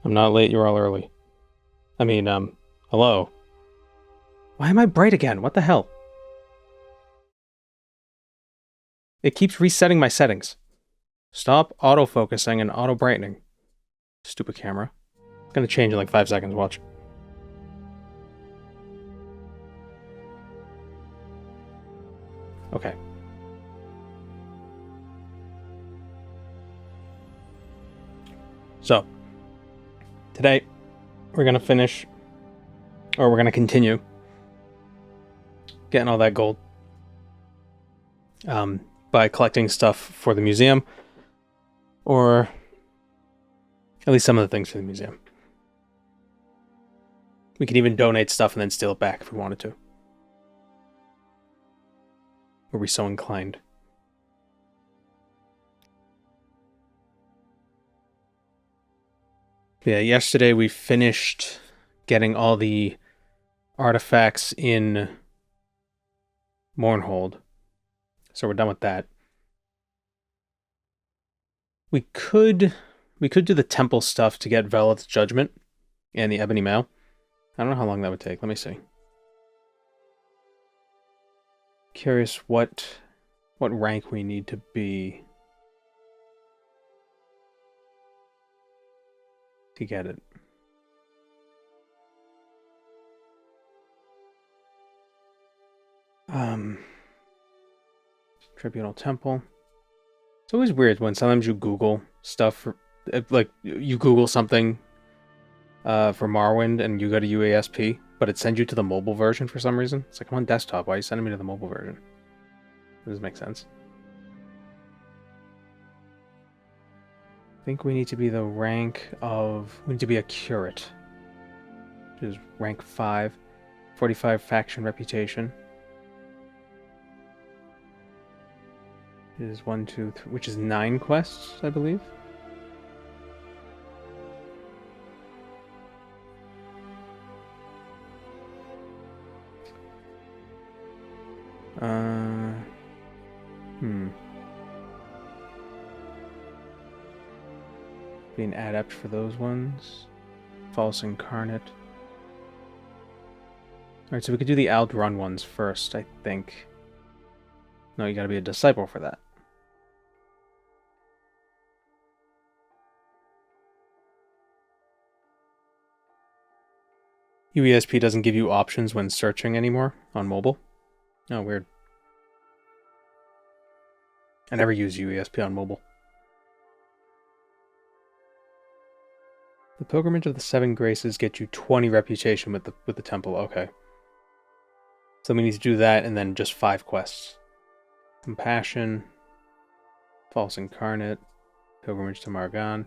I'm not late, you're all early. I mean, hello. Why am I bright again? What the hell? It keeps resetting my settings. Stop auto-focusing and auto-brightening. Stupid camera. It's gonna change in like 5 seconds, watch. Okay. So, today, we're gonna finish, or we're gonna continue getting all that gold by collecting stuff for the museum, or at least some of the things for the museum. We could even donate stuff and then steal it back if we wanted to. Were we so inclined? Yeah, yesterday we finished getting all the artifacts in Mournhold. So we're done with that. We could do the temple stuff to get Veleth's Judgment and the Ebony Mail. I don't know how long that would take. Let me see. Curious what rank we need to be to get it. Tribunal Temple. It's always weird when sometimes you Google stuff for, like, you Google something for Morrowind and you go to UASP, but it sends you to the mobile version for some reason. It's like, I'm on desktop. Why are you sending me to the mobile version? Does this make sense? I think we need to be the rank of... We need to be a curate. Which is rank 5. 45 faction reputation. Is 1, 2, 3, which is 9 quests, I believe. Be an adept for those ones. False incarnate. Alright, so we could do the Ald'ruhn ones first, I think. No, you gotta be a disciple for that. UESP doesn't give you options when searching anymore on mobile. Oh, weird. I never use UESP on mobile. The Pilgrimage of the Seven Graces get you 20 reputation with the temple. Okay. So we need to do that and then just 5 quests. Compassion. False Incarnate. Pilgrimage to Margan.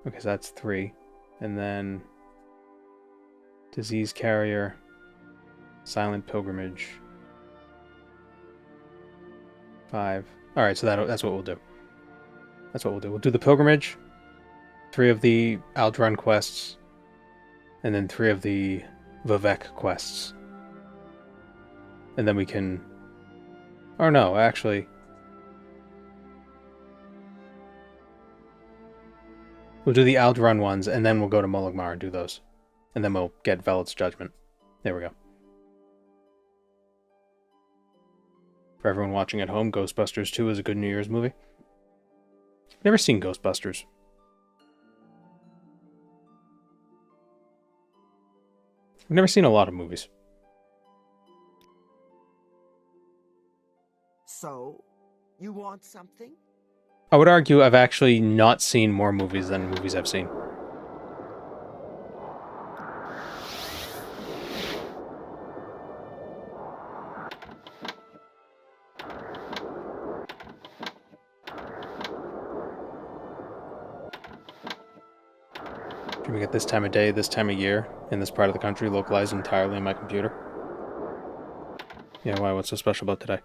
Okay, so that's 3. And then... Disease Carrier. Silent Pilgrimage. 5. Alright, so that's what we'll do. That's what we'll do. We'll do the Pilgrimage. 3 of the Ald'ruhn quests. And then 3 of the Vivek quests. And then we can... Or no, actually... We'll do the Ald'ruhn ones, and then we'll go to Molag Mar and do those. And then we'll get Veleth's Judgment. There we go. For everyone watching at home, Ghostbusters 2 is a good New Year's movie. Never seen Ghostbusters. I've never seen a lot of movies. So, you want something? I would argue I've actually not seen more movies than movies I've seen. Streaming at this time of day, this time of year, in this part of the country, localized entirely on my computer. Yeah, why? What's so special about today?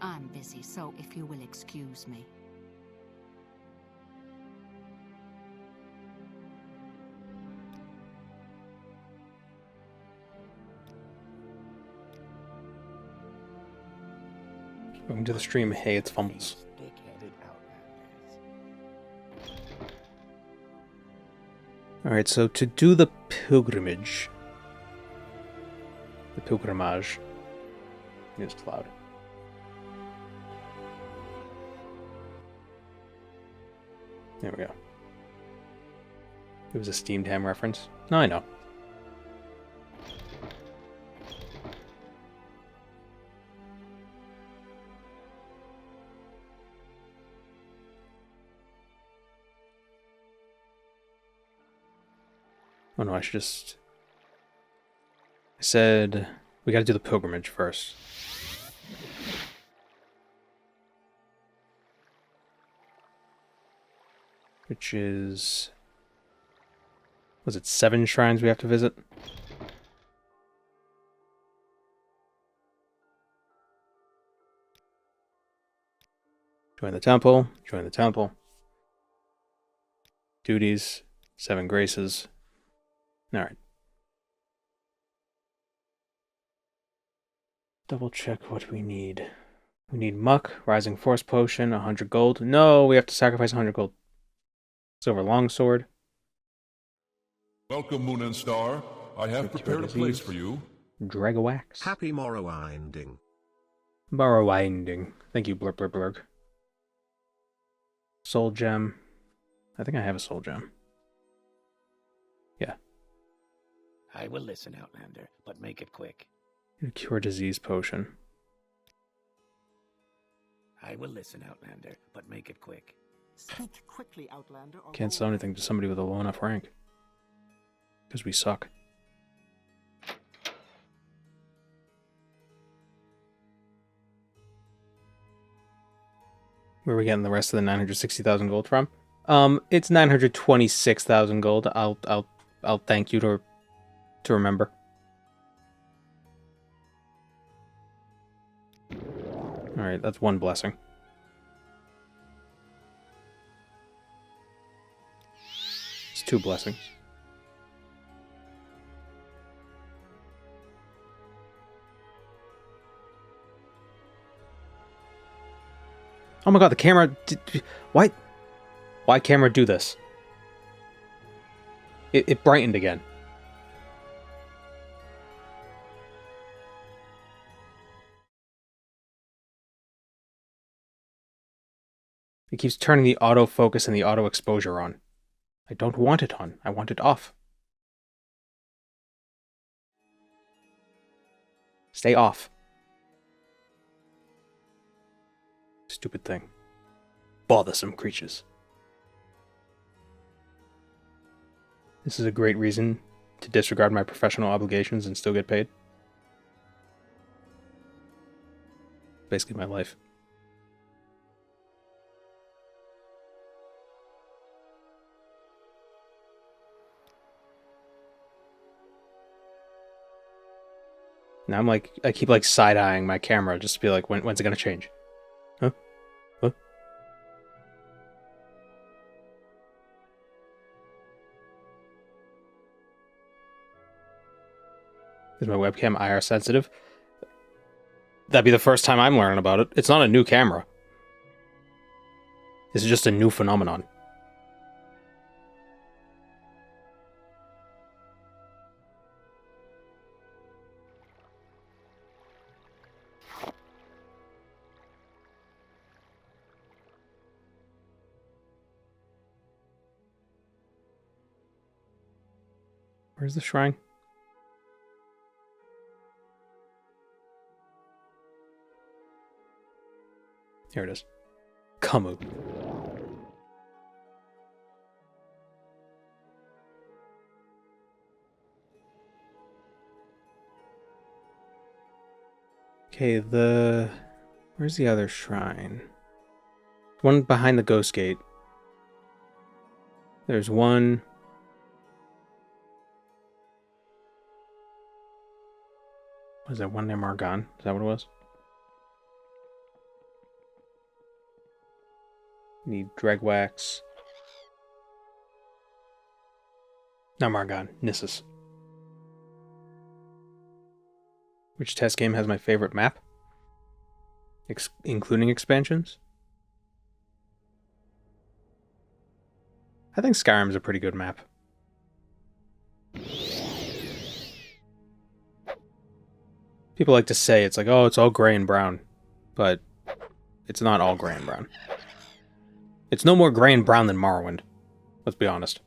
I'm busy, so if you will excuse me. Welcome to the stream. Hey, it's Fumbles. Thick-headed outlanders. Alright, so to do the pilgrimage... The pilgrimage... Use cloud. There we go. It was a Steamed Ham reference. No, I know. Oh no, I should just... I said we gotta do the pilgrimage first. Which is... Was it 7 shrines we have to visit? Join the temple, join the temple. Duties, 7 graces. Alright. Double check what we need. We need muck, rising force potion, 100 gold. No, we have to sacrifice 100 gold. Silver longsword. Welcome, Moon and Star. I have prepared a place for you. Dragawax. Happy Morrowinding. Morrowinding. Thank you, blurp blurp blurg. Soul gem. I think I have a soul gem. Yeah. I will listen, Outlander, but make it quick. A cure disease potion. I will listen, Outlander, but make it quick. Speak quickly, Outlander. or Can't go sell anything to somebody with a low enough rank. Because we suck. Where are we getting the rest of the 960,000 gold from? It's 926,000 gold. I'll thank you to remember. All right, that's 1 blessing. It's 2 blessings. Oh my god, the camera... Why camera do this? It brightened again. It keeps turning the autofocus and the auto exposure on. I don't want it on. I want it off. Stay off. Stupid thing. Bothersome creatures. This is a great reason to disregard my professional obligations and still get paid. Basically my life. Now I'm like, I keep like side-eyeing my camera just to be like, when's it gonna change? Huh? What? Is my webcam IR sensitive? That'd be the first time I'm learning about it. It's not a new camera. This is just a new phenomenon. Where's the shrine? Here it is. Kamu. Okay, where's the other shrine? One behind the Ghost Gate. There's one... Was that one near Margon? Is that what it was? Need Dregwax. Not Margon. Nissus. Which test game has my favorite map? Including expansions? I think Skyrim's a pretty good map. People like to say it's like, oh, it's all gray and brown. But it's not all gray and brown. It's no more gray and brown than Morrowind. Let's be honest.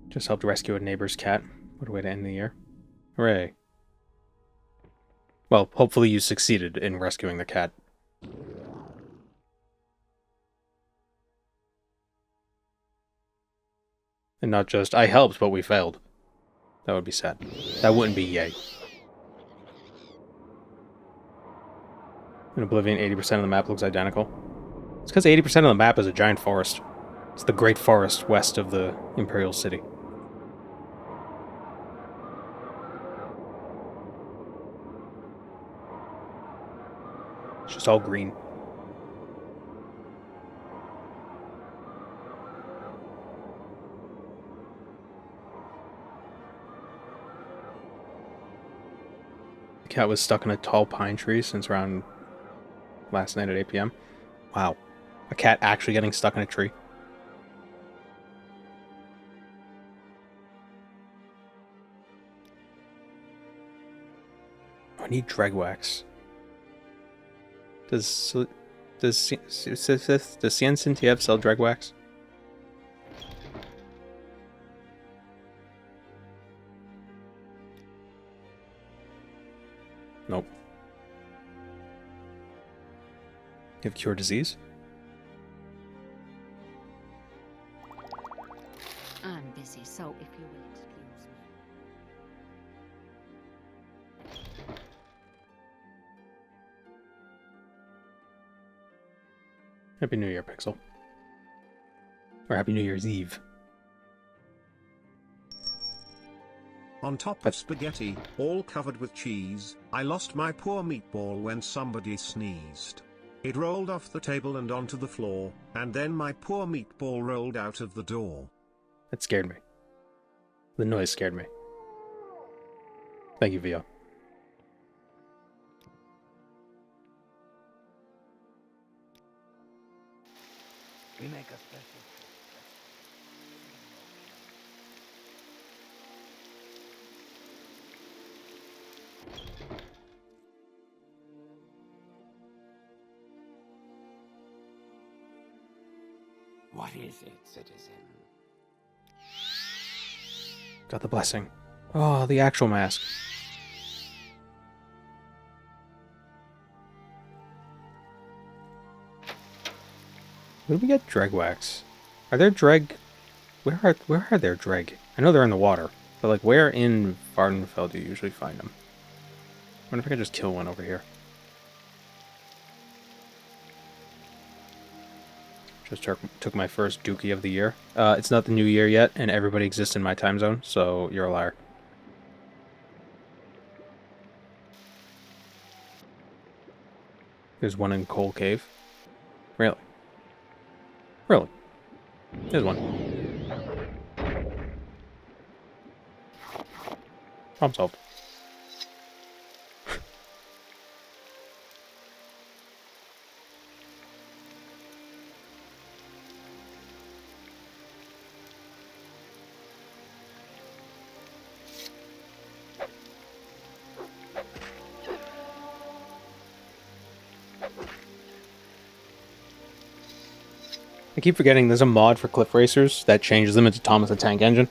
Just helped rescue a neighbor's cat. What a way to end the year. Hooray. Well, hopefully you succeeded in rescuing the cat. And not just, I helped, but we failed. That would be sad. That wouldn't be yay. In Oblivion, 80% of the map looks identical. It's because 80% of the map is a giant forest. It's the Great Forest west of the Imperial City. It's just all green. The cat was stuck in a tall pine tree since around last night at 8 p.m. Wow. A cat actually getting stuck in a tree. I need dreg wax. Does Cien Sintiev sell dreg wax? Nope. You have cure disease? I'm busy, so if you will excuse me. Happy New Year, Pixel. Or Happy New Year's Eve. On top of spaghetti, all covered with cheese, I lost my poor meatball when somebody sneezed. It rolled off the table and onto the floor, and then my poor meatball rolled out of the door. That scared me. The noise scared me. Thank you, Vio. We make a special. What is it, citizen? Got the blessing. Oh, the actual mask. Where do we get dreg wax? Are there dreg? Where are there dreg? I know they're in the water, but like where in Vardenfell do you usually find them? I wonder if I could just kill one over here. Just took my first dookie of the year. It's not the new year yet, and everybody exists in my time zone, so you're a liar. There's one in Coal Cave. Really? Really? There's one. Problem solved. I keep forgetting there's a mod for Cliff Racers that changes them into Thomas the Tank Engine.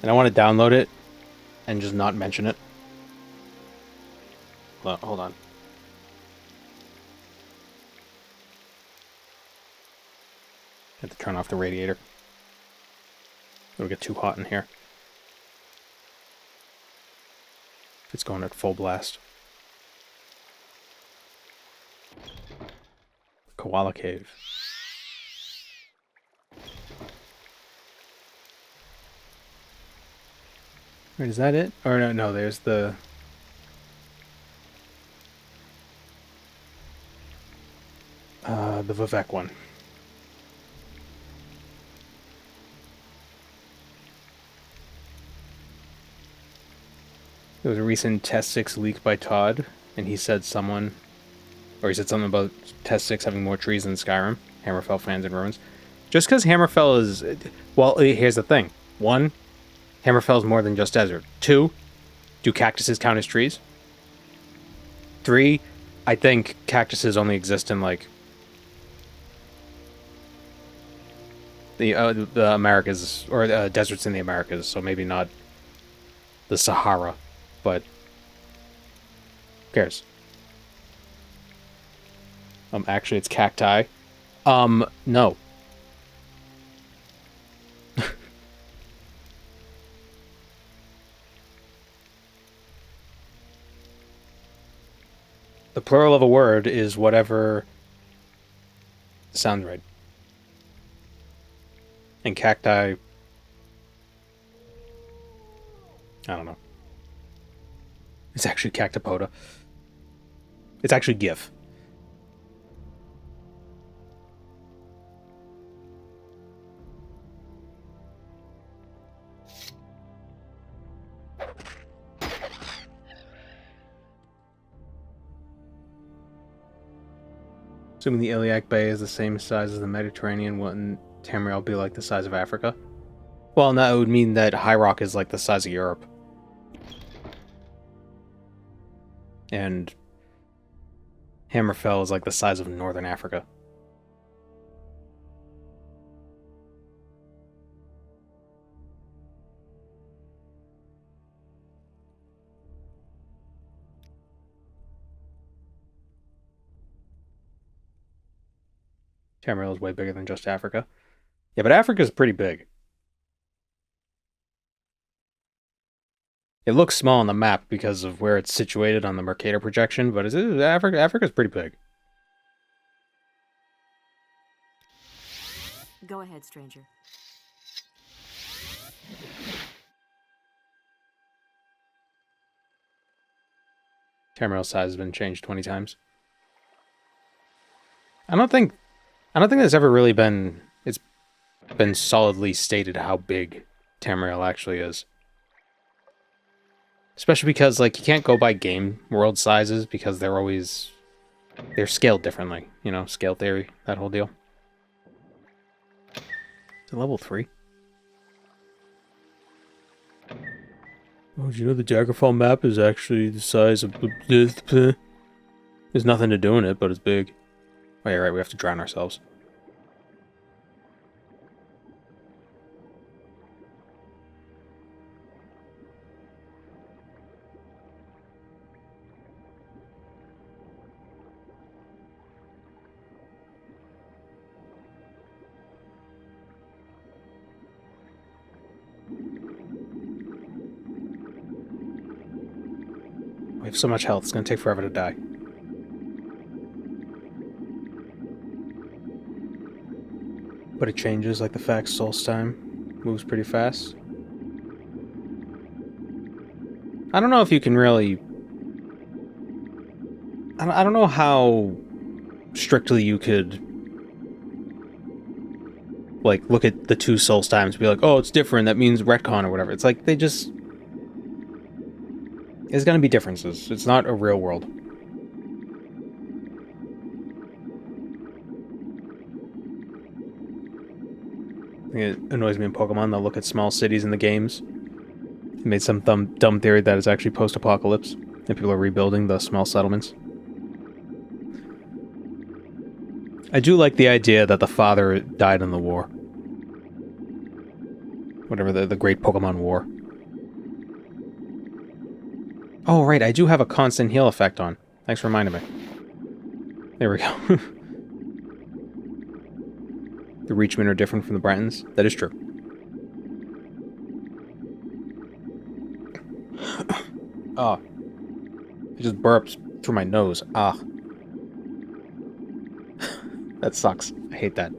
And I want to download it and just not mention it. Hold on. Have to turn off the radiator. It'll get too hot in here. It's going at full blast. Koala Cave. Wait, is that it? Or no, there's the... The Vivek one. There was a recent Test 6 leak by Todd, and he said something about Test 6 having more trees than Skyrim. Hammerfell fans and ruins. Just because Hammerfell is... Well, here's the thing. 1, Hammerfell is more than just desert. 2, do cactuses count as trees? 3, I think cactuses only exist in, like, the Americas, or deserts in the Americas, so maybe not the Sahara, but who cares? Actually, it's cacti. No. The plural of a word is whatever sounds right. And cacti... I don't know. It's actually cactipoda. It's actually GIF. Assuming the Iliac Bay is the same size as the Mediterranean, wouldn't Tamriel be like the size of Africa? Well, that would mean that High Rock is like the size of Europe. And Hammerfell is like the size of Northern Africa. Tamriel is way bigger than just Africa. Yeah, but Africa's pretty big. It looks small on the map because of where it's situated on the Mercator projection, but Africa's pretty big. Go ahead, stranger. Tamriel's size has been changed 20 times. I don't think there's ever really been... It's been solidly stated how big Tamriel actually is. Especially because, like, you can't go by game world sizes because they're scaled differently. You know, scale theory, that whole deal. Is it level 3? Oh, did you know the Daggerfall map is actually the size of... There's nothing to do in it, but it's big. Oh, yeah, right, we have to drown ourselves. We have so much health, it's going to take forever to die. But it changes, like the fact Solstheim moves pretty fast. I don't know if you can really... I don't know how strictly you could... like, look at the 2 Solstheims and be like, oh, it's different, that means retcon or whatever. It's like, they just... There's gonna be differences. It's not a real world. It annoys me in Pokemon, they'll look at small cities in the games. They made some dumb theory that it's actually post-apocalypse, and people are rebuilding the small settlements. I do like the idea that the father died in the war. Whatever, the Great Pokemon War. Oh, right, I do have a constant heal effect on. Thanks for reminding me. There we go. The Reachmen are different from the Brentons. That is true. Ah. It just burps through my nose. Ah. That sucks. I hate that.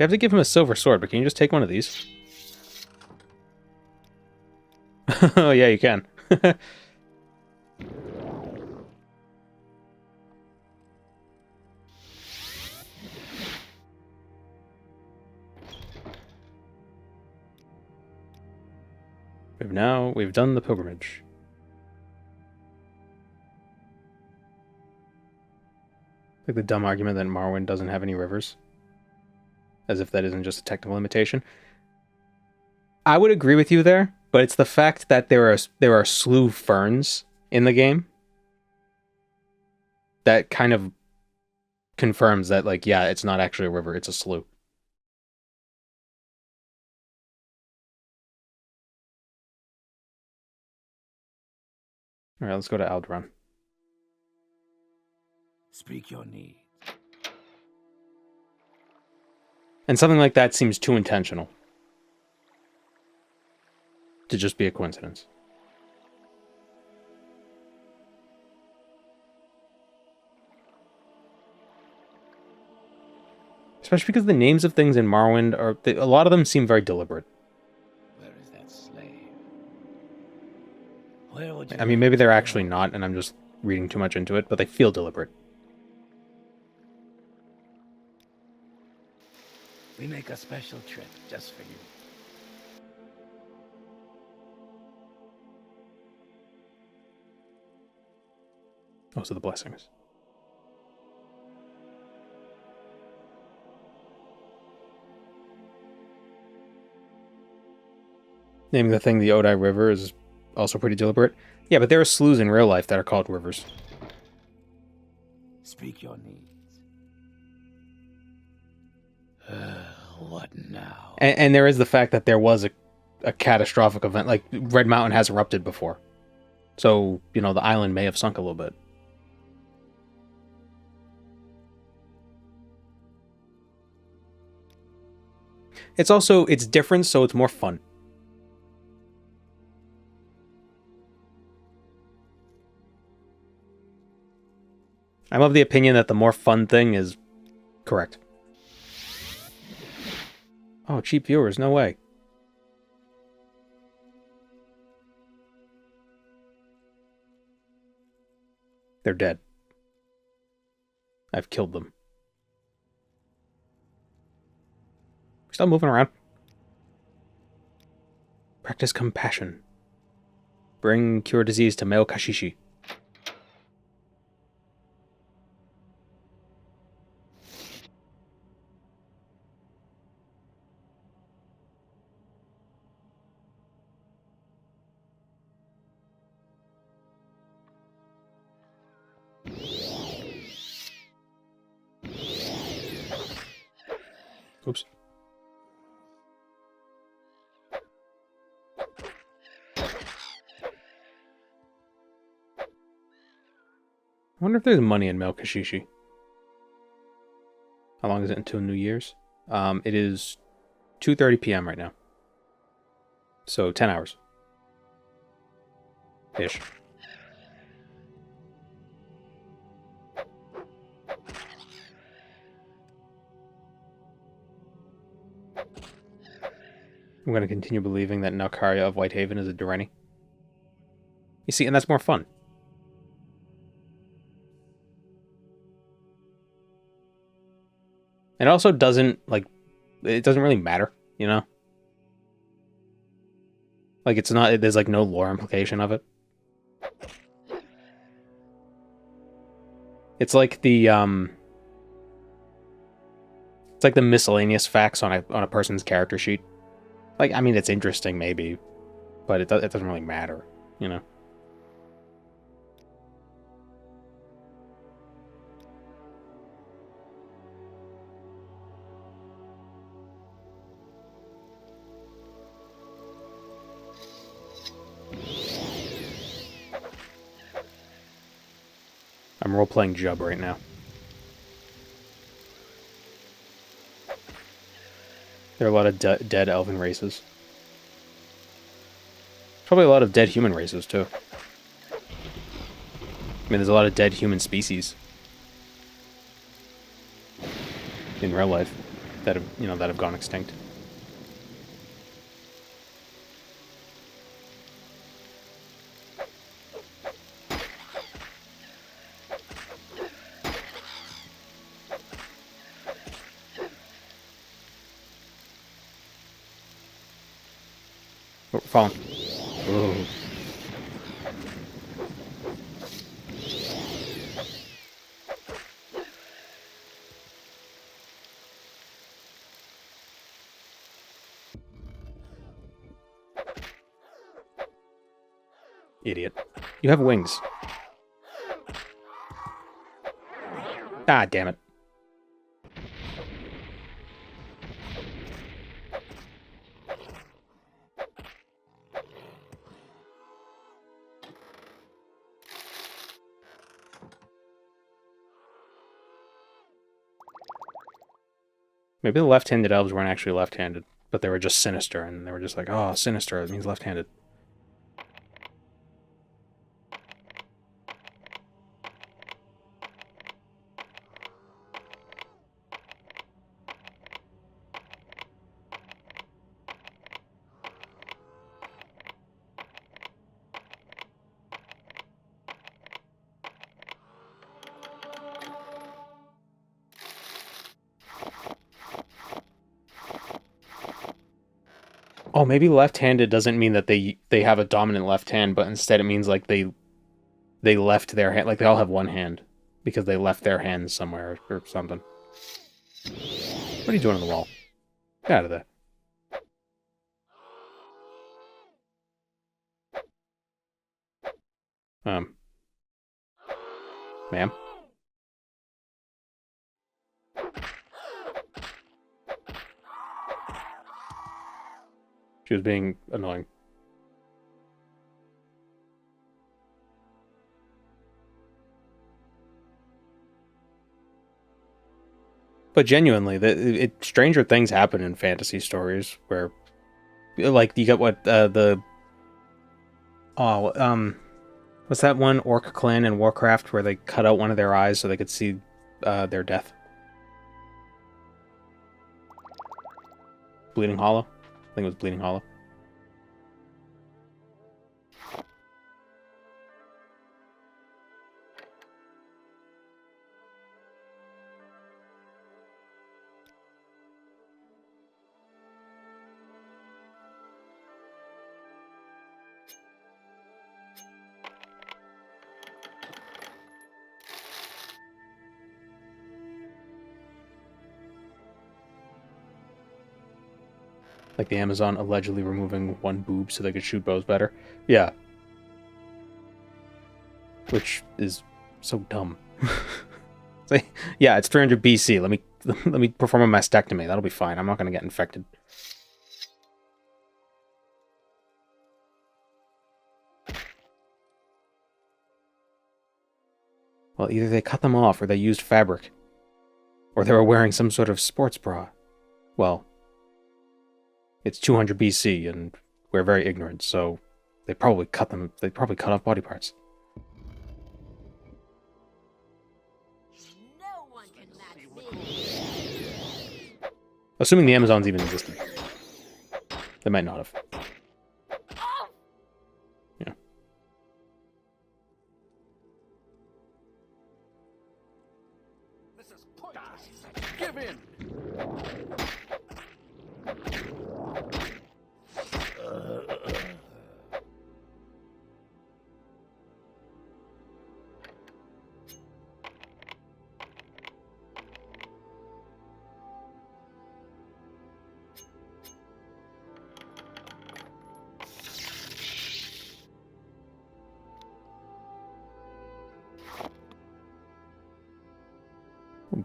So I have to give him a silver sword, but can you just take one of these? Oh, yeah, you can. We've done the pilgrimage. Like the dumb argument that Morrowind doesn't have any rivers. As if that isn't just a technical limitation. I would agree with you there, but it's the fact that there are slough ferns in the game that kind of confirms that, like, yeah, it's not actually a river, it's a slough. Alright, let's go to Ald'ruhn. Speak your need. And something like that seems too intentional to just be a coincidence. Especially because the names of things in Morrowind a lot of them seem very deliberate. Where is that slave? Where would you I mean, maybe they're actually not, and I'm just reading too much into it, but they feel deliberate. We make a special trip just for you. Oh, so the blessings. Naming the thing the Odai River is also pretty deliberate. Yeah, but there are sloughs in real life that are called rivers. Speak your needs. What now? And there is the fact that there was a catastrophic event. Like, Red Mountain has erupted before. So, you know, the island may have sunk a little bit. It's different, so it's more fun. I'm of the opinion that the more fun thing is correct. Oh, cheap viewers, no way. They're dead. I've killed them. Still moving around. Practice compassion. Bring cure disease to male Kashishi. Oops. I wonder if there's money in Mel Kashishi. How long is it until New Year's? It is 2:30 p.m. right now. So 10 hours. Ish. I'm going to continue believing that Nalkaria of Whitehaven is a Dureni. You see, and that's more fun. It also doesn't, like, it doesn't really matter, you know? Like, it's not, there's, like, no lore implication of it. It's like the, it's like the miscellaneous facts on a person's character sheet. Like, I mean, it's interesting, maybe, but it doesn't really matter, you know? I'm role-playing Jub right now. There are a lot of dead elven races. Probably a lot of dead human races, too. I mean, there's a lot of dead human species. In real life. that have gone extinct. Oh, we're falling. Whoa. Idiot. You have wings. Ah, damn it. Maybe the left-handed elves weren't actually left-handed, but they were just sinister, and they were just like, oh, sinister, it means left-handed. Oh, maybe left-handed doesn't mean that they have a dominant left hand, but instead it means like they left their hand, like they all have one hand because they left their hands somewhere or something. What are you doing on the wall? Get out of there. Ma'am? She was being annoying. But genuinely, stranger things happen in fantasy stories where, like, you get what's that one orc clan in Warcraft where they cut out one of their eyes so they could see their death? Bleeding Hollow? I think it was Bleeding Hollow. Like the Amazon allegedly removing one boob so they could shoot bows better. Yeah. Which is so dumb. Yeah, it's 300 BC. Let me perform a mastectomy. That'll be fine. I'm not going to get infected. Well, either they cut them off or they used fabric. Or they were wearing some sort of sports bra. Well, it's 200 BC and we're very ignorant, so they probably cut off body parts. No one can match me. Assuming the Amazons even existed. They might not have. Yeah. This is pointless. Give in.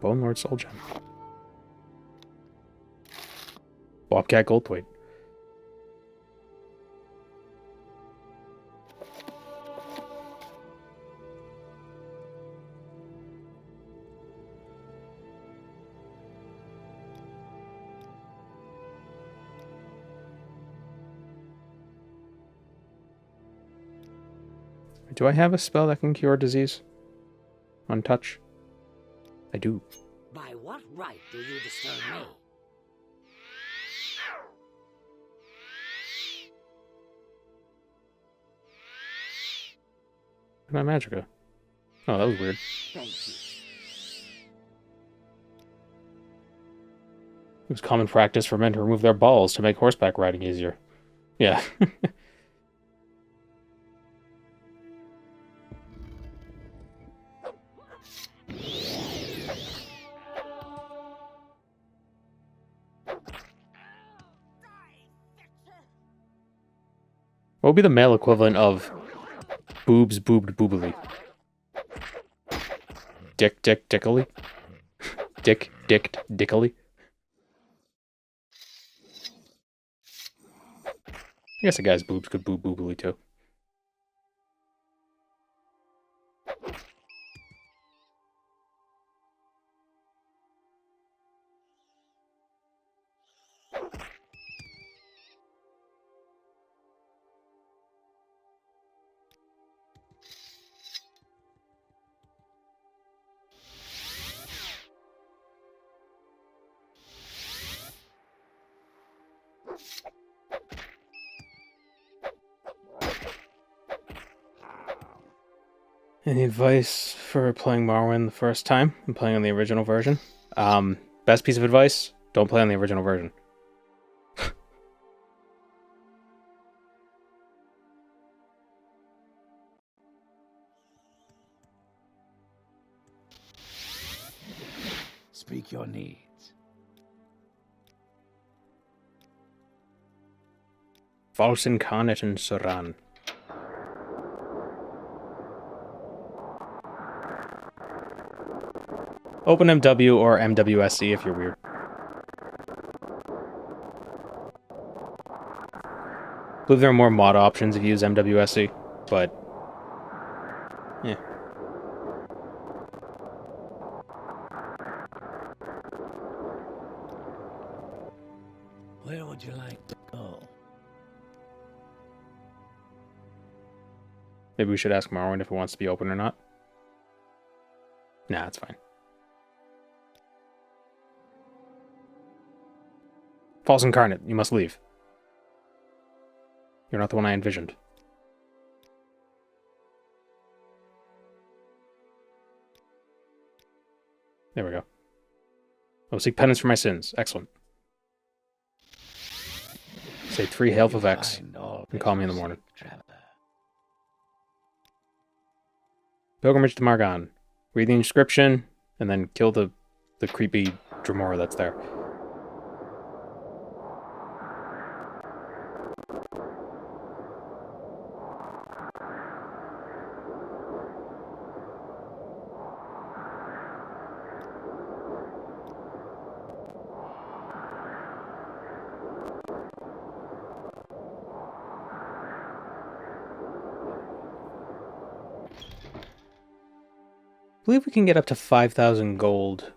Bone Lord Soul Gem. Bobcat Goldthwait. Do I have a spell that can cure disease? On touch? I do. By what right do you disturb me? at my magicka? Oh, that was weird. Thank you. It was common practice for men to remove their balls to make horseback riding easier. Yeah. What would be the male equivalent of boobs boobed boobily? Dick dickily? Dick dicked dickily? I guess a guy's boobs could boob boobily too. Any advice for playing Morrowind the first time? I'm playing on the original version. Best piece of advice, don't play on the original version. Speak your needs. False Incarnate and Soran. Open MW or MWSC if you're weird. I believe there are more mod options if you use MWSC, but yeah. Where would you like to go? Maybe we should ask Morrowind if it wants to be open or not. Nah, it's fine. False Incarnate, you must leave. You're not the one I envisioned. There we go. I will seek penance for my sins. Excellent. Say 3 Hail of X and call me in the morning. Pilgrimage to Margon. Read the inscription and then kill the creepy Dwemer that's there. I believe we can get up to 5,000 gold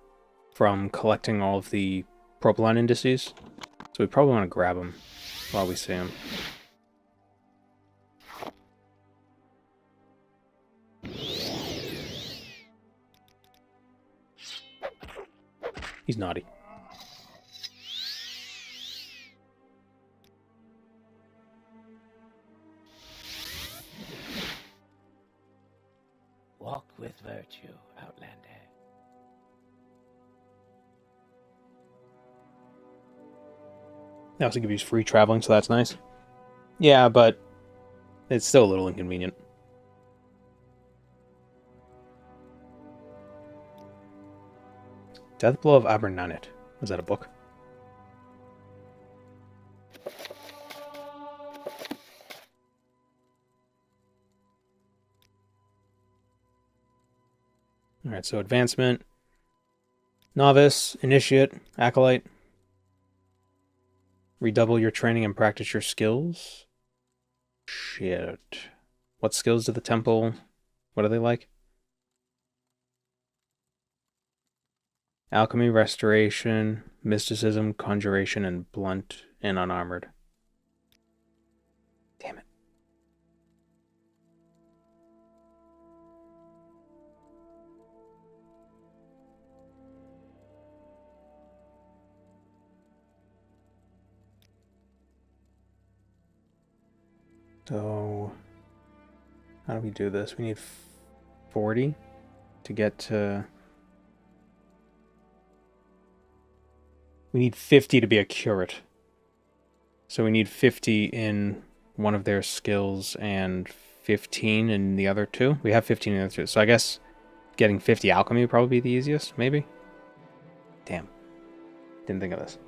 from collecting all of the propylon indices, so we probably want to grab them while we see them. He's naughty. Walk with virtue, Outlander. They also give you free traveling, so that's nice. Yeah, but it's still a little inconvenient. Deathblow of Abernanit. Was that a book? Alright, so advancement. Novice, Initiate, Acolyte. Redouble your training and practice your skills. Shit. What skills do the temple... What are they like? Alchemy, Restoration, Mysticism, Conjuration, and Blunt and Unarmored. Damn it. So, how do we do this? We need 40 to get to... We need 50 to be a curate. So we need 50 in one of their skills and 15 in the other two. We have 15 in the other two. So I guess getting 50 alchemy would probably be the easiest, maybe? Damn. Didn't think of this.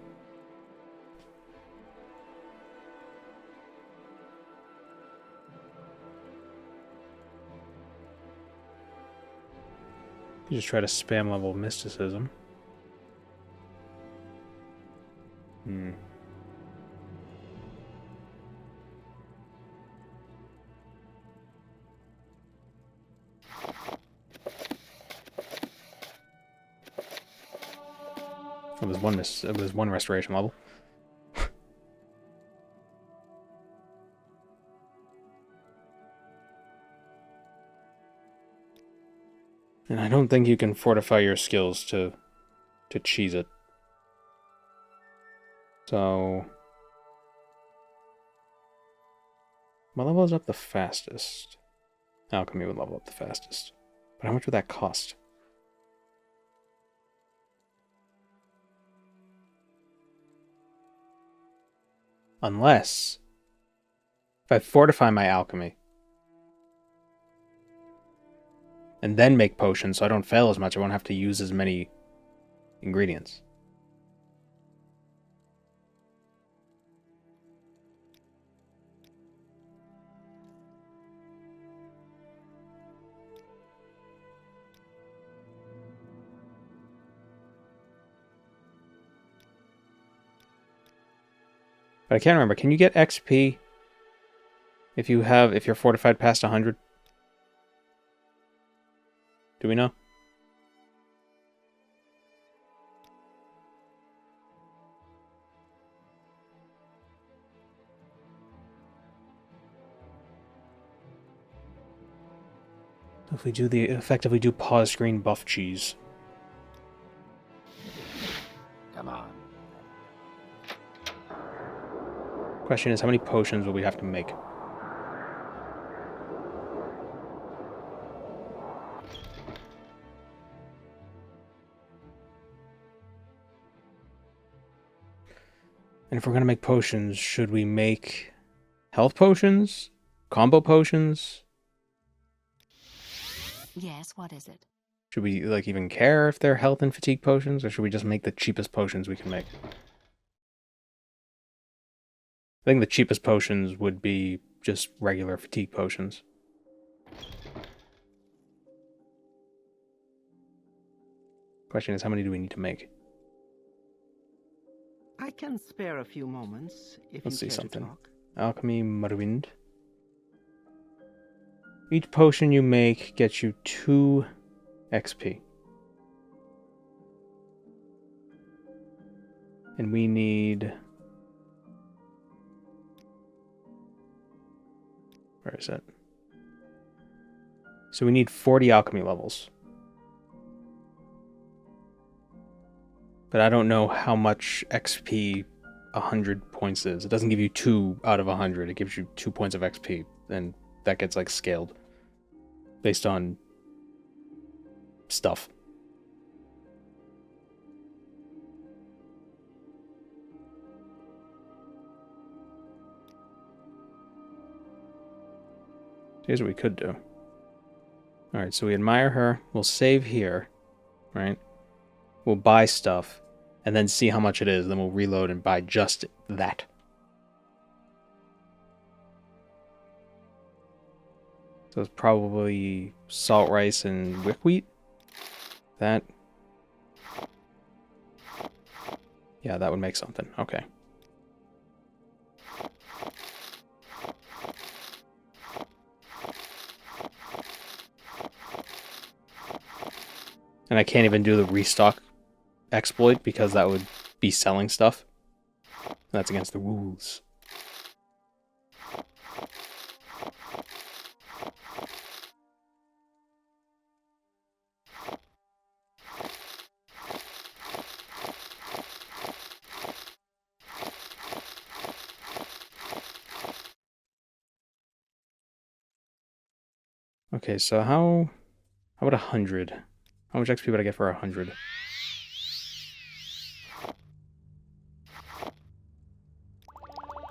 You just try to spam level mysticism. Hmm. It was one restoration level. And I don't think you can fortify your skills to cheese it. So what level is up the fastest? Alchemy would level up the fastest. But how much would that cost? Unless if I fortify my alchemy and then make potions so I don't fail as much, I won't have to use as many ingredients. But I can't remember. Can you get XP if you're fortified past 100? Do we know? If we do effectively do pause screen buff cheese. Come on. Question is, how many potions will we have to make? And if we're going to make potions, should we make health potions? Combo potions? Yes, what is it? Should we even care if they're health and fatigue potions, or should we just make the cheapest potions we can make? I think the cheapest potions would be just regular fatigue potions. Question is, how many do we need to make? I can spare a few moments if Let's see you care something. to talk. Alchemy, Morrowind. Each potion you make gets you 2 XP. And we need... Where is it? So we need 40 alchemy levels. But I don't know how much XP 100 points is. It doesn't give you 2 out of 100. It gives you 2 points of XP. And that gets scaled. Based on stuff. Here's what we could do. Alright, so we admire her. We'll save here. Right? We'll buy stuff. And then see how much it is. Then we'll reload and buy just that. So it's probably salt rice and wickweed. That. Yeah, that would make something. Okay. And I can't even do the restock exploit because that would be selling stuff. That's against the rules. Okay, so how How about 100? How much XP would I get for 100?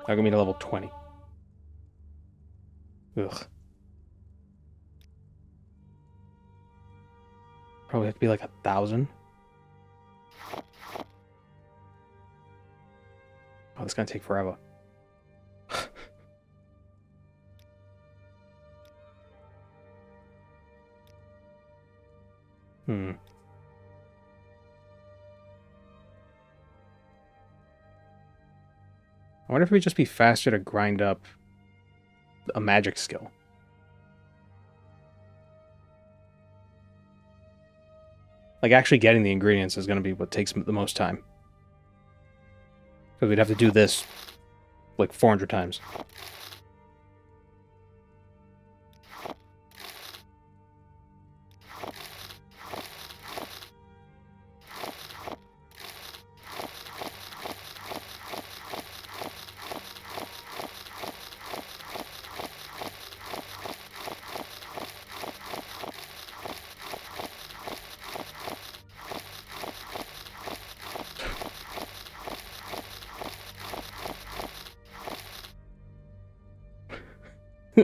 That'll get me to level 20. Ugh. Probably have to be like 1,000. Oh, this is gonna take forever. Hmm. I wonder if it would just be faster to grind up a magic skill. Like, actually getting the ingredients is going to be what takes the most time. Because we'd have to do this, like, 400 times.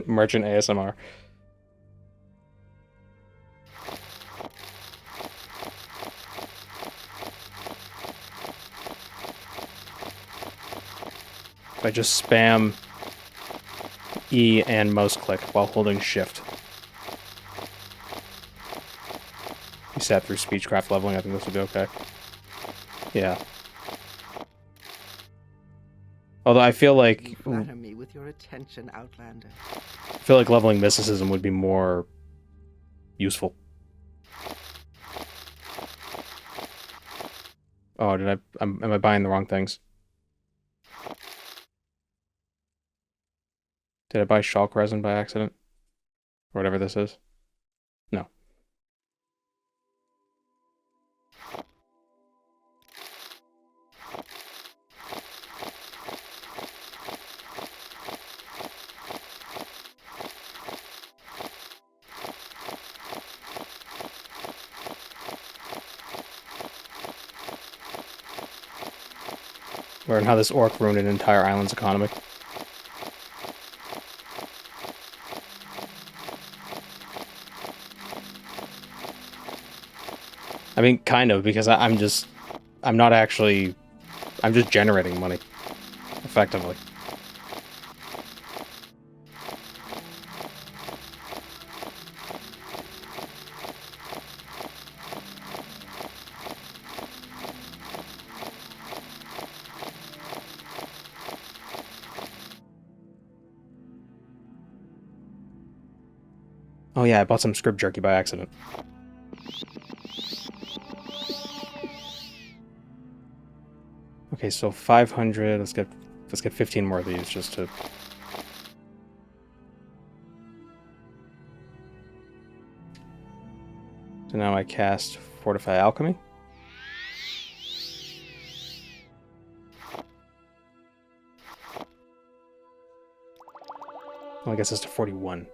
Merchant ASMR. If I just spam E and mouse click while holding shift. You sat through speechcraft leveling, I think this would be okay. Yeah. Although I feel like... You flatter me with your attention, Outlander. I feel like leveling mysticism would be more useful. Oh, am I buying the wrong things? Did I buy Shulk resin by accident? Or whatever this is? No. Learn how this orc ruined an entire island's economy. I mean, kind of, because I'm just generating money, effectively. Oh yeah, I bought some script jerky by accident. Okay, so 500. Let's get 15 more of these just to. So now I cast Fortify Alchemy. Well, I guess it's to 41.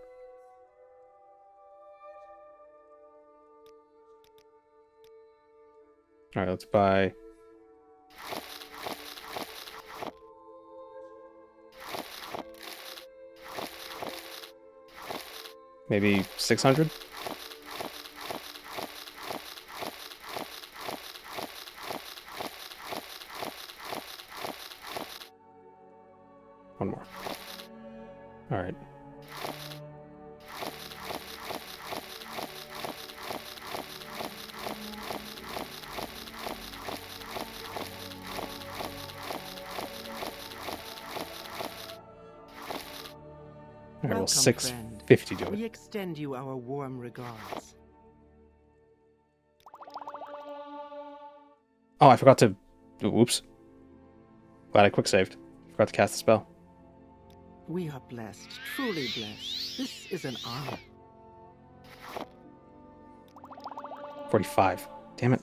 Alright, let's buy... maybe 600? One more. Alright. Alright, well, 650 do it. We extend you our warm regards. Oh, I forgot to... Oops. Glad I quick saved. Forgot to cast the spell. We are blessed, truly blessed. This is an honor. 45. Damn it.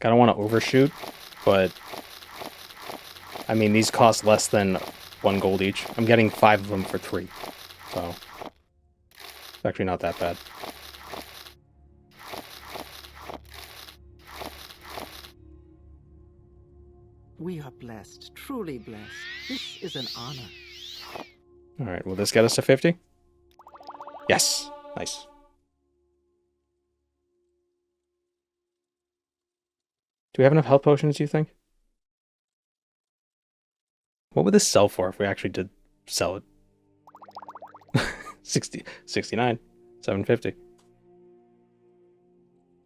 I don't want to overshoot, but I mean, these cost less than 1 gold each. I'm getting 5 of them for 3, so it's actually not that bad. We are blessed, truly blessed. This is an honor. Alright, will this get us to 50? Yes! Nice. Do we have enough health potions, do you think? What would this sell for if we actually did sell it? 69. 750.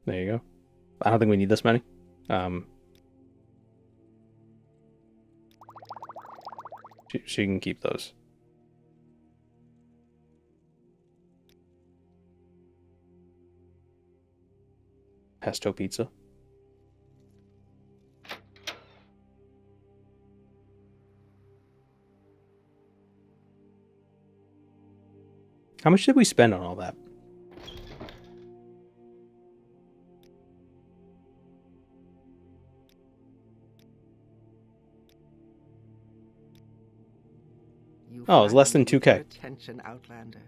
There you go. I don't think we need this many. She can keep those. Pesto pizza. How much did we spend on all that? Oh, it was less than 2K. Attention, Outlander.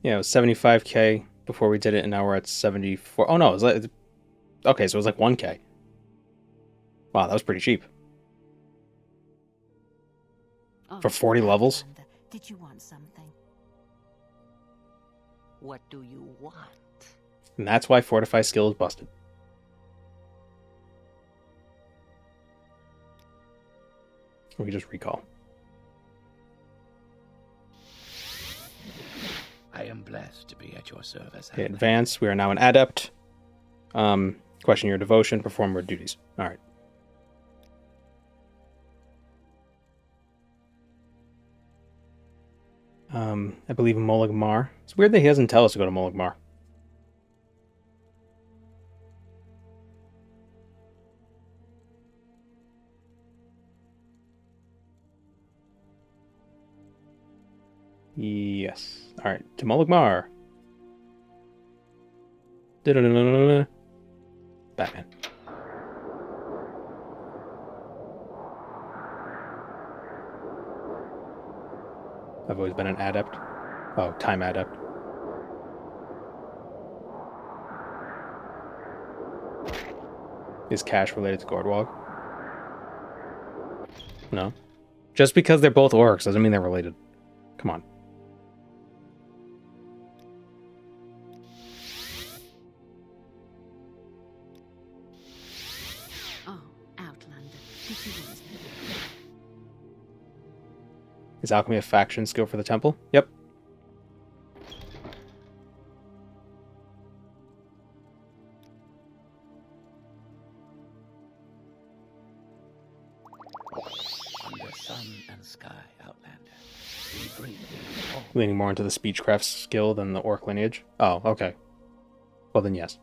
Yeah, it was 75K before we did it, and now we're at 74. Oh no, it was like, okay, so it was like 1K. Wow, that was pretty cheap. For 40 levels? Did you want something? What do you want? And that's why Fortify skill is busted. Or we just recall. I am blessed to be at your service. Okay, advance. We are now an adept. Question your devotion. Perform your duties. Alright. I believe Molag Mar. It's weird that he doesn't tell us to go to Molag Mar. Yes. Alright, to Molag Mar. Batman. I've always been an adept. Oh, time adept. Is Cash related to Gordwog? No. Just because they're both orcs doesn't mean they're related. Come on. Oh, Outlander. Did you want something? Is alchemy a faction skill for the temple? Yep. Under sun and sky, Outlander. We bring Leaning more into the speechcraft skill than the orc lineage. Oh, okay. Well then, yes.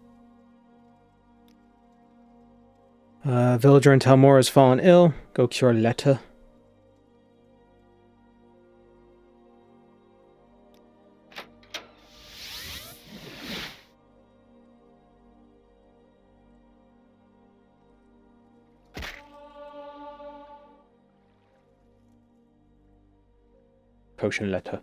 Villager in Talmor has fallen ill. Go cure Letta. Potion Letta.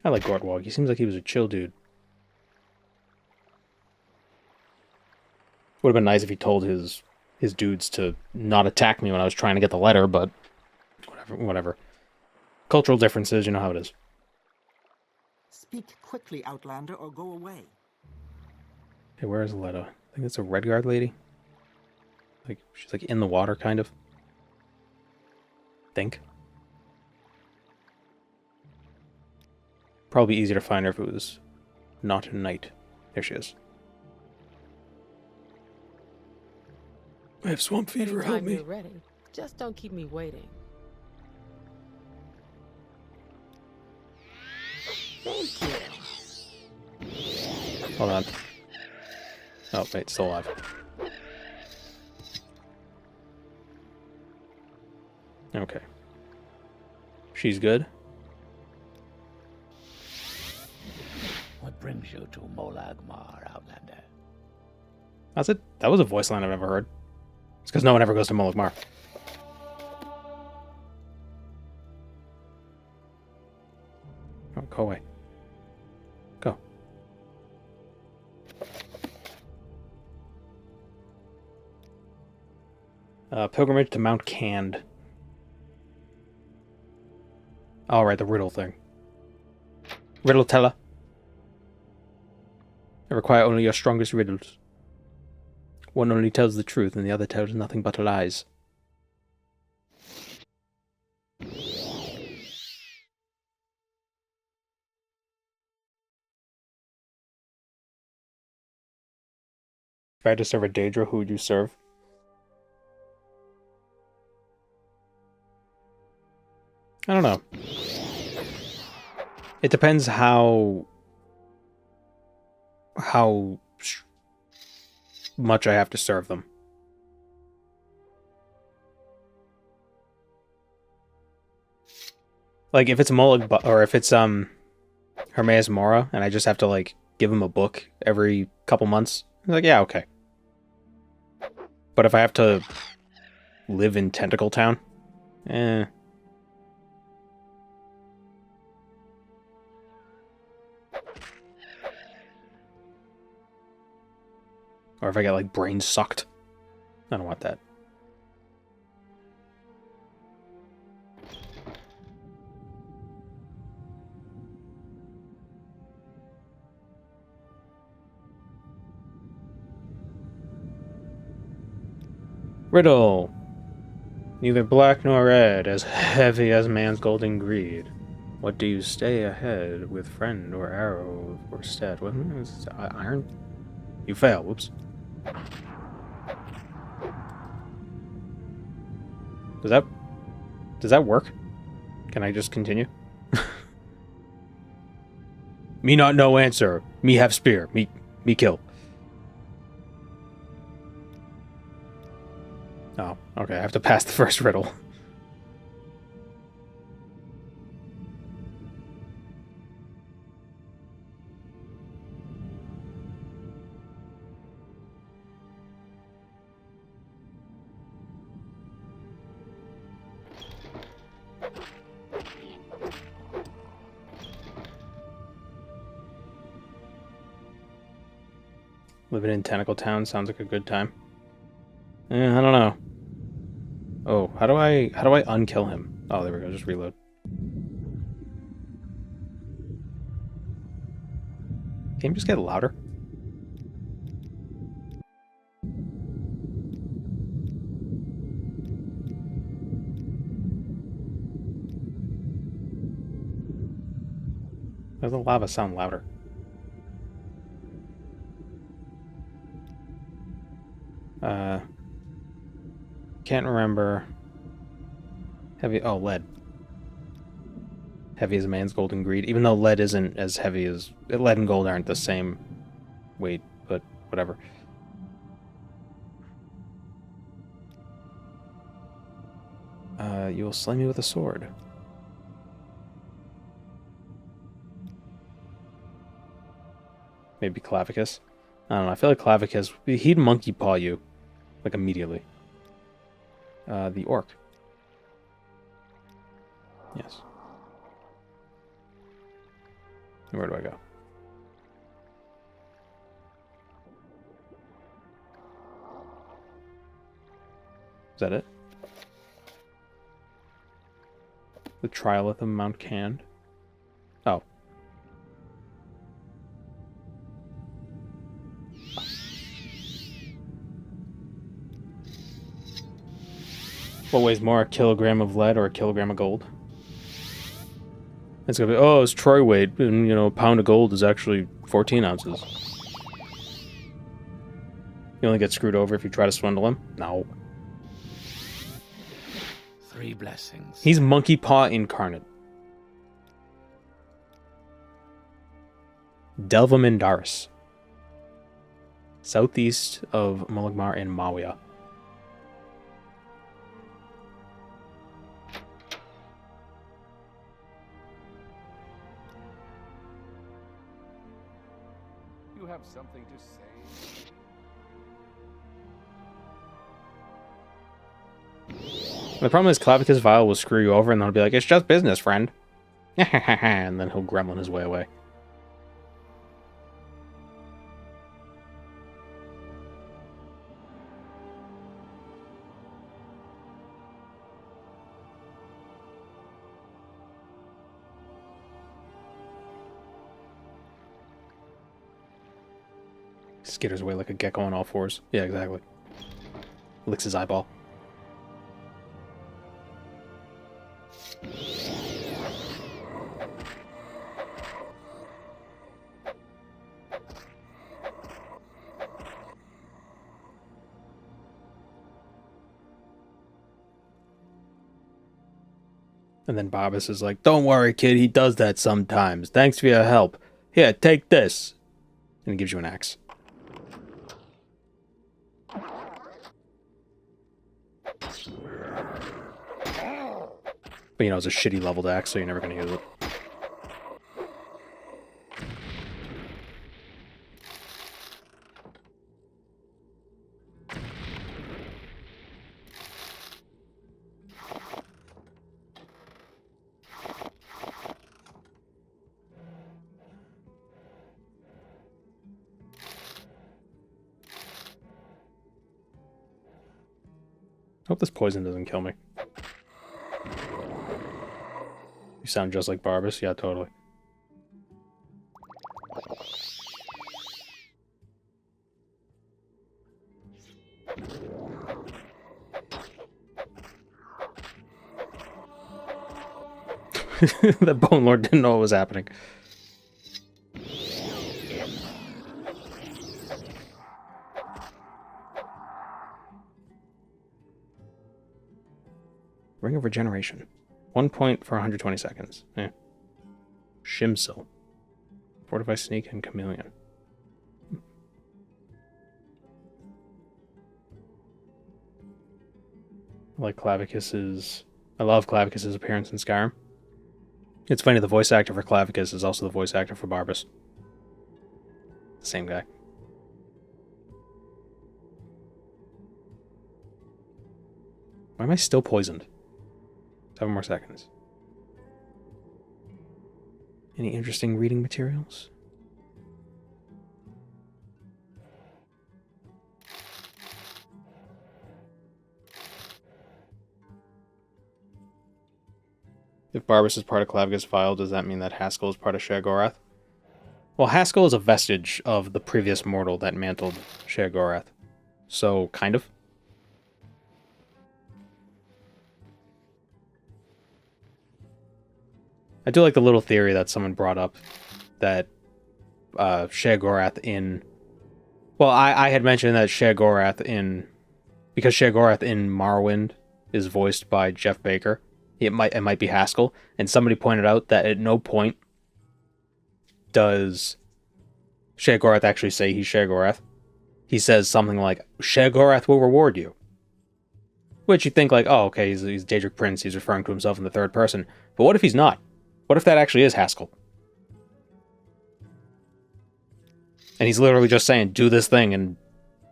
I like Gordwog. He seems like he was a chill dude. Would have been nice if he told his dudes to not attack me when I was trying to get the letter, but whatever. Cultural differences, you know how it is. Speak quickly, Outlander, or go away. Hey, where is Letta? I think it's a Redguard lady. Like, she's like in the water, kind of. Think. Probably easier to find her if it was not night. There she is. I have swamp fever, help Anytime me. you're ready. Just don't keep me waiting. Thank you. Hold on. Oh, wait, still alive. Okay. She's good. What brings you to Molag Mar, Outlander? That's it. That was a voice line I've ever heard. It's because no one ever goes to Molag Mar. Oh, go away. Go. Pilgrimage to Mount Cand. All right, the riddle thing. Riddle teller. I require only your strongest riddles. One only tells the truth, and the other tells nothing but lies. If I had to serve a Daedra, who would you serve? I don't know. It depends how much I have to serve them. Like if it's or if it's Hermaeus Mora and I just have to like give him a book every couple months, I'm like, yeah, okay. But if I have to live in Tentacle Town, eh. Or if I get like brain sucked. I don't want that. Riddle. Neither black nor red, as heavy as man's golden greed. What do you stay ahead with friend or arrow or stead? What is iron? You fail. Whoops. Does that work? Can I just continue? Me not no answer. Me have spear. Me kill. Oh, okay. I have to pass the first riddle. Living in Tentacle Town sounds like a good time. I don't know. Oh, how do I unkill him? Oh, there we go. Just reload. Can you just get louder? Does the lava sound louder? Can't remember. Heavy. Oh, lead. Heavy as a man's golden greed. Even though lead isn't as heavy as... Lead and gold aren't the same weight, but whatever. You will slay me with a sword. Maybe Clavicus? I don't know. I feel like Clavicus... He'd monkey paw you. Like, immediately. The orc. Yes. Where do I go? Is that it? The Trilith of Mount Cand. Oh. What weighs more, a kilogram of lead or a kilogram of gold? It's gonna be, oh, it's troy weight, and you know, a pound of gold is actually 14 ounces. You only get screwed over if you try to swindle him? No. 3 blessings. He's Monkey Paw incarnate. Delvamindaris. Southeast of Molag Mar in Mawia. you have something to say? The problem is Clavicus Vial will screw you over and then he'll be like, it's just business, friend. And then he'll gremlin his way away. Skitters away like a gecko on all fours. Yeah, exactly. Licks his eyeball. And then Barbas is like, don't worry, kid, he does that sometimes. Thanks for your help. Here, take this. And he gives you an axe. But, you know, it's a shitty leveled axe, so you're never going to use it. I hope this poison doesn't kill me. You sound just like Barbas? Yeah, totally. The Bone Lord didn't know what was happening. Ring of Regeneration. 1 point for 120 seconds. Eh. Shimsil. Fortify Sneak and Chameleon. I like Clavicus's... I love Clavicus's appearance in Skyrim. It's funny, the voice actor for Clavicus is also the voice actor for Barbas. The same guy. Why am I still poisoned? 7 more seconds. Any interesting reading materials? If Barbas is part of Clavicus' file, does that mean that Haskell is part of Sheogorath? Well, Haskell is a vestige of the previous mortal that mantled Sheogorath. So, kind of. I do like the little theory that someone brought up that Sheogorath in... Well, I had mentioned that Sheogorath in... Because Sheogorath in Morrowind is voiced by Jeff Baker, it might be Haskell, and somebody pointed out that at no point does Sheogorath actually say he's Sheogorath. He says something like, Sheogorath will reward you. Which you think like, oh, okay, he's Daedric Prince, he's referring to himself in the third person. But what if he's not? What if that actually is Haskell? And he's literally just saying, do this thing and,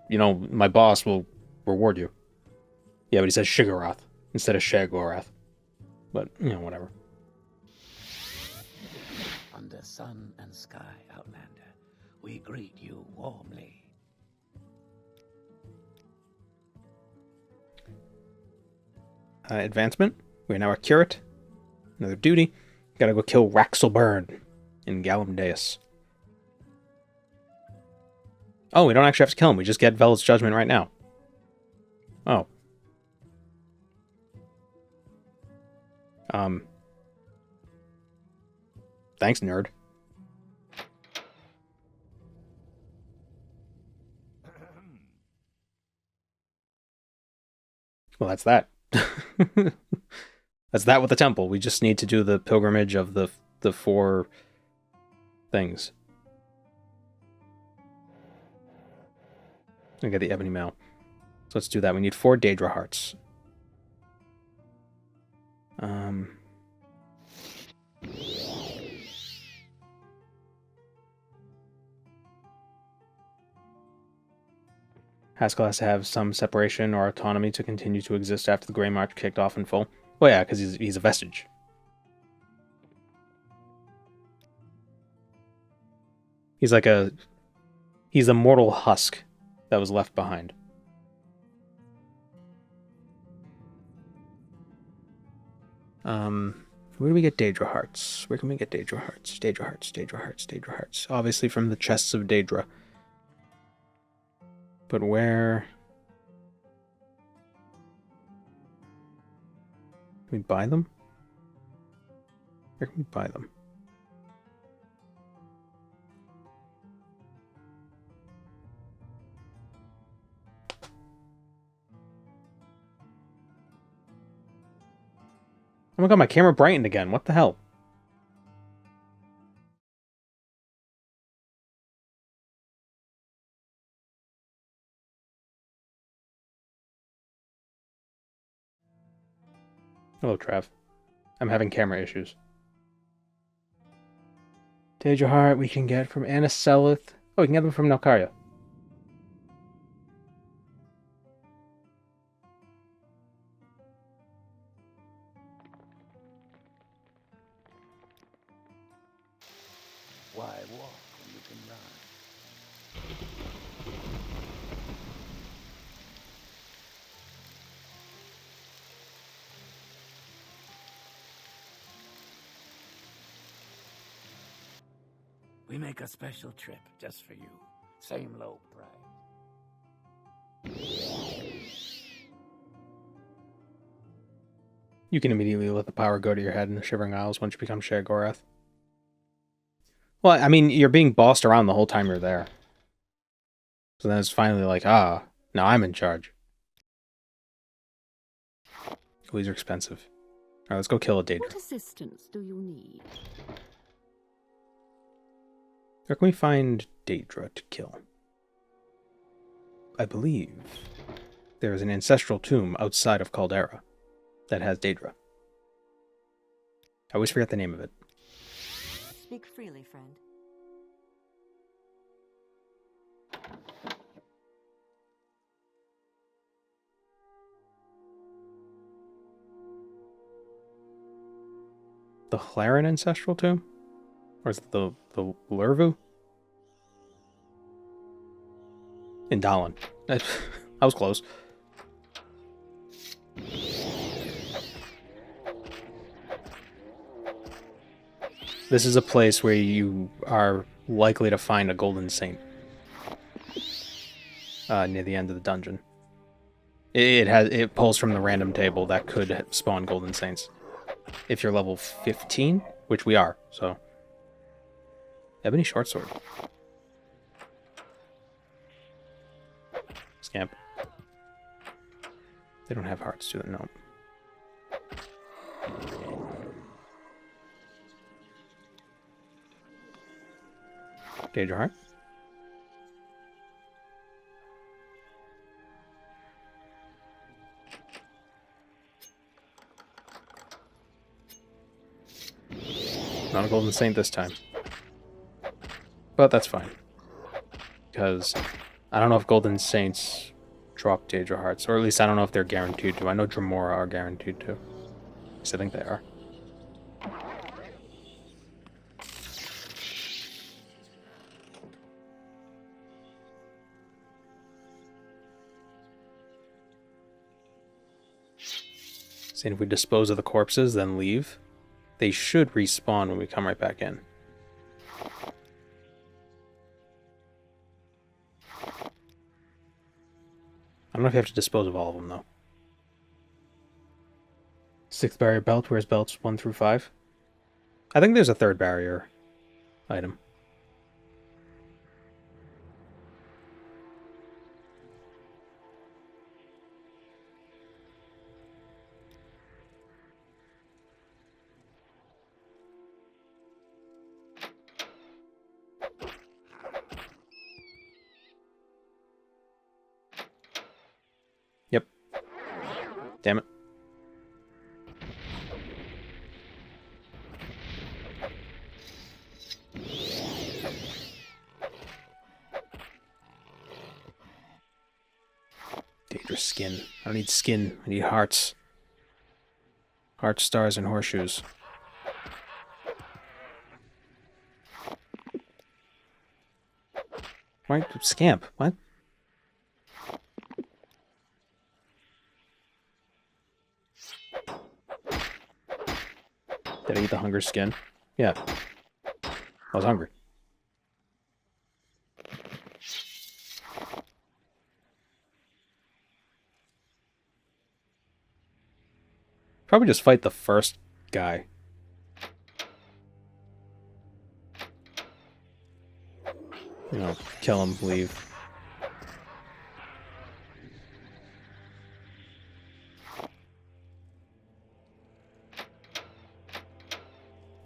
you know, my boss will reward you. Yeah, but he says Shiggorath instead of Sheogorath. But, you know, whatever. Under sun and sky, Outlander, we greet you warmly. Advancement. We're now a curate. Another duty. Gotta go kill Raxelburn in Galamdeus. Oh, we don't actually have to kill him. We just get Vel's Judgment right now. Oh. Thanks, nerd. Well, that's that. That's that with the temple. We just need to do the pilgrimage of the 4 things. I got the ebony mail. So let's do that. We need 4 Daedra hearts. Haskell has to have some separation or autonomy to continue to exist after the Grey March kicked off in full. Well, yeah, because he's a vestige. He's a mortal husk that was left behind. Where do we get Daedra hearts? Where can we get Daedra hearts? Daedra hearts, Daedra hearts, Daedra hearts. Obviously from the chests of Daedra. But where... Can we buy them? Where can we buy them? Oh my god, my camera brightened again. What the hell? Hello, Trav. I'm having camera issues. Daedra heart we can get from Anaselith. Oh, we can get them from Nelkaria. Why walk when you can run? We make a special trip just for you. Same low price. You can immediately let the power go to your head in the Shivering Isles once you become Sheogorath. Well, I mean, you're being bossed around the whole time you're there. So then it's finally like, now I'm in charge. Oh, these are expensive. Alright, let's go kill a Daedra. What assistance do you need? Where can we find Daedra to kill? I believe there is an ancestral tomb outside of Caldera that has Daedra. I always forget the name of it. Speak freely, friend. The Hlaren ancestral tomb? Or is it the Lurvu? In Dallin. I was close. This is a place where you are likely to find a Golden Saint. Near the end of the dungeon. It pulls from the random table that could spawn Golden Saints. If you're level 15, which we are, so... Ebony Shortsword. Scamp. They don't have hearts, do they? No. Daedra heart. Not a Golden Saint this time. But that's fine. Because I don't know if Golden Saints drop Daedra hearts, or at least I don't know if they're guaranteed to. I know Dramora are guaranteed to. Because I think they are. Saying if we dispose of the corpses, then leave, they should respawn when we come right back in. I don't know if you have to dispose of all of them, though. 6th barrier belt, where's belts 1 through 5? I think there's a 3rd barrier item. Yep. Damn it. skin. I don't need skin. I need hearts. Hearts, stars, and horseshoes. Right? Scamp. What? Did I eat the hunger skin? Yeah. I was hungry. Probably just fight the first guy. You know, kill him, leave.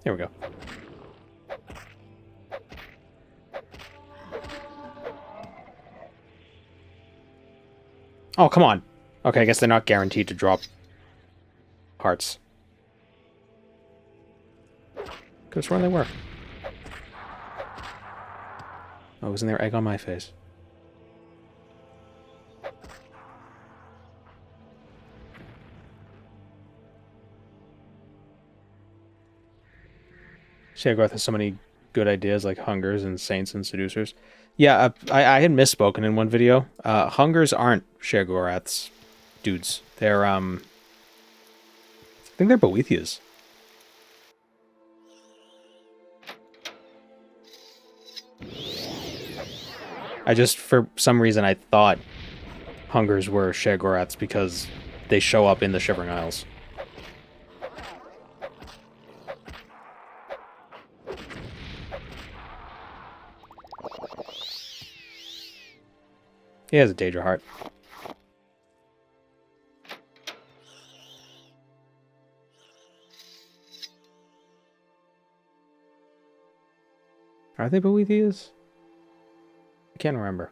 Here we go. Oh, come on. Okay, I guess they're not guaranteed to drop hearts. Could've sworn they were. Oh, wasn't there egg on my face? Sheogorath has so many good ideas like hungers and saints and seducers. Yeah, I had misspoken in one video. Hungers aren't Sheogorath's dudes. They're, I think they're Boethia's. I just, for some reason, I thought hungers were Sheogorath's because they show up in the Shivering Isles. He has a Daedra heart. Are they Boethia's? I can't remember.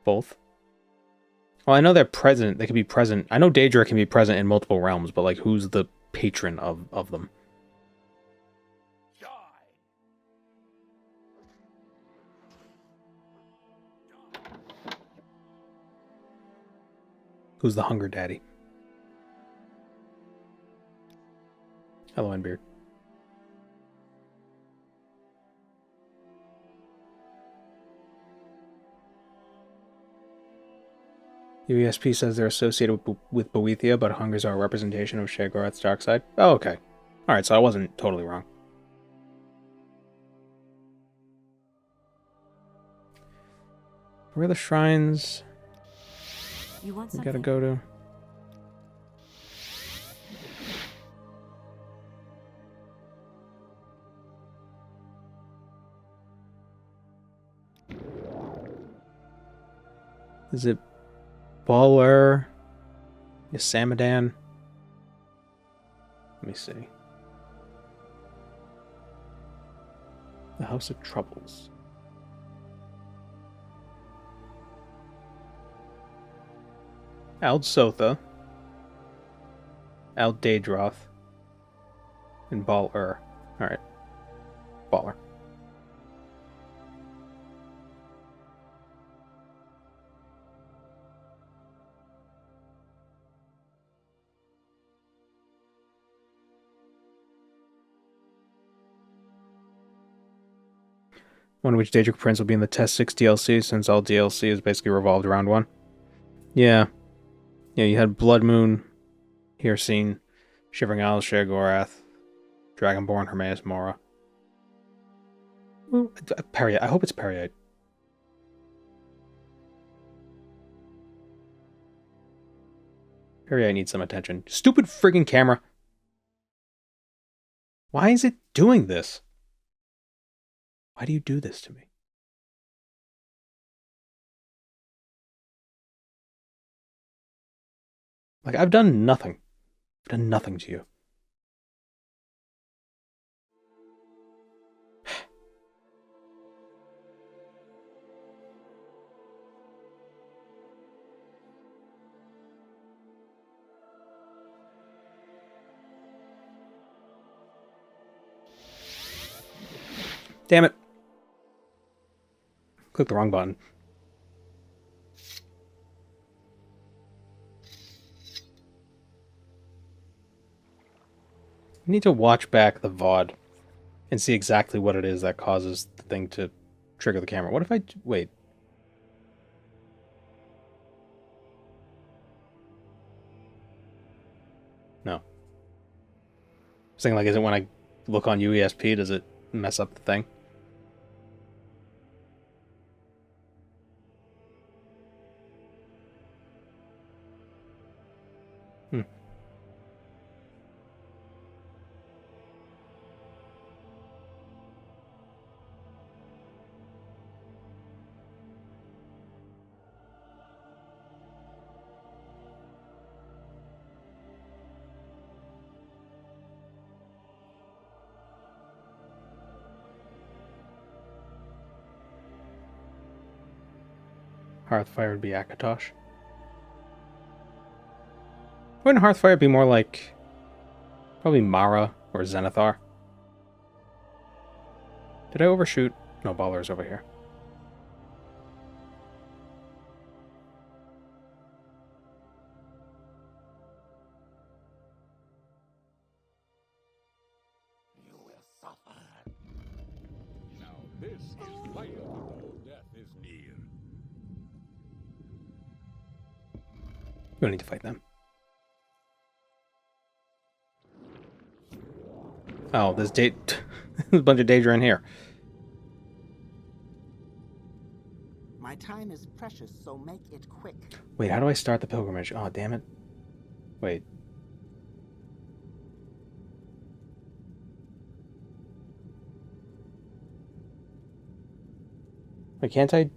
Both? Well, I know they're present. They can be present. I know Daedra can be present in multiple realms, but like, who's the patron of them? Who's the hunger daddy? Hello, Enbeard. UESP says they're associated with Boethia, but hungers are a representation of Sheogorath's dark side. Oh, okay. Alright, so I wasn't totally wrong. Where are the shrines You want we something? gotta go to? Is it Baller? Yasamadan? Let me see. The House of Troubles. Aldsotha, Ald'ruhn, and Bal'ur. Alright. Baller. Wonder which Daedric Prince will be in the Test 6 DLC, since all DLC is basically revolved around one. Yeah. Yeah, you had Blood Moon, Hircine, Shivering Isles, Sheogorath, Dragonborn, Hermaeus Mora. Ooh, Periite. I hope it's Periite. Periite needs some attention. Stupid friggin' camera. Why is it doing this? Why do you do this to me? Like, I've done nothing. I've done nothing to you. Damn it. Click the wrong button. You need to watch back the VOD and see exactly what it is that causes the thing to trigger the camera. What if I... Wait. No. I was thinking, like, is it when I look on UESP, does it mess up the thing? Hearthfire would be Akatosh. Wouldn't Hearthfire be more like... probably Mara or Zenithar? Did I overshoot? No, Baller's over here. You will suffer. Now this is vital. Death is near. We don't need to fight them. Oh, there's there's a bunch of Daedra in here. My time is precious, so make it quick. Wait, how do I start the pilgrimage? Oh, damn it. Wait. Wait, can't I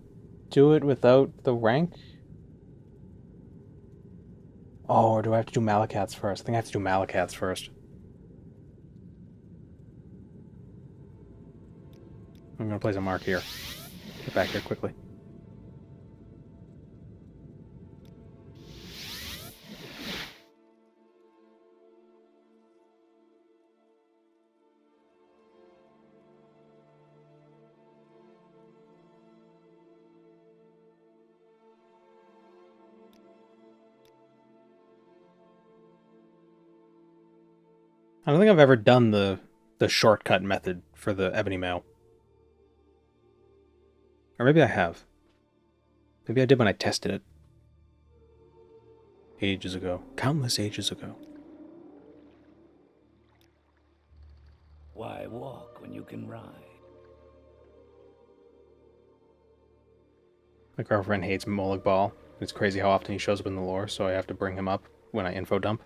do it without the rank? Oh, or do I have to do Malakats first? I think I have to do Malakats first. I'm going to place a mark here. Get back here quickly. I don't think I've ever done the shortcut method for the Ebony Mail. Or maybe I have. Maybe I did when I tested it. Ages ago. Countless ages ago. Why walk when you can ride? My girlfriend hates Molag Mar. It's crazy how often he shows up in the lore, so I have to bring him up when I info dump.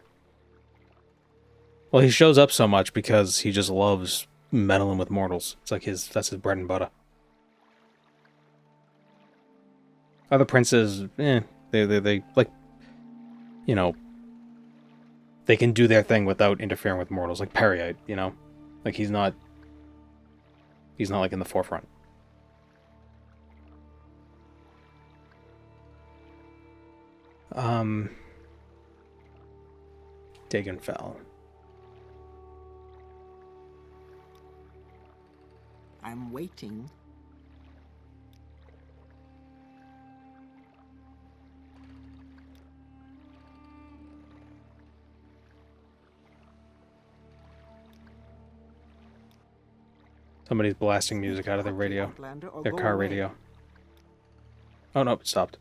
Well, he shows up so much because he just loves meddling with mortals. It's like that's his bread and butter. Other princes, they like, you know, they can do their thing without interfering with mortals. Like Periite, you know, like he's not like in the forefront. Dagonfell. I'm waiting. Somebody's blasting music out of their radio. Their car radio. Oh no, it stopped.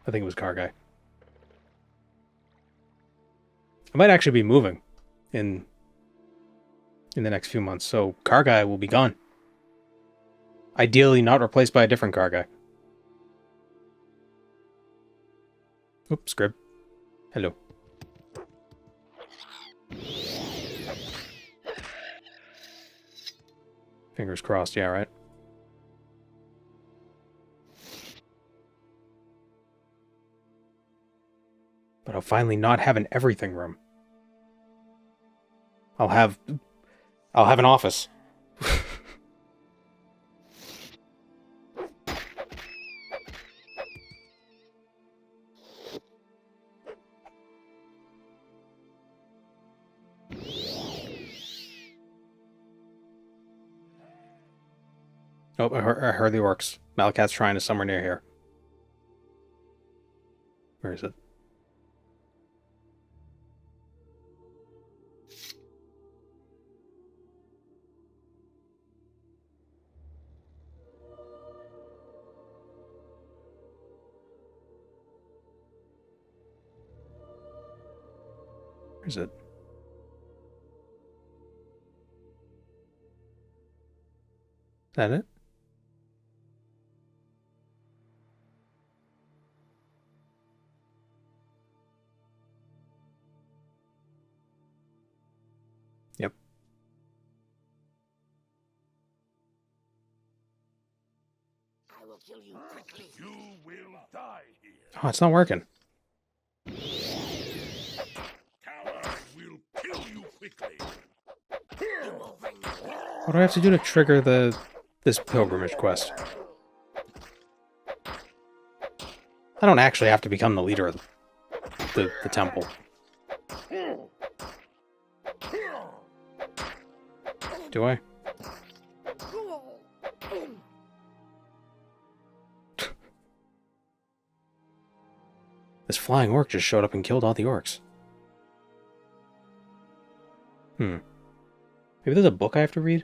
I think it was car guy. I might actually be moving in the next few months, so car guy will be gone. Ideally not replaced by a different car guy. Oops, Scrib. Hello. Fingers crossed, yeah, right? But I'll finally not have an everything room. I'll have an office. Oh, I heard the orcs. Malakat's shrine is somewhere near here. Where is it? Where is it? Is that it? Yep. I will kill you quickly. You will die here. Oh, it's not working. Coward, I will kill you quickly. What do I have to do to trigger this pilgrimage quest? I don't actually have to become the leader of the temple. Do I? This flying orc just showed up and killed all the orcs. Maybe there's a book I have to read?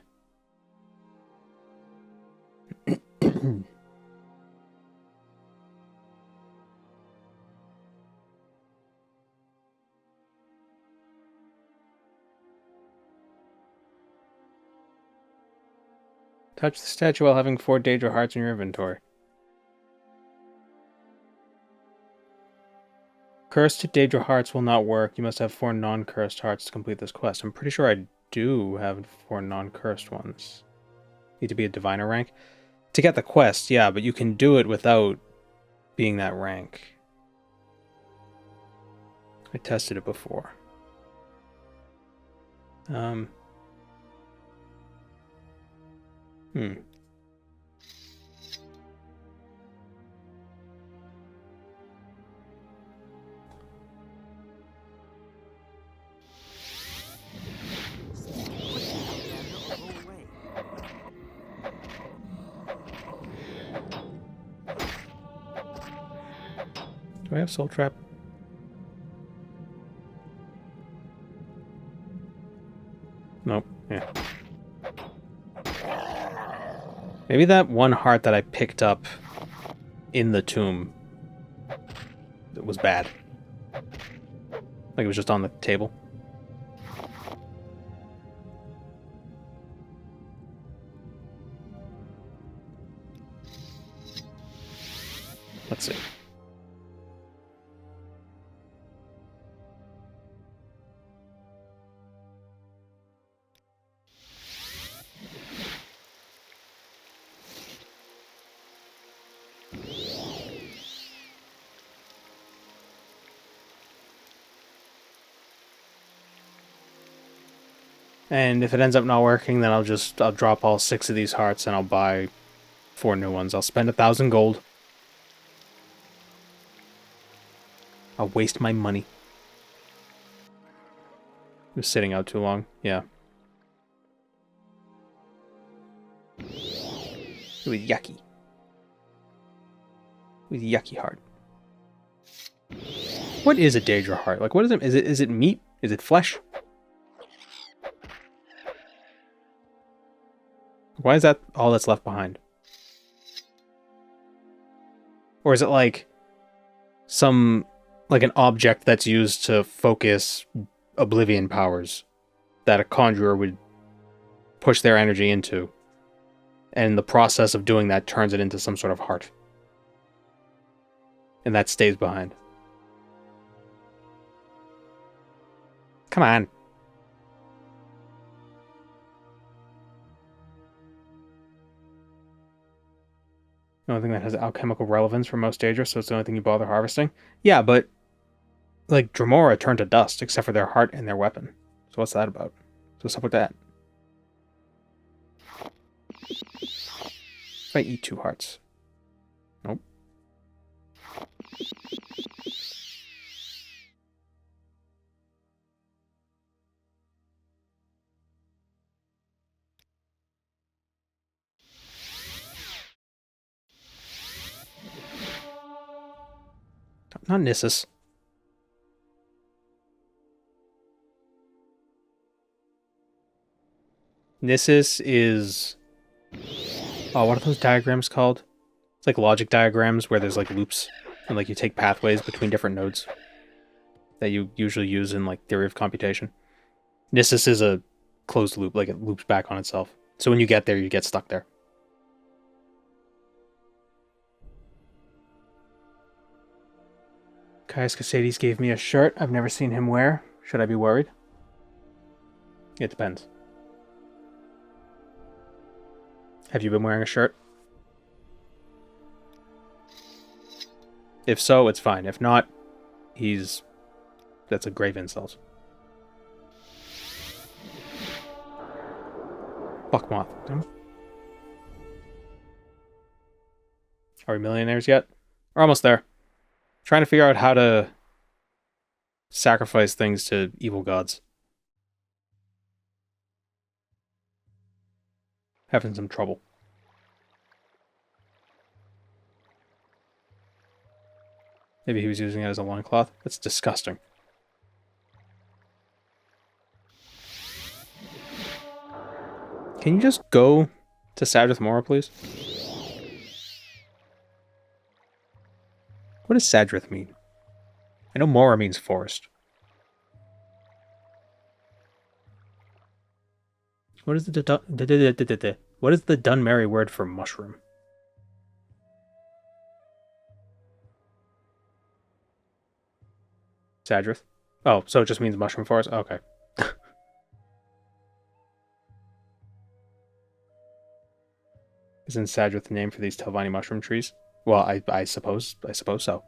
Touch the statue while having 4 Daedra hearts in your inventory. Cursed Daedra hearts will not work. You must have 4 non-cursed hearts to complete this quest. I'm pretty sure I do have 4 non-cursed ones. Need to be a diviner rank. To get the quest, yeah, but you can do it without being that rank. I tested it before. Do I have Soul Trap? Nope. Yeah. Maybe that one heart that I picked up in the tomb was bad. Like it was just on the table. Let's see. And if it ends up not working, then I'll drop all 6 of these hearts and I'll buy 4 new ones. I'll spend 1,000 gold. I'll waste my money. It was sitting out too long. Yeah. It was yucky. It was a yucky heart. What is a Daedra heart? Like, what is it? Is it meat? Is it flesh? Why is that all that's left behind? Or is it like like an object that's used to focus oblivion powers that a conjurer would push their energy into, and the process of doing that turns it into some sort of heart, and that stays behind? Come on. The only thing that has alchemical relevance for most Daedra, so it's the only thing you bother harvesting. Yeah, but like Dremora turned to dust, except for their heart and their weapon. So what's that about? So what's up with that? If I eat 2 hearts. Nope. Not Nissus. Nissus is... Oh, what are those diagrams called? It's like logic diagrams where there's like loops and like you take pathways between different nodes. that you usually use in like theory of computation. Nissus is a closed loop, like it loops back on itself. So when you get there, you get stuck there. Caius Casades gave me a shirt I've never seen him wear. Should I be worried? It depends. Have you been wearing a shirt? If so, it's fine. If not, that's a grave insult. Fuck moth. Are we millionaires yet? We're almost there. Trying to figure out how to sacrifice things to evil gods. Having some trouble. Maybe he was using it as a loincloth. That's disgusting. Can you just go to Sadrith Mora, please? What does Sadrith mean? I know Mora means forest. What is the Dunmerry word for mushroom? Sadrith? Oh, so it just means mushroom forest? Okay. Isn't Sadrith the name for these Telvanni mushroom trees? Well, I suppose so.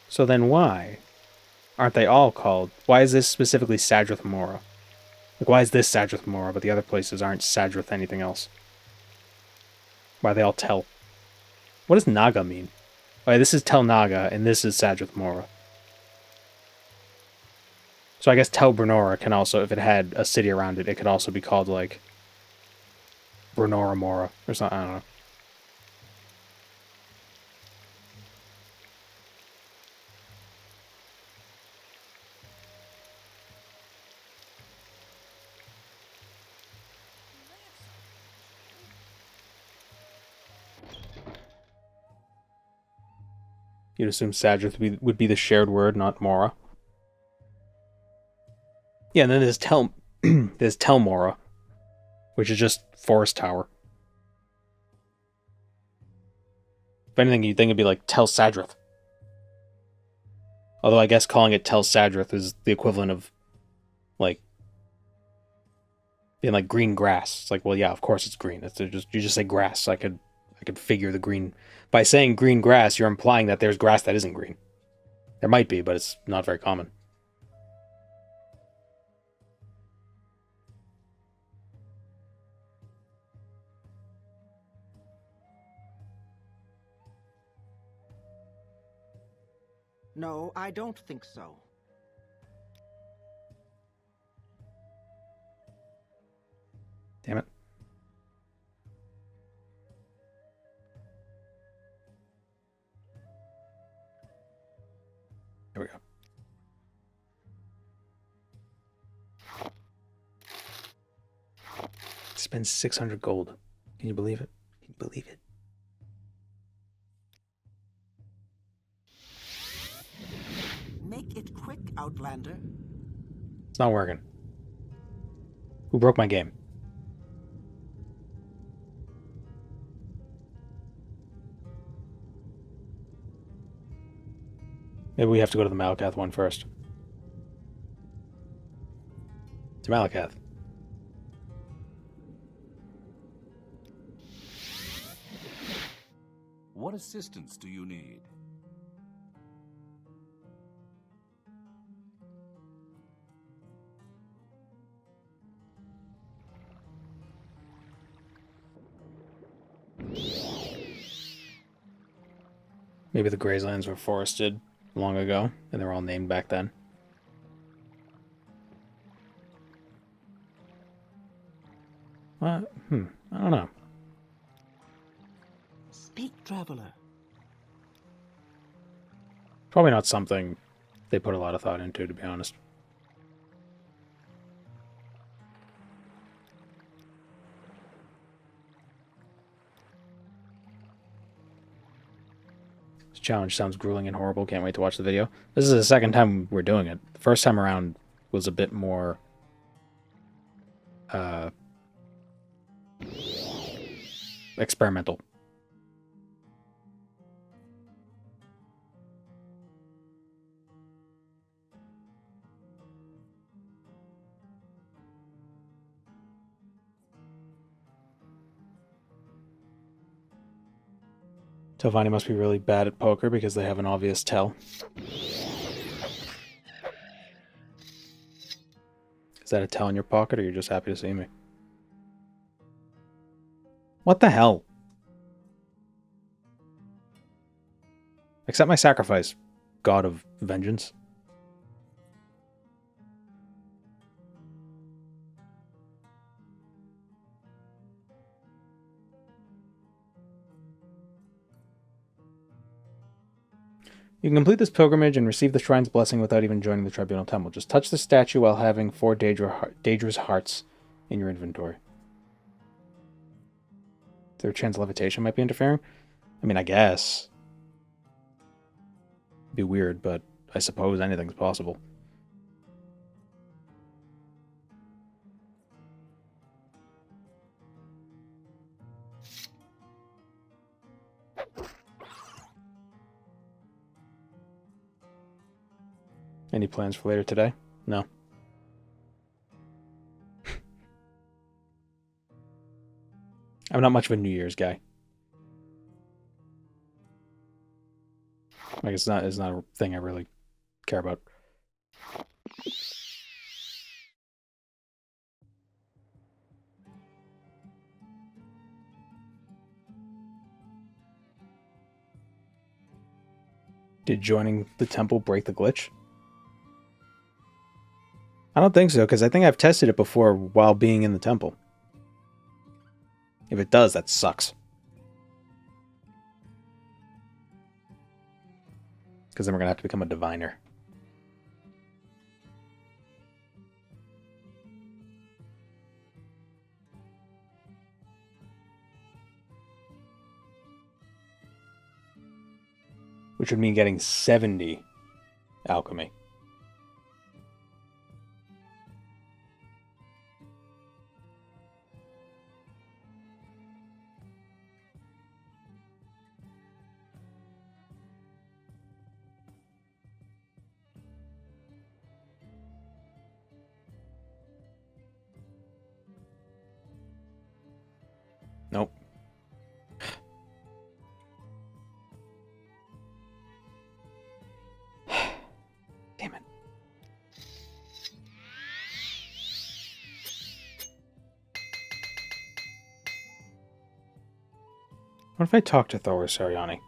So then why aren't they all called? Why is this specifically Sadrith Mora? Like, why is this Sadrith Mora, but the other places aren't Sadrith anything else? Why are they all Tel? What does Naga mean? Okay, this is Tel Naga, and this is Sadrith Mora. So I guess Tel Brenora can also, if it had a city around it, it could also be called, like, Brenora Mora, or something, I don't know. You'd assume Sadrith would be the shared word, not Mora. Yeah, and then there's there's Tel Mora, which is just Forest Tower. If anything, you'd think it'd be like Tel Sadrith. Although I guess calling it Tel Sadrith is the equivalent of, like, being like green grass. It's like, well, yeah, of course it's green. You just say grass. I could figure the green. By saying green grass, you're implying that there's grass that isn't green. There might be, but it's not very common. No, I don't think so. Damn it. There we go. Spend 600 gold. Can you believe it? Can you believe it? Make it quick, Outlander. It's not working. Who broke my game? Maybe we have to go to the Malakath one first. To Malakath. What assistance do you need? Maybe the Grayslands were forested long ago, and they were all named back then. What? I don't know. Speak, traveler. Probably not something they put a lot of thought into, to be honest. This challenge sounds grueling and horrible. Can't wait to watch the video. This is the second time we're doing it. The first time around was a bit more experimental. Telvanni must be really bad at poker because they have an obvious tell. Is that a tell in your pocket, or you're just happy to see me? What the hell? Accept my sacrifice, God of Vengeance. You can complete this pilgrimage and receive the shrine's blessing without even joining the tribunal temple. Just touch the statue while having 4 Daedra's hearts in your inventory. Is there a chance levitation might be interfering? I mean, I guess. It'd be weird, but I suppose anything's possible. Any plans for later today? No. I'm not much of a New Year's guy. Like, it's not a thing I really care about. Did joining the temple break the glitch? I don't think so, because I think I've tested it before while being in the temple. If it does, that sucks. Because then we're going to have to become a diviner. Which would mean getting 70 alchemy. Nope. Damn it. What if I talk to Thor Sariani?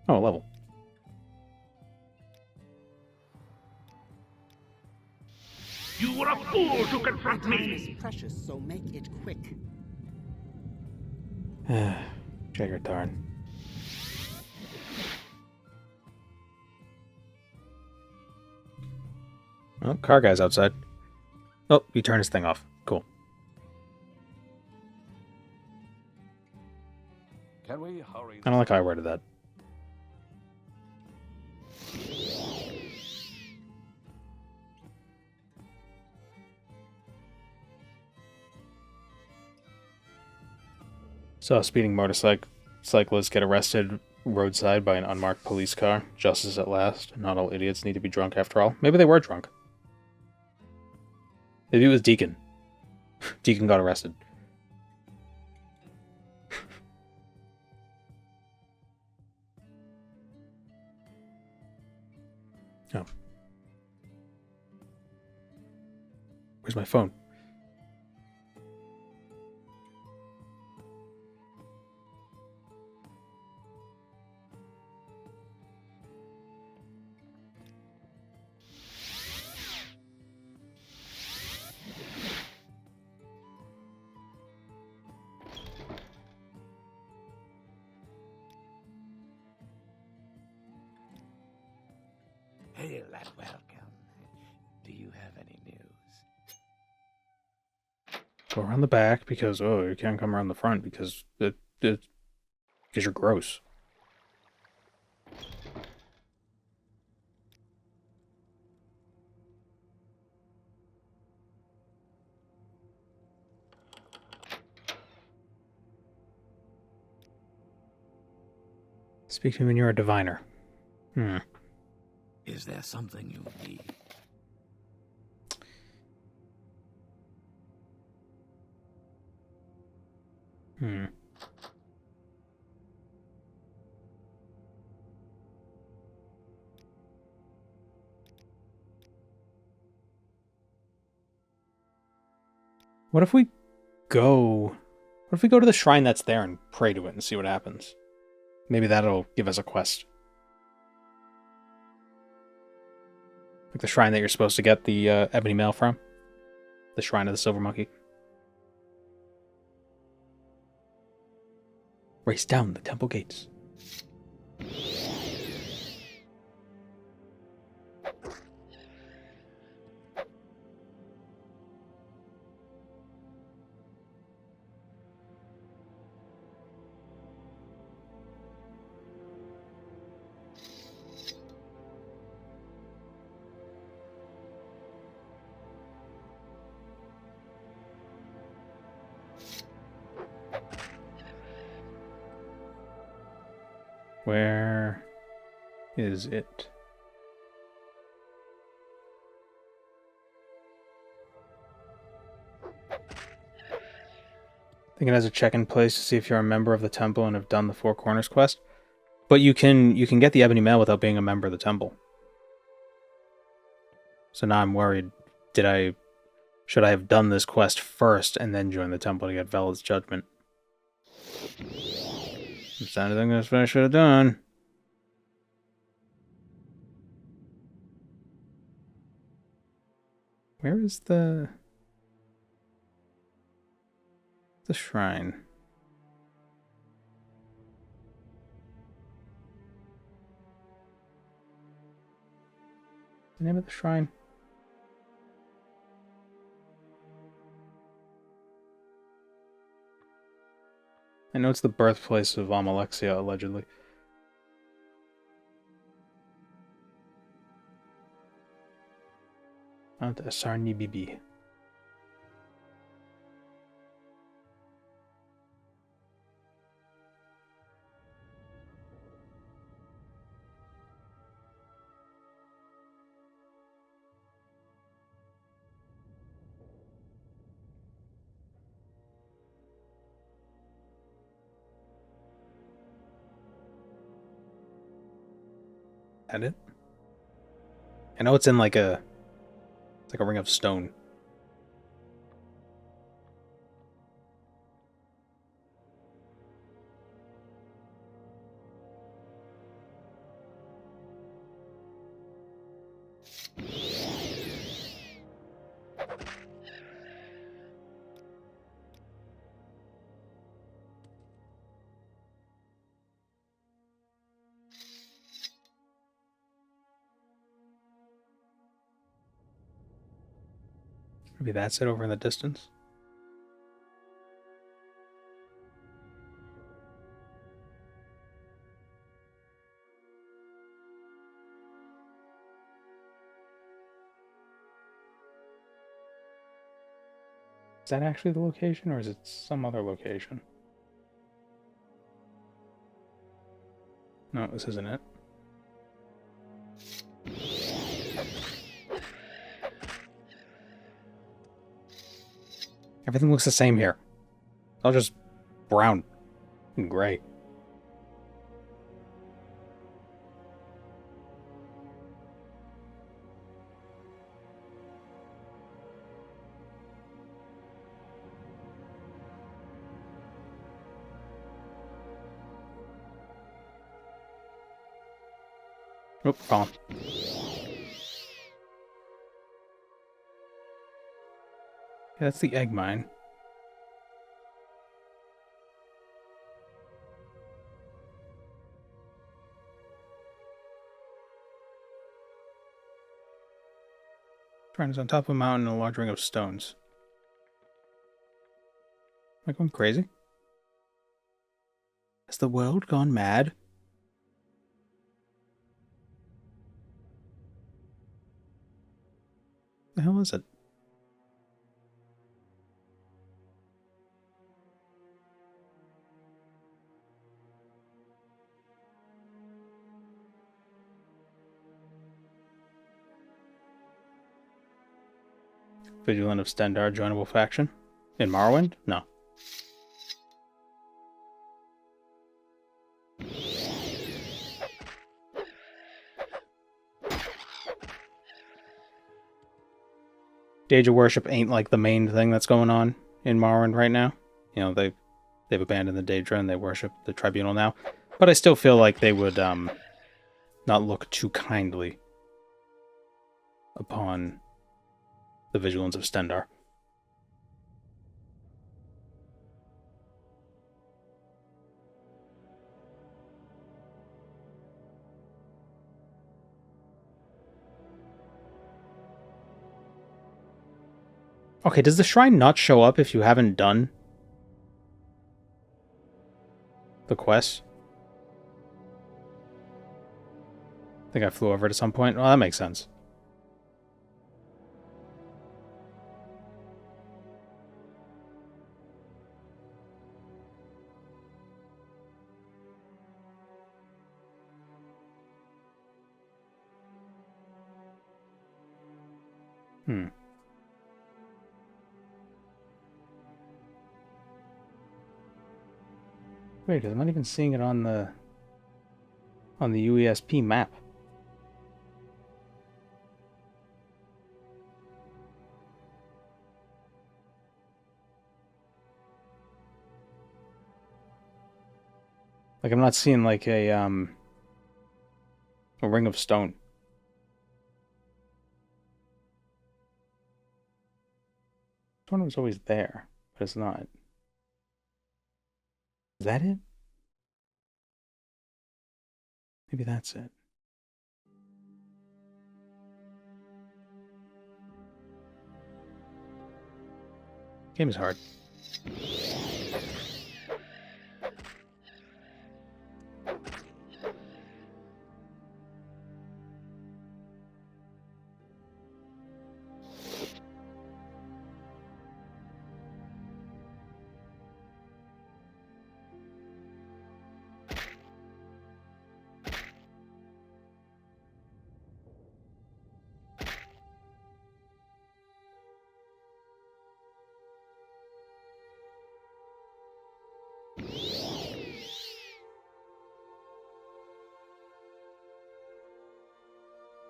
Oh, level. You were a fool to confront Time me! is precious, so make it quick. Jagger Tarn. Oh, car guy's outside. Oh, he turned his thing off. Cool. Can we hurry? I don't like how I worded that. Saw a speeding motorcyclist get arrested roadside by an unmarked police car. Justice at last. Not all idiots need to be drunk after all. Maybe they were drunk. Maybe it was Deacon. Deacon got arrested. Oh. Where's my phone? Hail and welcome. Do you have any news? Go around the back because, oh, you can't come around the front because it because you're gross. Speak to me when you're a diviner. Is there something you need? What if we go... What if we go to the shrine that's there and pray to it and see what happens? Maybe that'll give us a quest. Like the shrine that you're supposed to get the ebony mail from. The shrine of the silver monkey. Race down the temple gates. Where is it? I think it has a check-in place to see if you're a member of the temple and have done the Four Corners quest. But you can get the ebony mail without being a member of the temple. So now I'm worried. Should I have done this quest first and then join the temple to get Velad's judgment? It's the only thing that's what I should have done. Where is the shrine? The name of the shrine? I know it's the birthplace of Alexia, allegedly. Mount Asarni Bibi. That it? I know it's in like a... It's like a ring of stone. Maybe that's it over in the distance. Is that actually the location, or is it some other location? No, this isn't it. Everything looks the same here. It's all just brown and gray. Oh, fallen. Yeah, that's the egg mine. Shrine is on top of a mountain in a large ring of stones. Am I going crazy? Has the world gone mad? The hell is it? Vigilant of Stendar, joinable faction? In Morrowind? No. Daedra worship ain't like the main thing that's going on in Morrowind right now. You know, they've abandoned the Daedra and they worship the Tribunal now. But I still feel like they would not look too kindly upon the Vigilance of Stendar. Okay, does the shrine not show up if you haven't done the quest? I think I flew over it at some point. Well, that makes sense. Wait, because I'm not even seeing it on the UESP map. Like, I'm not seeing like a ring of stone. This one was always there, but it's not. Is that it? Maybe that's it. Game is hard.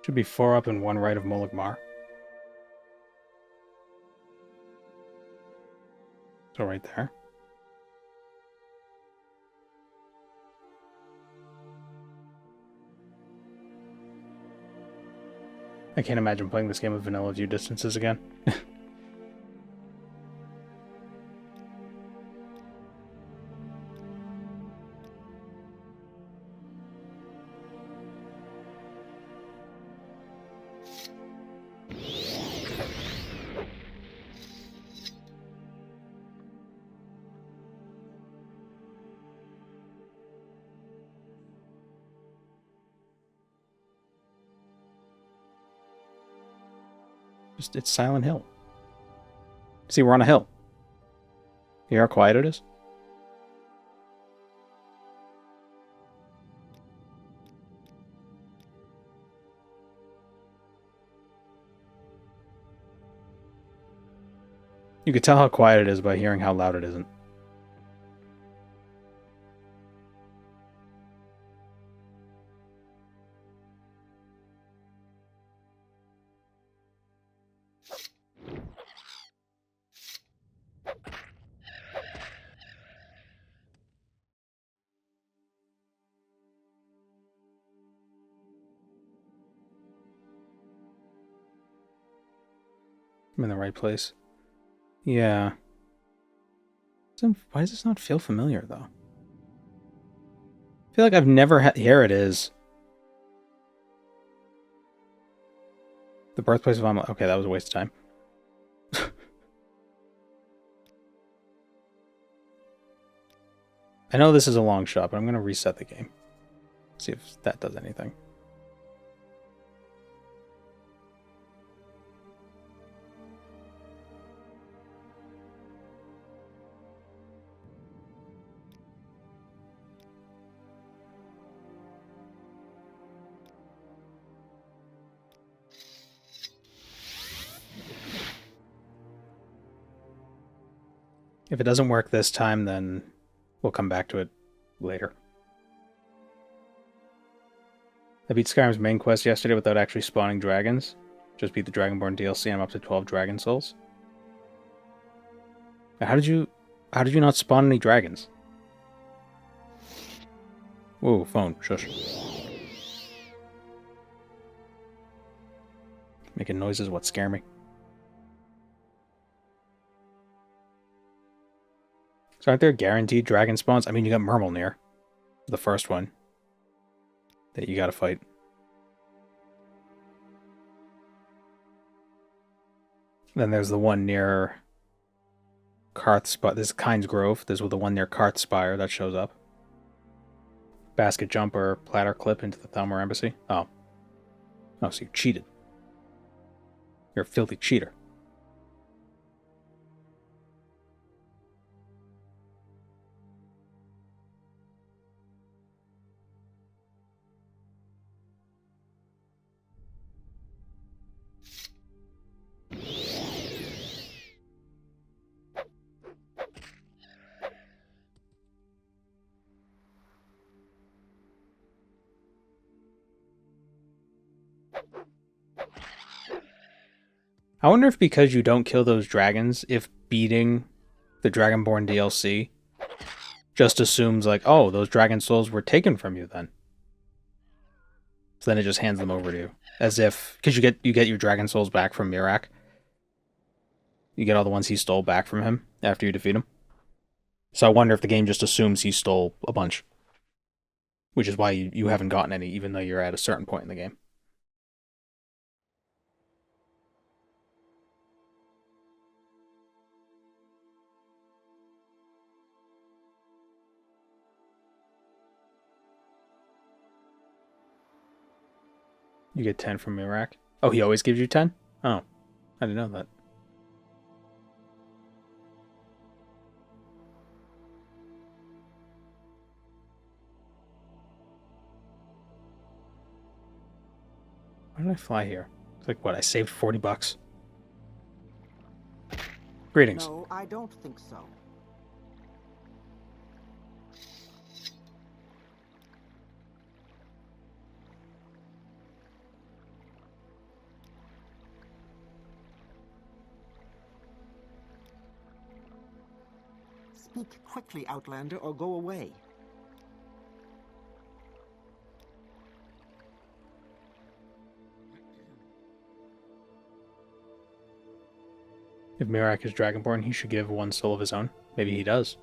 Should be 4 up and 1 right of Molag Mar. So right there. I can't imagine playing this game with vanilla view distances again. It's Silent Hill. See, we're on a hill. You hear how quiet it is? You could tell how quiet it is by hearing how loud it isn't. I'm in the right place. Yeah. Why does this not feel familiar, though? I feel like I've never had... Here it is. The birthplace of Amal... Okay, that was a waste of time. I know this is a long shot, but I'm going to reset the game. See if that does anything. If it doesn't work this time, then we'll come back to it later. I beat Skyrim's main quest yesterday without actually spawning dragons. Just beat the Dragonborn DLC and I'm up to 12 dragon souls. How did you not spawn any dragons? Whoa, phone, shush. Making noises what scare me. So aren't there guaranteed dragon spawns? I mean, you got Millionaire, the first one, that you gotta fight. Then there's the one near Karthspire. This is Kyne's Grove. There's the one near Karthspire that shows up. Basket jump or platter clip into the Thalmor Embassy. Oh. Oh, so you cheated. You're a filthy cheater. I wonder if because you don't kill those dragons, if beating the Dragonborn DLC just assumes like, oh, those dragon souls were taken from you then. So then it just hands them over to you. As if, because you get your dragon souls back from Mirak. You get all the ones he stole back from him after you defeat him. So I wonder if the game just assumes he stole a bunch. Which is why you haven't gotten any, even though you're at a certain point in the game. You get 10 from Mirak. Oh, he always gives you 10? Oh, I didn't know that. Why did I fly here? It's like, what, I saved 40 bucks? Greetings. No, I don't think so. Speak quickly, Outlander, or go away. If Mirak is Dragonborn, he should give 1 soul of his own. Maybe he does.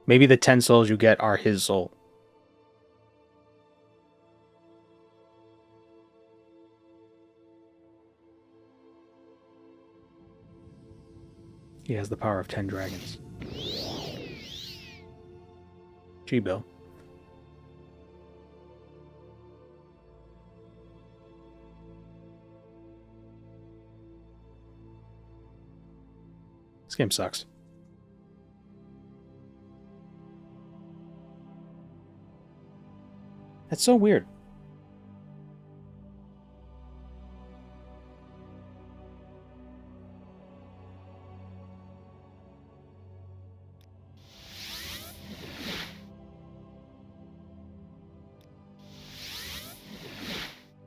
Maybe the 10 souls you get are his soul. He has the power of 10 dragons. Gee, Bill. This game sucks. That's so weird.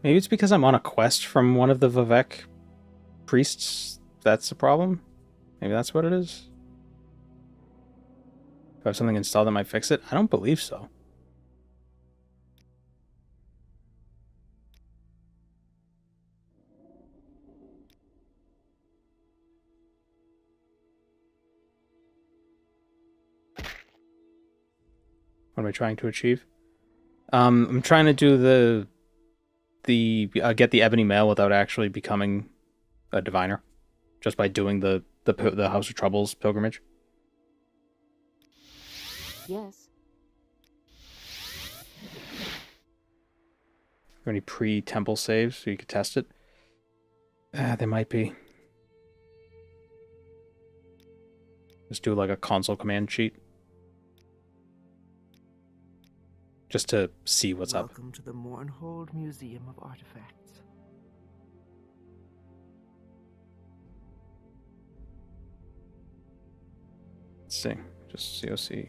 Maybe it's because I'm on a quest from one of the Vivek priests. That's the problem? Maybe that's what it is? Do I have something installed that might fix it? I don't believe so. What am I trying to achieve? I'm trying to do get the ebony mail without actually becoming a diviner, just by doing the House of Troubles pilgrimage. Yes. Any pre-temple saves so you could test it? There might be. Just do like a console command sheet. Just to see what's up. Welcome to the Mournhold Museum of Artifacts. Let's see. Just COC.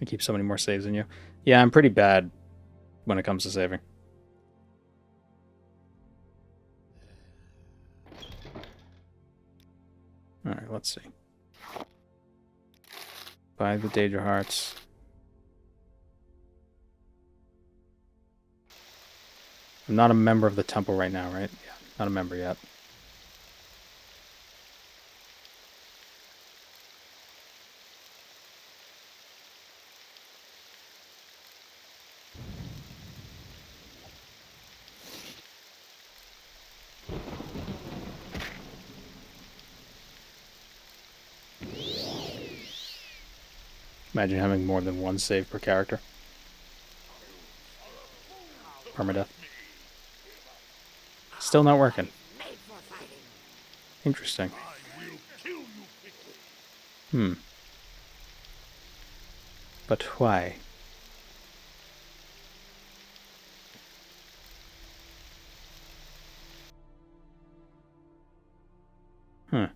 I keep so many more saves than you. Yeah, I'm pretty bad when it comes to saving. Alright, let's see. Buy the Daedra Hearts. I'm not a member of the temple right now, right? Yeah, not a member yet. Imagine having more than one save per character. Permadeath. Still not working. Interesting. But why? Huh.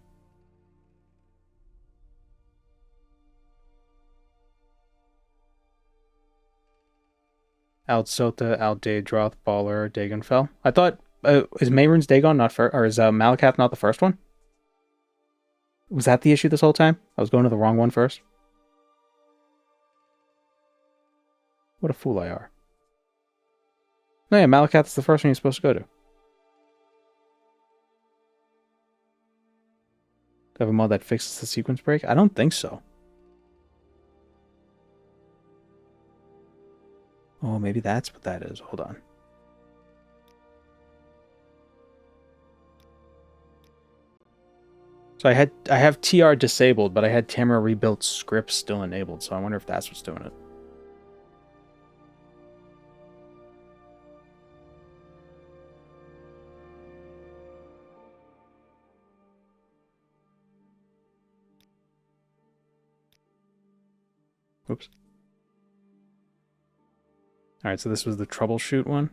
Aldsota, Aldaedroth, Baller, Dagonfell. I thought, is Mehrunes Dagon not first, or is Malakath not the first one? Was that the issue this whole time? I was going to the wrong one first. What a fool I are. No, yeah, Malakath's the first one you're supposed to go to. Do I have a mod that fixes the sequence break? I don't think so. Oh, maybe that's what that is. Hold on. So I have TR disabled, but I had Tamara rebuilt scripts still enabled, so I wonder if that's what's doing it. Oops. Alright, so this was the troubleshoot one.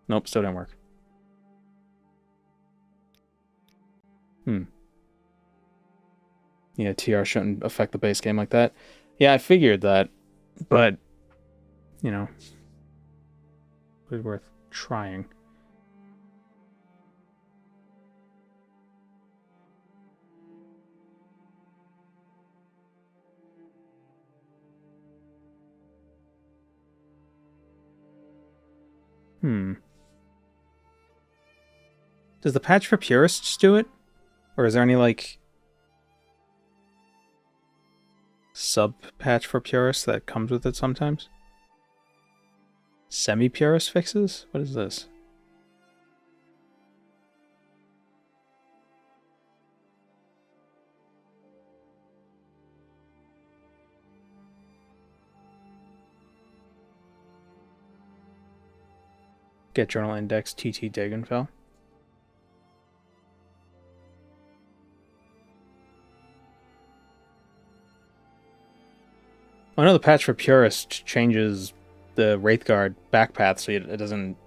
Nope, still didn't work. Yeah, TR shouldn't affect the base game like that. Yeah, I figured that, but, you know, it was worth trying. Does the patch for purists do it? Or is there any, like, sub-patch for purists that comes with it sometimes? Semi-purist fixes? What is this? Get journal index TT Dagonfell. I know the patch for Purist changes the Wraithguard backpath so it doesn't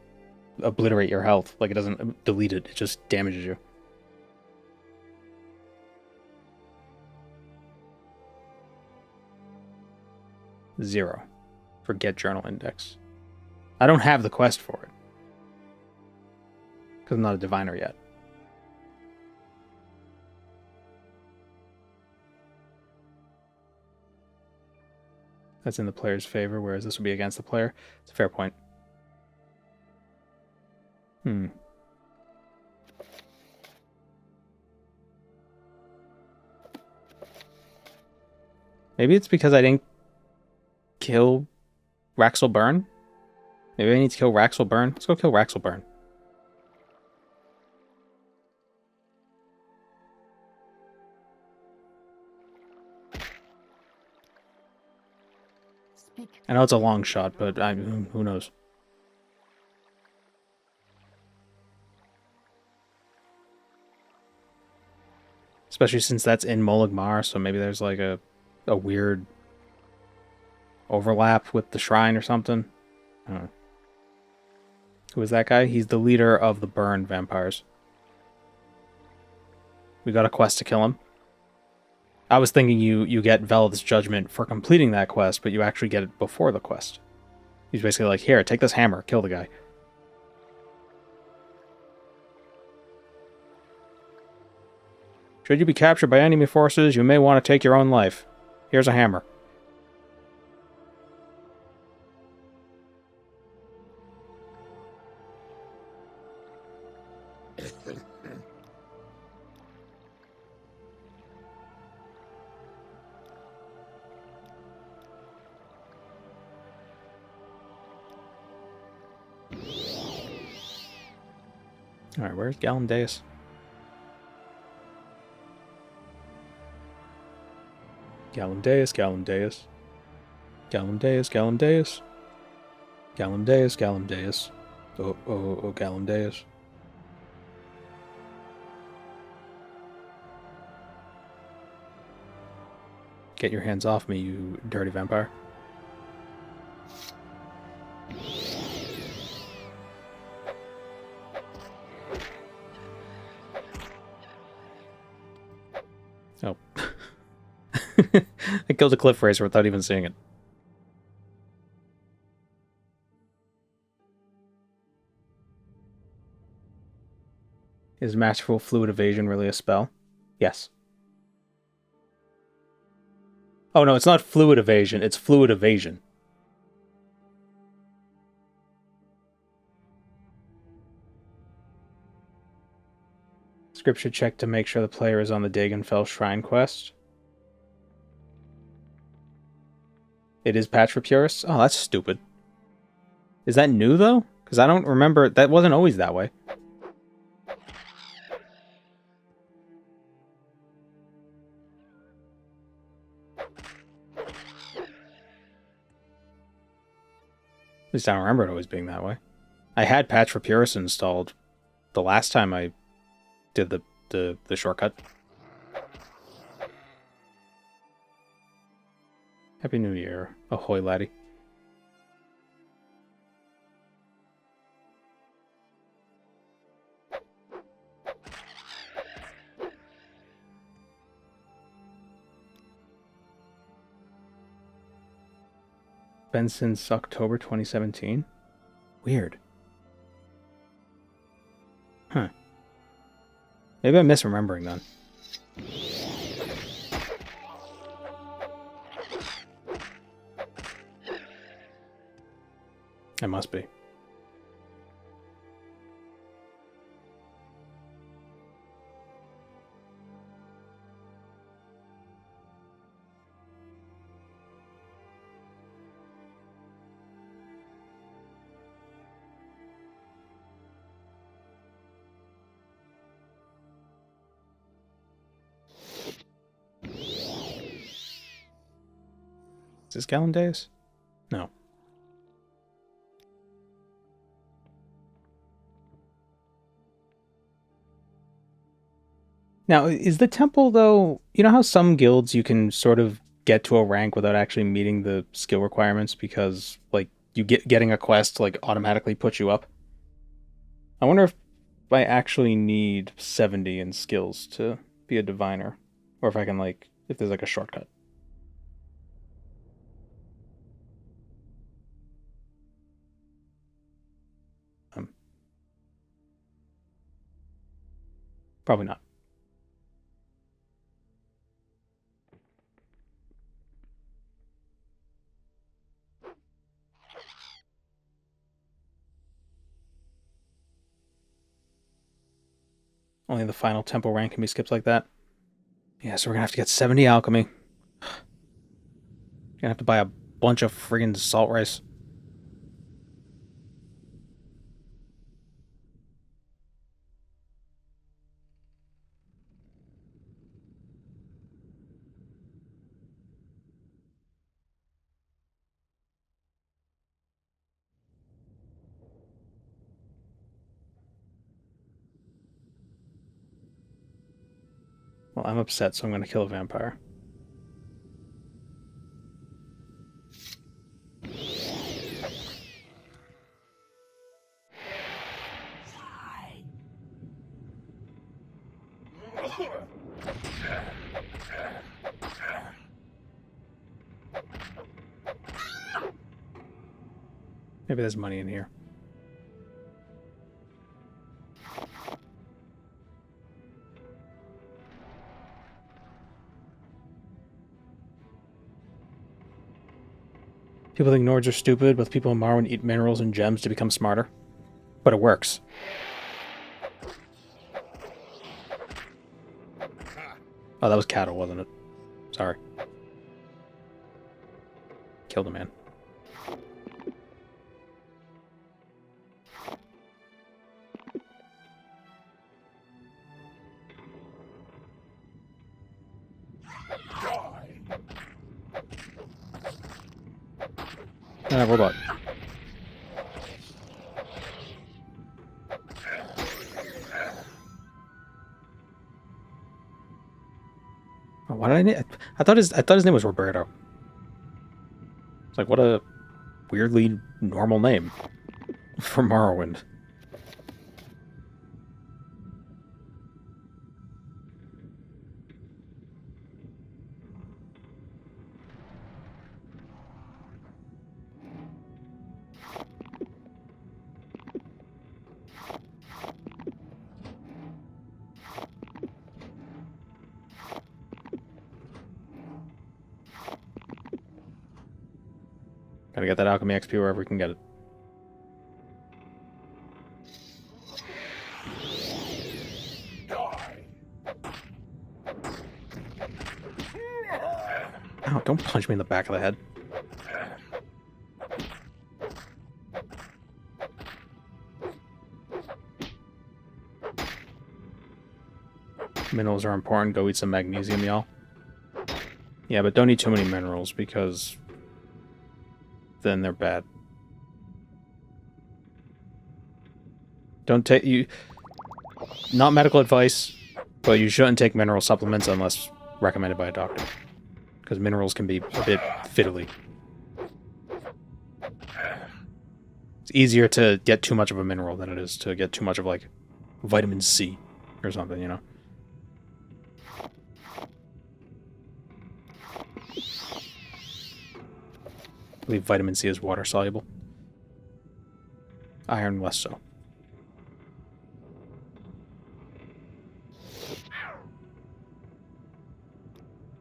obliterate your health. Like, it doesn't delete it, it just damages you. Zero for get journal index. I don't have the quest for it, because I'm not a diviner yet. That's in the player's favor, whereas this would be against the player. It's a fair point. Maybe it's because I didn't kill Raxel Burn? Maybe I need to kill Raxel Burn? Let's go kill Raxel Burn. I know it's a long shot, but who knows? Especially since that's in Molag Mar, so maybe there's like a weird overlap with the shrine or something. I don't know. Who is that guy? He's the leader of the Burn vampires. We got a quest to kill him. I was thinking you get Veleth's Judgment for completing that quest, but you actually get it before the quest. He's basically like, here, take this hammer, kill the guy. Should you be captured by enemy forces, you may want to take your own life. Here's a hammer. Alright, where's Galandeus? Galandeus, Galandeus. Galandeus, Galandeus. Galandeus, Galandeus. Oh, Galandeus. Get your hands off me, you dirty vampire. Oh. I killed a cliff racer without even seeing it. Is Masterful Fluid Evasion really a spell? Yes. Oh no, it's not Fluid Evasion, it's Fluid Evasion. Scripture check to make sure the player is on the Dagonfell Shrine quest. It is patch for purists? Oh, that's stupid. Is that new, though? Because I don't remember... That wasn't always that way. At least I don't remember it always being that way. I had patch for purists installed the last time I did the shortcut. Happy New Year, ahoy laddie. Been since October 2017? Weird. Huh. Maybe I'm misremembering then. It must be. Is this Galandeus? No. Now, is the temple, though... You know how some guilds you can sort of get to a rank without actually meeting the skill requirements because, like, getting a quest, like, automatically puts you up? I wonder if I actually need 70 in skills to be a diviner. Or if I can, like... If there's, like, a shortcut. Probably not. Only the final temple rank can be skipped like that. Yeah, so we're gonna have to get 70 alchemy. Gonna have to buy a bunch of friggin' salt rice. Well, I'm upset, so I'm going to kill a vampire. Maybe there's money in here. People think Nords are stupid, but people in Morrowind eat minerals and gems to become smarter. But it works. Oh, that was cattle, wasn't it? Sorry. Killed a man. Robot. Oh, why did I need? I thought his name was Roberto. It's like, what a weirdly normal name for Morrowind. Gotta get that alchemy XP wherever we can get it. Ow, don't punch me in the back of the head. Minerals are important. Go eat some magnesium, y'all. Yeah, but don't eat too many minerals because then they're bad. Don't take you. Not medical advice, but you shouldn't take mineral supplements unless recommended by a doctor, because minerals can be a bit fiddly. It's easier to get too much of a mineral than it is to get too much of, like, vitamin C or something, you know? I believe vitamin C is water soluble. Iron less so.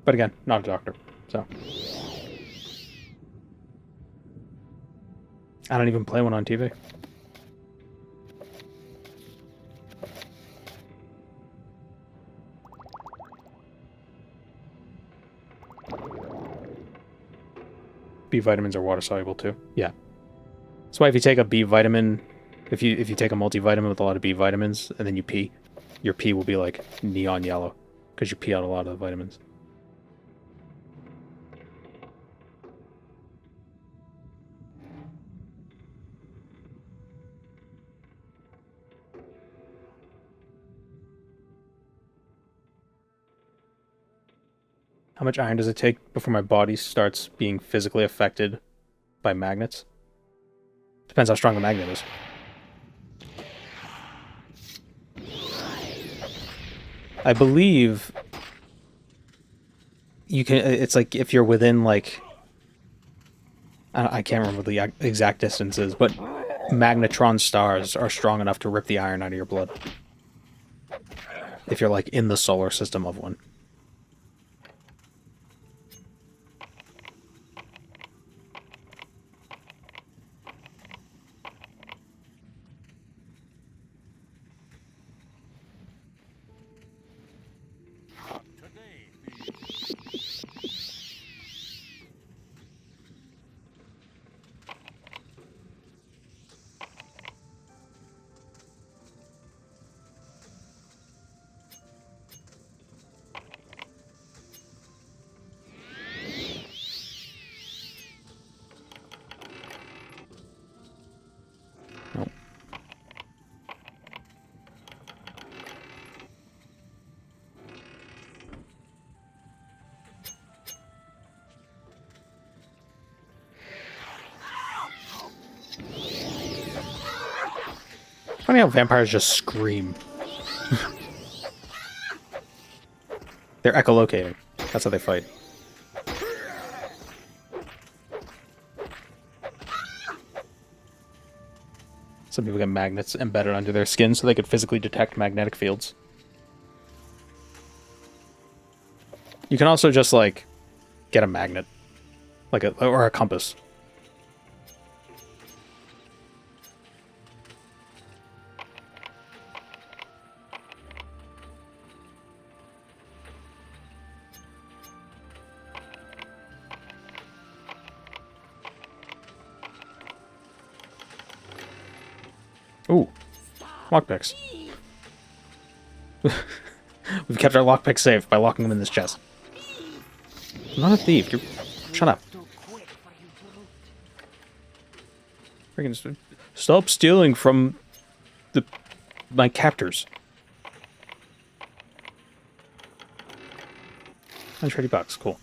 But again, not a doctor, so. I don't even play one on TV. B vitamins are water soluble too. Yeah. That's why if you take a B vitamin, if you take a multivitamin with a lot of B vitamins and then you pee, your pee will be like neon yellow because you pee out a lot of the vitamins. How much iron does it take before my body starts being physically affected by magnets? Depends how strong the magnet is. I believe you can. It's like if you're within, like, I can't remember the exact distances, but magnetron stars are strong enough to rip the iron out of your blood. If you're, like, in the solar system of one. Funny how vampires just scream. They're echolocating. That's how they fight. Some people get magnets embedded under their skin so they could physically detect magnetic fields. You can also just, like, get a magnet. Or a compass. Ooh, lockpicks. We've kept our lockpick safe by locking them in this chest. I'm not a thief. Shut up. Freaking stop stealing from my captors. $130, cool.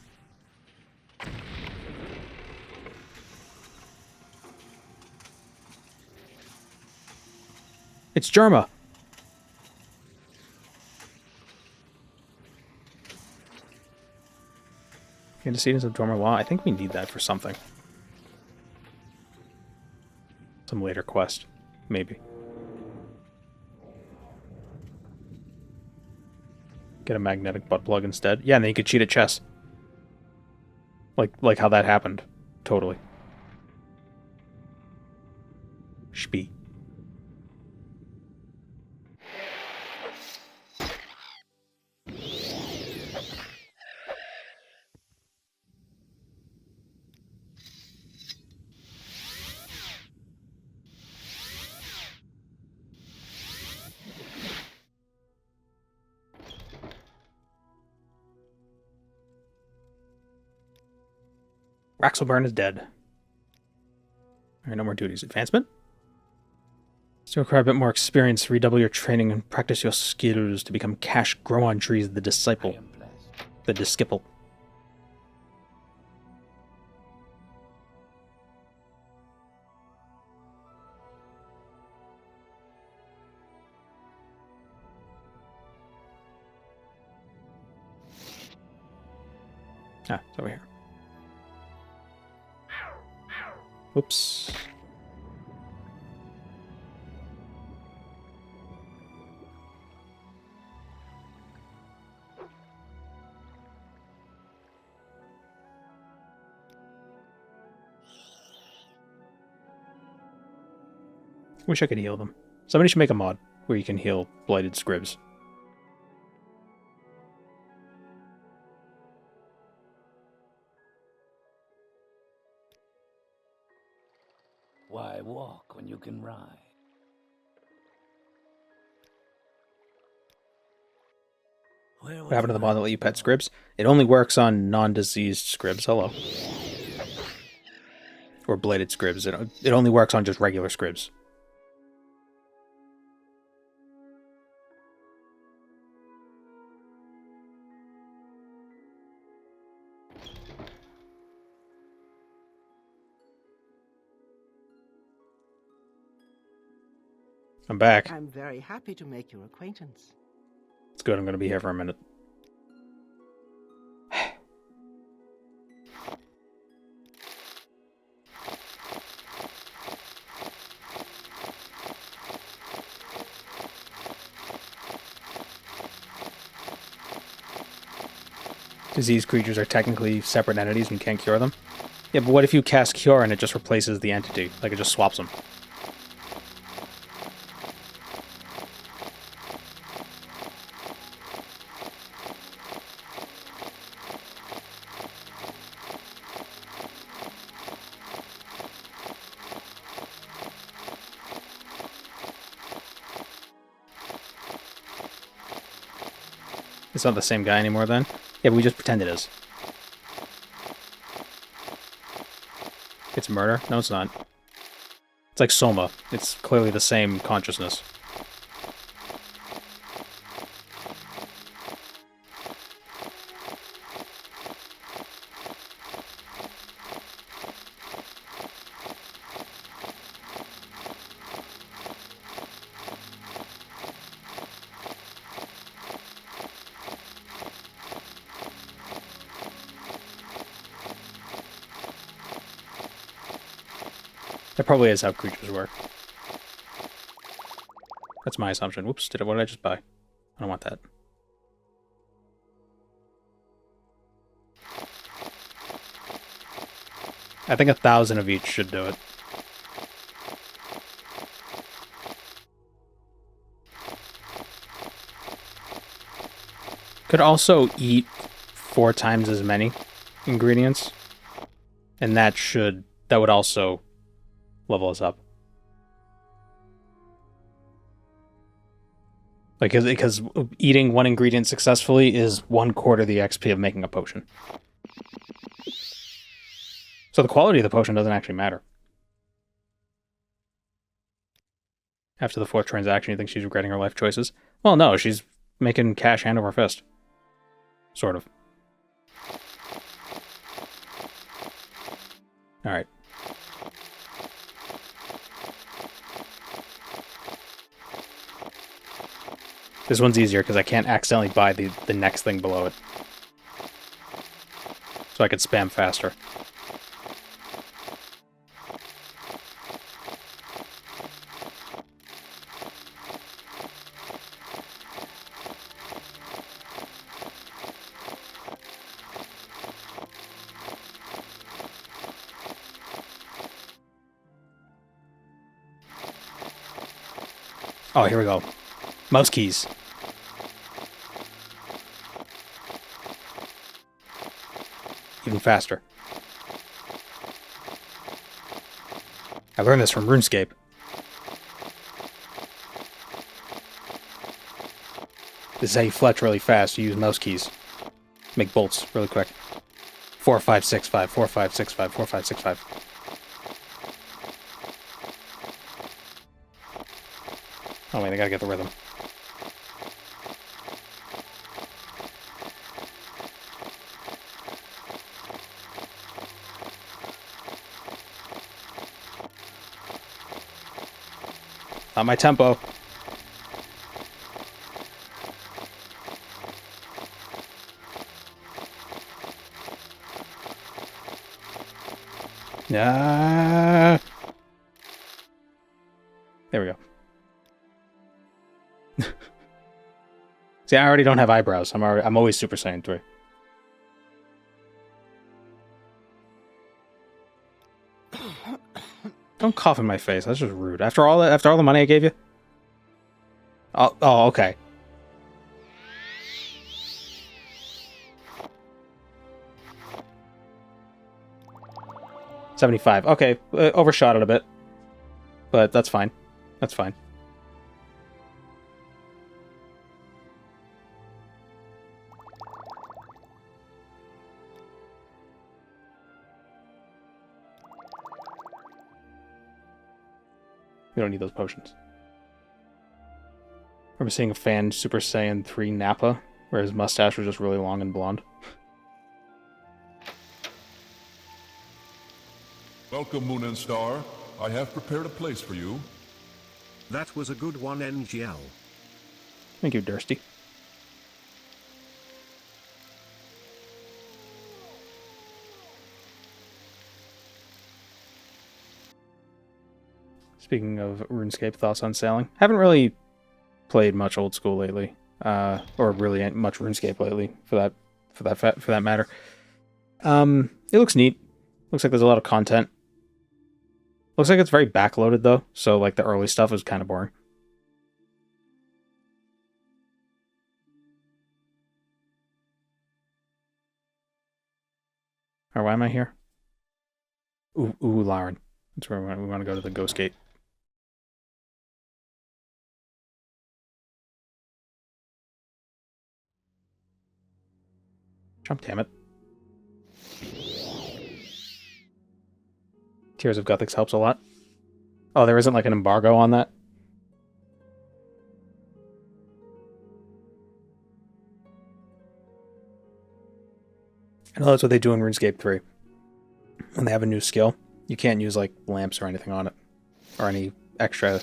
It's Jerma. Antecedents of Dwemer Law. I think we need that for something. Some later quest, maybe. Get a magnetic butt plug instead. Yeah, and then you could cheat at chess. Like how that happened. Totally. Spee. Raxelburn is dead. Alright, no more duties. Advancement? Still require a bit more experience. Redouble your training and practice your skills to become Cash Grow on Trees, the Disciple. The Disciple. Ah, it's over here. Whoops. Wish I could heal them. Somebody should make a mod where you can heal blighted scribs. Why walk when you can ride? What happened to the mod that let you pet scribs? It only works on non-diseased scribs. Hello. Or bladed scribs. It only works on just regular scribs. I'm back. I'm very happy to make your acquaintance. It's good. I'm going to be here for a minute. Diseased creatures are technically separate entities and can't cure them. Yeah, but what if you cast Cure and it just replaces the entity? Like, it just swaps them. It's not the same guy anymore then? Yeah, but we just pretend it is. It's murder? No, it's not. It's like Soma. It's clearly the same consciousness. That probably is how creatures work. That's my assumption. Whoops, what did I just buy? I don't want that. I think 1,000 of each should do it. Could also eat 4 times as many ingredients, and that would also level us up. Like, because eating 1 ingredient successfully is 1/4 the XP of making a potion. So the quality of the potion doesn't actually matter. After the 4th transaction, you think she's regretting her life choices? Well, no, she's making cash hand over fist. Sort of. Alright. This one's easier because I can't accidentally buy the next thing below it. So I could spam faster. Oh, here we go. Mouse keys. Even faster. I learned this from RuneScape. This is how you fletch really fast. You use mouse keys. Make bolts really quick. 4, 5, 6, 5, 4, 5, 6, 5, 4, 5, 6, 5. Oh wait, I gotta get the rhythm. Not my tempo. Yeah. There we go. See, I already don't have eyebrows. I'm always Super Saiyan 3. Don't cough in my face. That's just rude. After all the money I gave you? Oh, okay. $75. Okay, overshot it a bit. But that's fine. That's fine. We don't need those potions. I remember seeing a fan Super Saiyan 3 Nappa, where his mustache was just really long and blonde. Welcome, Moon and Star. I have prepared a place for you. That was a good one, NGL. Thank you, Dursty. Speaking of RuneScape, thoughts on sailing? Haven't really played much old school lately, or really much RuneScape lately, for that matter. It looks neat. Looks like there's a lot of content. Looks like it's very backloaded though, so like the early stuff is kind of boring. Or why am I here? Ooh, Lauren. That's where we want to go to the Ghost Gate. Jump, damn it. Tears of Guthix helps a lot. Oh, there isn't like an embargo on that? I know that's what they do in RuneScape 3. When they have a new skill, you can't use like lamps or anything on it. Or any extra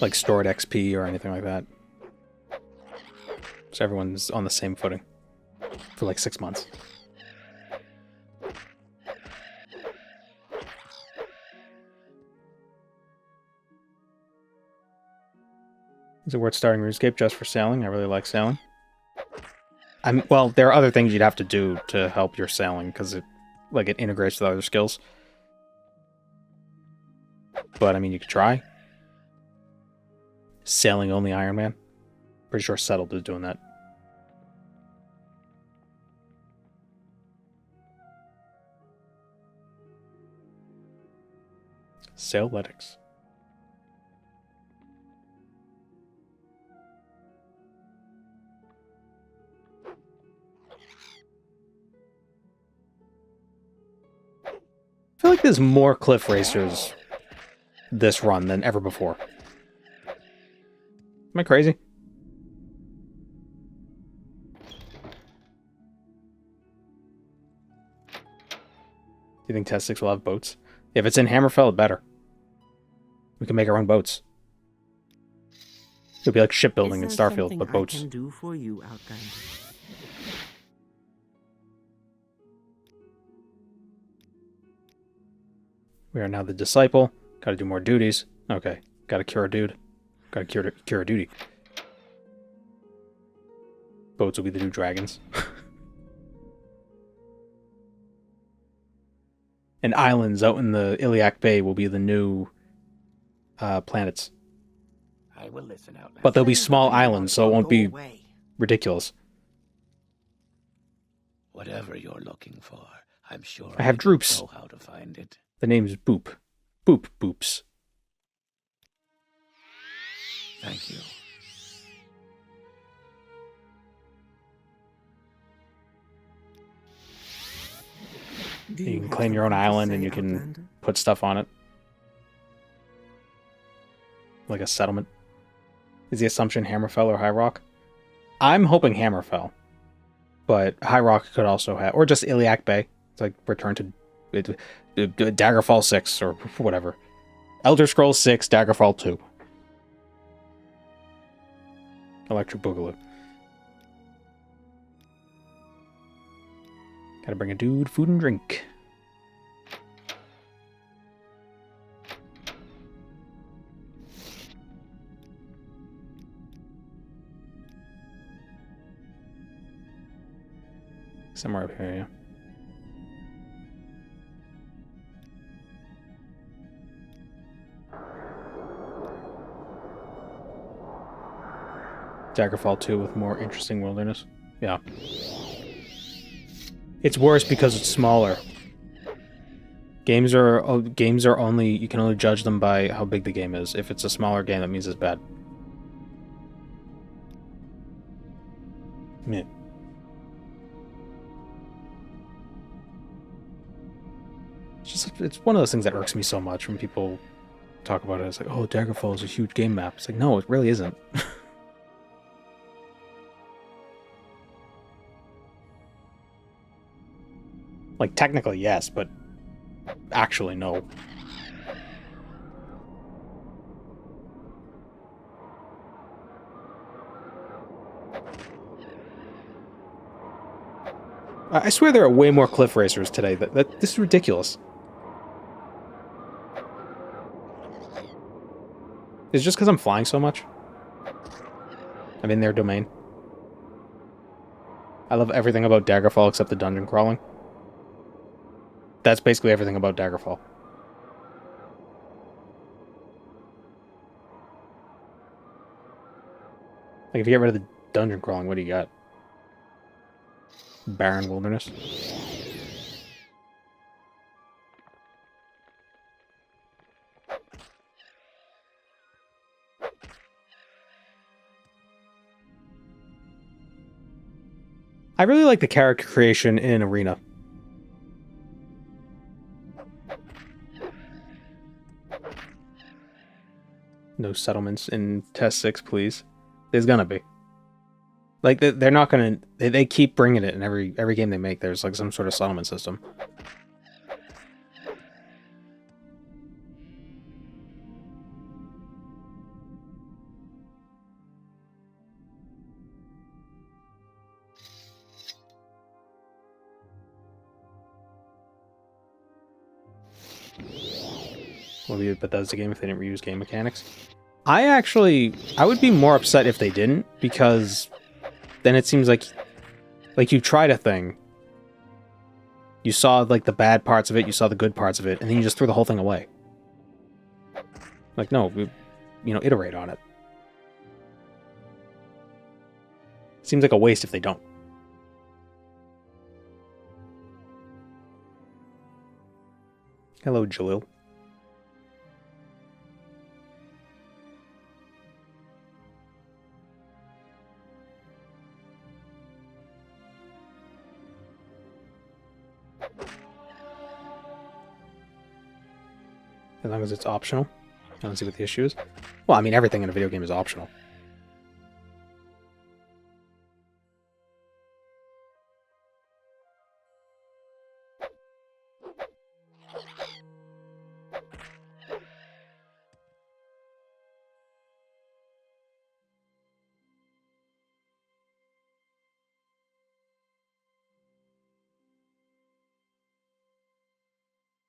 like stored XP or anything like that. So everyone's on the same footing. For like 6 months. Is it worth starting RuneScape just for sailing? I really like sailing. Well, there are other things you'd have to do to help your sailing, because it integrates with other skills. But, I mean, you could try. Sailing only Iron Man. Pretty sure Settled is doing that. Sailetics. I feel like there's more cliff racers this run than ever before. Am I crazy? Do you think Test 6 will have boats? If it's in Hammerfell, it better. We can make our own boats. It'll be like shipbuilding in Starfield, but boats. I can do for you, Outlander? We are now the Disciple. Gotta do more duties. Okay. Gotta cure a dude. Gotta cure a duty. Boats will be the new dragons. And islands out in the Iliac Bay will be the new planets. I will listen out. But they'll be small islands, so it won't be ridiculous. Whatever you're looking for, I'm sure I have droops. know how to find it. The name's Boop. Boop Boops. Thank you. You can claim your own island and you can put stuff on it. Like a settlement. Is the assumption Hammerfell or High Rock? I'm hoping Hammerfell. But High Rock could also have... Or just Iliac Bay. It's like return to Daggerfall 6 or whatever. Elder Scrolls 6, Daggerfall 2. Electric Boogaloo. Gotta bring a dude food and drink. Somewhere up here, yeah. Daggerfall 2 with more interesting wilderness. Yeah. It's worse because it's smaller. Games are only... You can only judge them by how big the game is. If it's a smaller game, that means it's bad. Yeah. It's one of those things that irks me so much when people talk about it. It's like, oh, Daggerfall is a huge game map. It's like, no, it really isn't. Like, technically, yes, but actually, no. I swear there are way more cliff racers today. This is ridiculous. Is it just because I'm flying so much? I'm in their domain. I love everything about Daggerfall except the dungeon crawling. That's basically everything about Daggerfall. Like, if you get rid of the dungeon crawling, what do you got? Barren wilderness. I really like the character creation in Arena. No settlements in Test 6, please. There's gonna be. Like, they're not gonna... They keep bringing it in every game they make. There's, like, some sort of settlement system. Would be a Bethesda game if they didn't reuse game mechanics. I would be more upset if they didn't, because then it seems like you tried a thing. You saw like the bad parts of it, you saw the good parts of it, and then you just threw the whole thing away. Like, no, iterate on it. Seems like a waste if they don't. Hello, Jalil. As long as it's optional. I don't see what the issue is. Well, I mean, everything in a video game is optional.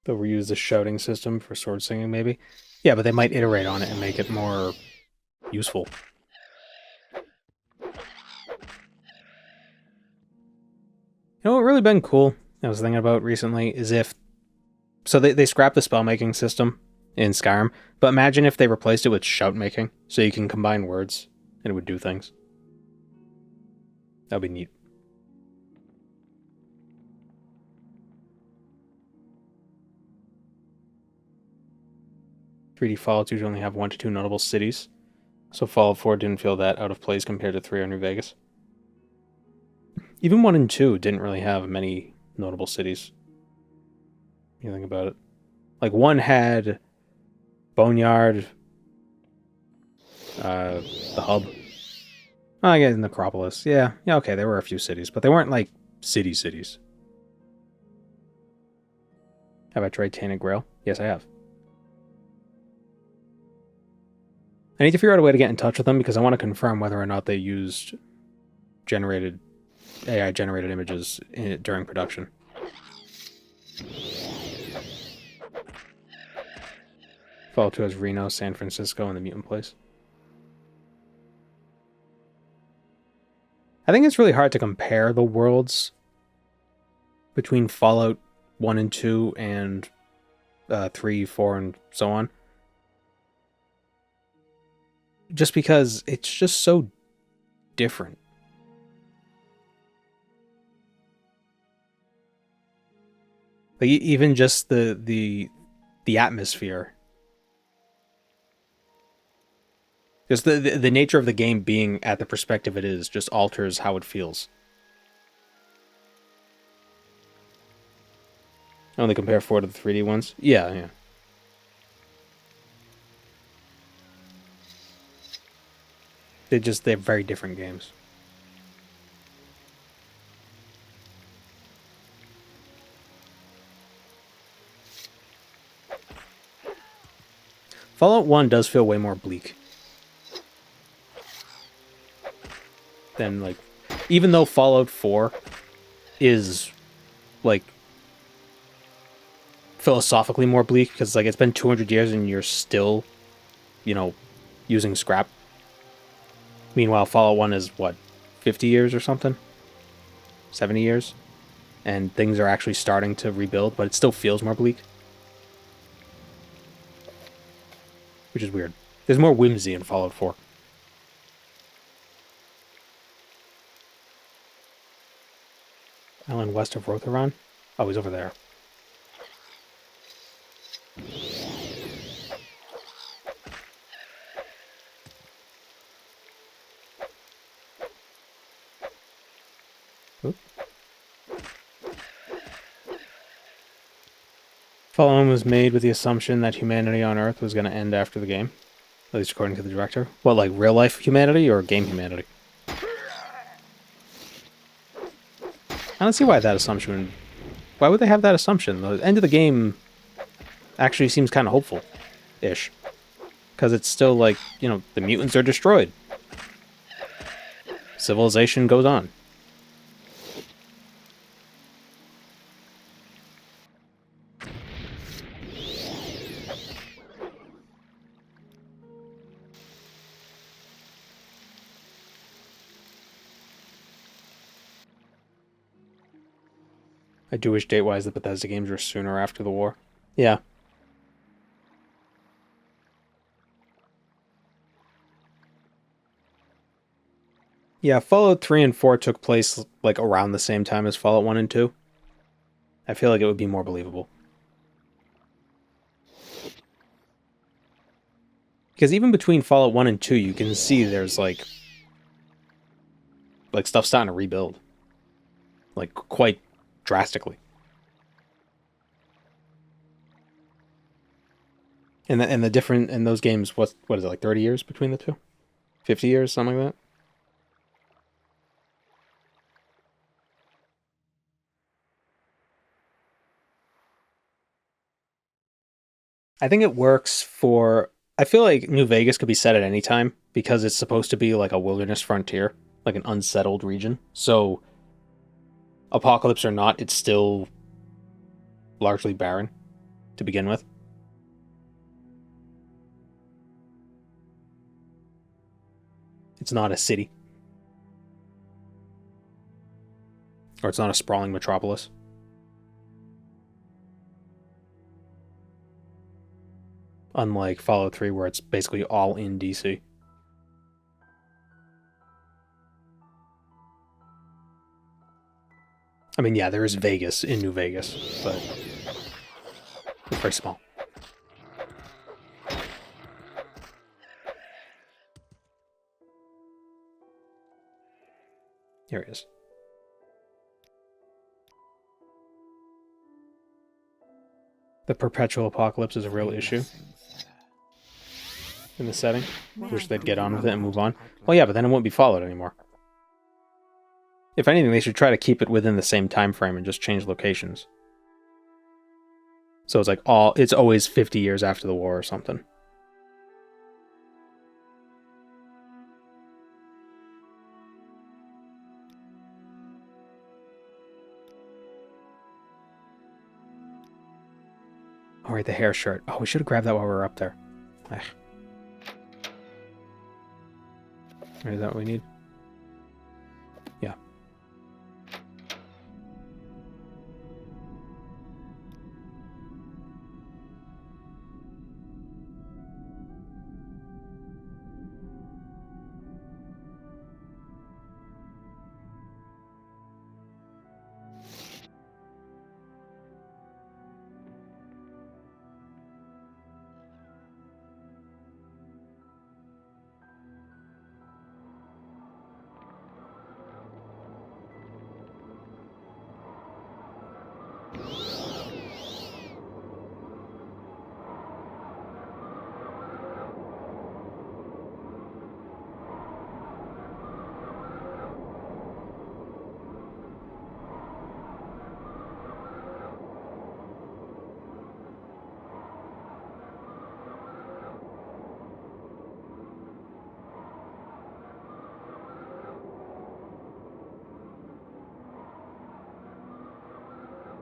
They'll reuse the shouting system for sword singing, maybe? Yeah, but they might iterate on it and make it more useful. You know what would really been cool, I was thinking about recently, is if... So they scrapped the spell-making system in Skyrim, but imagine if they replaced it with shout-making, so you can combine words, and it would do things. That would be neat. .3D Fallout usually only have 1 to 2 notable cities, so Fallout 4 didn't feel that out of place compared to 3 or New Vegas. Even 1 and 2 didn't really have many notable cities. You think about it. Like, 1 had Boneyard, the hub. Oh, I guess Necropolis. Yeah, okay, there were a few cities, but they weren't like cities. Have I tried Tainted Grail? Yes, I have. I need to figure out a way to get in touch with them because I want to confirm whether or not they used AI-generated images during production. Fallout 2 has Reno, San Francisco, and the Mutant Place. I think it's really hard to compare the worlds between Fallout 1 and 2 and 3, 4, and so on. Just because it's just so different. Like, even just the atmosphere. Just the nature of the game being at the perspective it is just alters how it feels. I only compare 4 to the 3D ones? Yeah. They're very different games. Fallout 1 does feel way more bleak. Than, like... Even though Fallout 4 is, like... philosophically more bleak, because, like, it's been 200 years and you're still, using scrap. Meanwhile, Fallout 1 is, what, 50 years or something? 70 years? And things are actually starting to rebuild, but it still feels more bleak. Which is weird. There's more whimsy in Fallout 4. Island west of Rotheron? Oh, he's over there. Oop. Fallout 1 was made with the assumption that humanity on Earth was going to end after the game. At least according to the director. What, like real life humanity or game humanity? I don't see why that assumption... Why would they have that assumption? The end of the game actually seems kind of hopeful-ish. Because it's still like, the mutants are destroyed. Civilization goes on. I do wish date-wise the Bethesda games were sooner after the war. Yeah. Yeah, Fallout 3 and 4 took place like around the same time as Fallout 1 and 2. I feel like it would be more believable. Because even between Fallout 1 and 2, you can see there's like stuff starting to rebuild. Like quite drastically. And the different in those games, what is it, like 30 years between the two? 50 years, something like that? I think it works for... I feel like New Vegas could be set at any time because it's supposed to be like a wilderness frontier, like an unsettled region. So, apocalypse or not, it's still largely barren to begin with. It's not a city. Or it's not a sprawling metropolis. Unlike Fallout 3, where it's basically all in DC. I mean, yeah, there is Vegas in New Vegas, but it's very small. Here he is. The perpetual apocalypse is a real issue in the setting. Wish they'd get on with it and move on. Well, yeah, but then it won't be Fallout anymore. If anything, they should try to keep it within the same time frame and just change locations. So it's like it's always 50 years after the war or something. All right, the hair shirt. Oh, we should have grabbed that while we were up there. Ugh. Is that what we need? Yeah.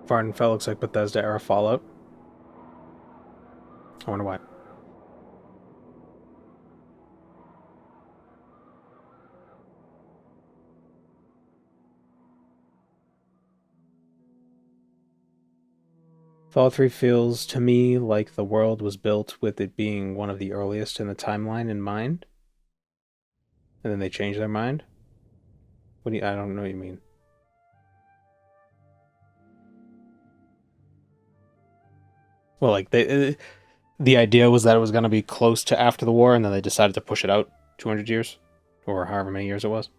Vardenfell looks like Bethesda era Fallout. I wonder why. Fallout 3 feels to me like the world was built with it being one of the earliest in the timeline in mind. And then they changed their mind. I don't know what you mean. Well, like, the idea was that it was going to be close to after the war, and then they decided to push it out 200 years, or however many years it was.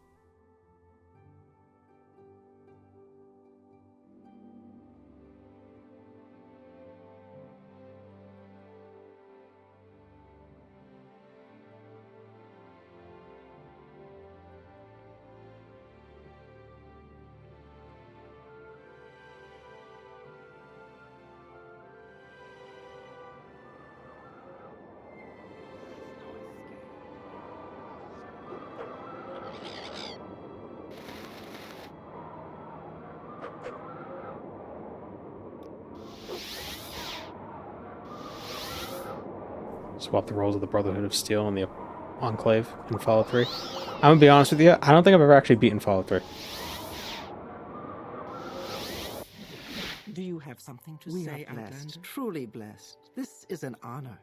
Swap the roles of the Brotherhood of Steel and the Enclave in Fallout 3. I'm gonna be honest with you, I don't think I've ever actually beaten Fallout 3. have something to say, Outlander? We are blessed, truly blessed. This is an honor.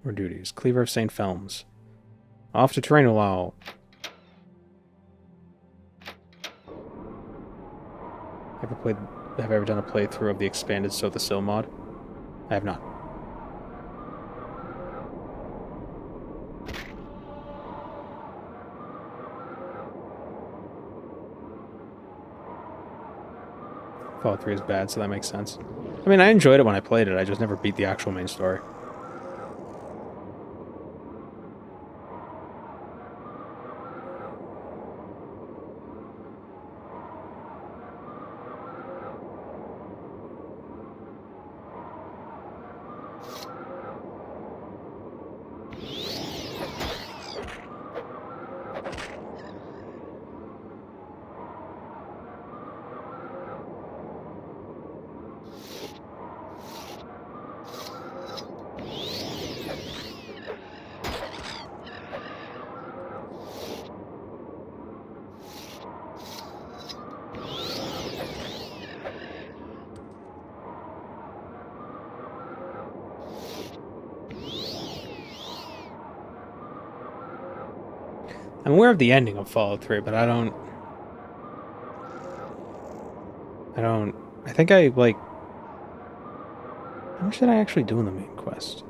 More duties. Cleaver of St. Felms. Off to Trainolal. Have I ever done a playthrough of the expanded Sothis mod? I have not. Fallout 3 is bad, so that makes sense. I mean, I enjoyed it when I played it, I just never beat the actual main story. I'm aware of the ending of Fallout 3, but I think I, like... How much did I actually do in the main quest?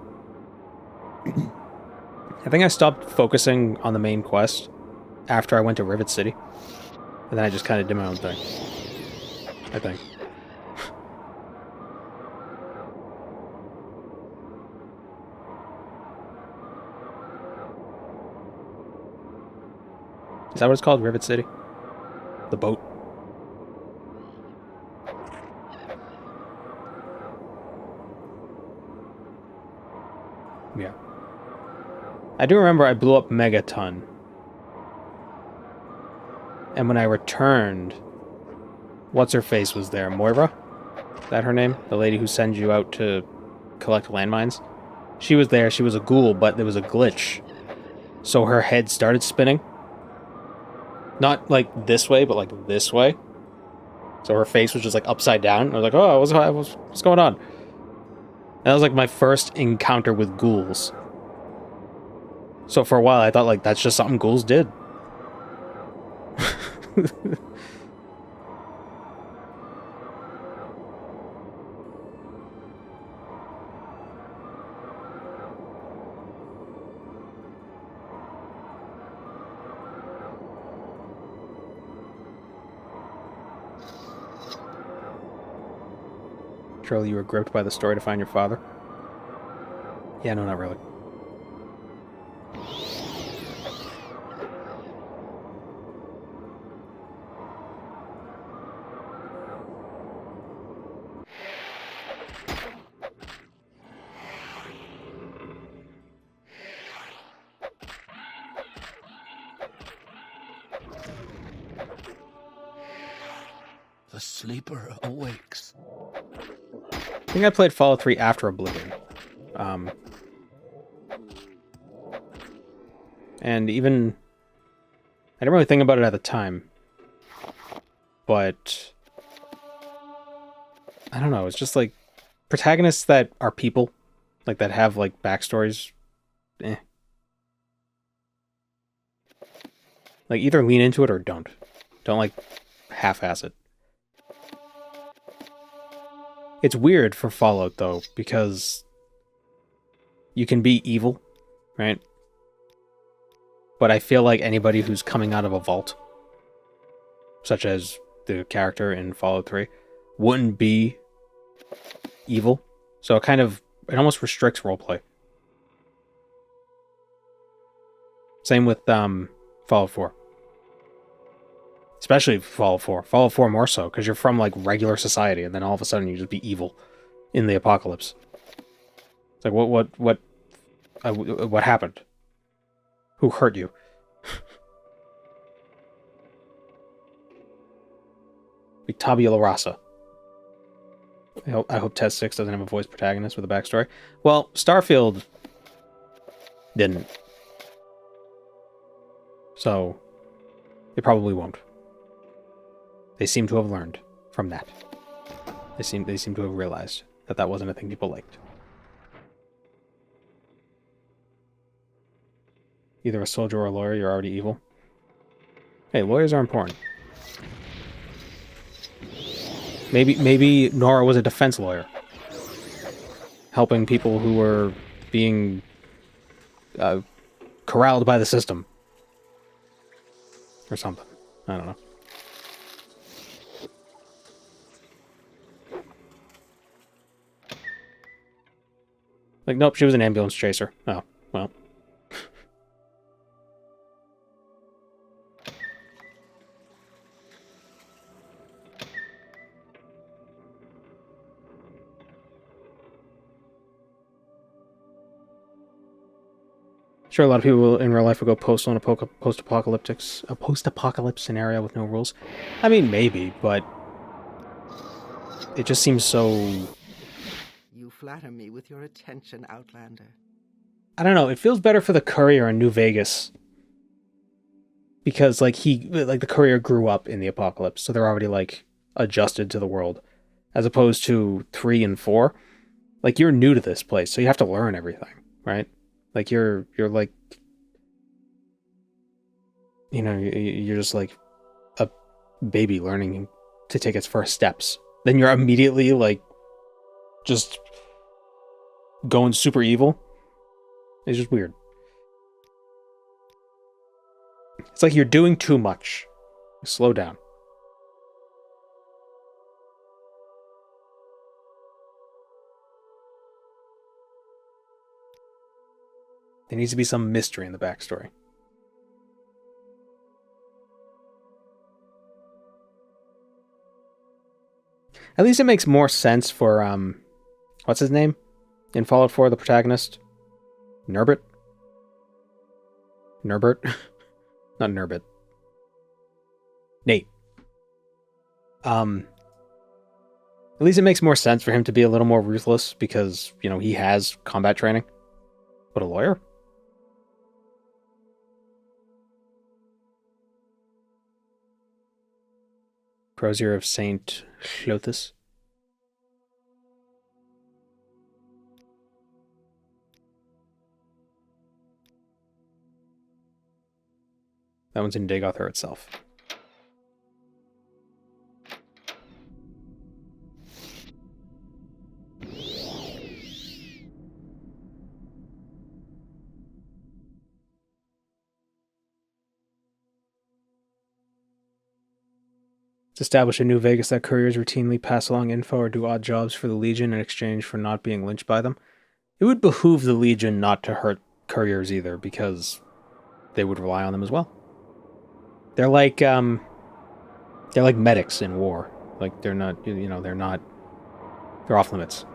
I think I stopped focusing on the main quest after I went to Rivet City. And then I just kind of did my own thing. I think. Is that what it's called? Rivet City? The boat? Yeah. I do remember I blew up Megaton. And when I returned, what's-her-face was there? Moira? Is that her name? The lady who sends you out to collect landmines? She was there, she was a ghoul, but there was a glitch. So her head started spinning. Not like this way, but like this way. So her face was just like upside down. I was like, oh, what's going on? That was like my first encounter with ghouls. So for a while I thought like that's just something ghouls did. Surely you were gripped by the story to find your father? Yeah, no, not really. The sleeper awakes. I think I played Fallout 3 after Oblivion. And even... I didn't really think about it at the time. But... I don't know, it's just like... Protagonists that are people. Like, that have, like, backstories. Eh. Like, either lean into it or don't. Don't, like, half-ass it. It's weird for Fallout, though, because you can be evil, right? But I feel like anybody who's coming out of a vault, such as the character in Fallout 3, wouldn't be evil. So it almost restricts roleplay. Same with Fallout 4. Especially Fallout 4. Fallout 4 more so, because you're from, like, regular society, and then all of a sudden you just be evil in the apocalypse. It's like, what happened? Who hurt you? Like Tabula Rasa. I hope Test 6 doesn't have a voice protagonist with a backstory. Well, Starfield didn't. So, it probably won't. They seem to have learned from that. They seem to have realized that that wasn't a thing people liked. Either a soldier or a lawyer, you're already evil. Hey, lawyers are important. Maybe Nora was a defense lawyer, helping people who were being corralled by the system. Or something. I don't know. Like, nope, she was an ambulance chaser. Oh, well. Sure, a lot of people in real life would go post on a post-apocalypse scenario with no rules. I mean, maybe, but it just seems so... You flatter me with your attention, Outlander. I don't know, it feels better for the courier in New Vegas. Because, like, the courier grew up in the apocalypse, so they're already, like, adjusted to the world. As opposed to 3 and 4. Like, you're new to this place, so you have to learn everything, right? Like, you're like, you know, you're just like a baby learning to take its first steps. Then you're immediately, like, just going super evil. It's just weird. It's like you're doing too much. Slow down. There needs to be some mystery in the backstory. At least it makes more sense for, what's his name? In Fallout 4, the protagonist? Nurbit? Nurbert? Not Nurbit. Nate. At least it makes more sense for him to be a little more ruthless because, you know, he has combat training. But a lawyer? Crozier of St. Clothis. That one's in Dagothar itself. It's established in New Vegas that couriers routinely pass along info or do odd jobs for the Legion in exchange for not being lynched by them. It would behoove the Legion not to hurt couriers either, because they would rely on them as well. They're like medics in war. Like, they're not, you know, they're off limits.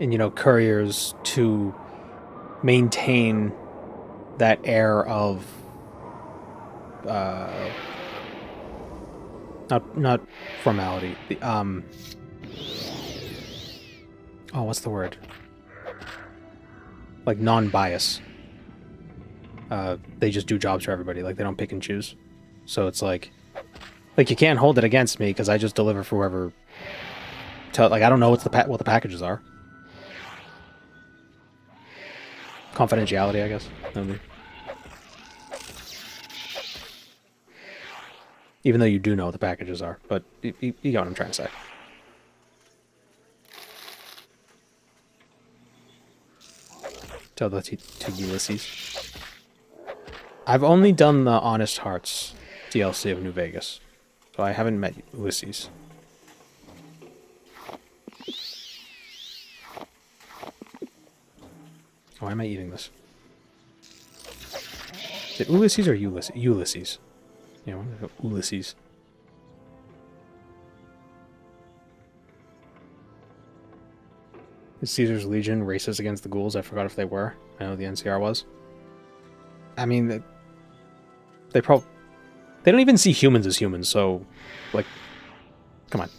And, you know, couriers to maintain that air of not formality. The what's the word? Like non-bias. They just do jobs for everybody. Like, they don't pick and choose. So it's like you can't hold it against me because I just deliver for whoever. Like, I don't know what the packages are. Confidentiality, I guess. Even though you do know what the packages are, but you get what I'm trying to say. Tell that to Ulysses. I've only done the Honest Hearts DLC of New Vegas, so I haven't met Ulysses. Why am I eating this? Is it Ulysses or Ulysses? Ulysses. Yeah, I'm gonna go Ulysses. Is Caesar's Legion racist against the ghouls? I forgot if they were. I know the NCR was. I mean, they They don't even see humans as humans, so, like, come on.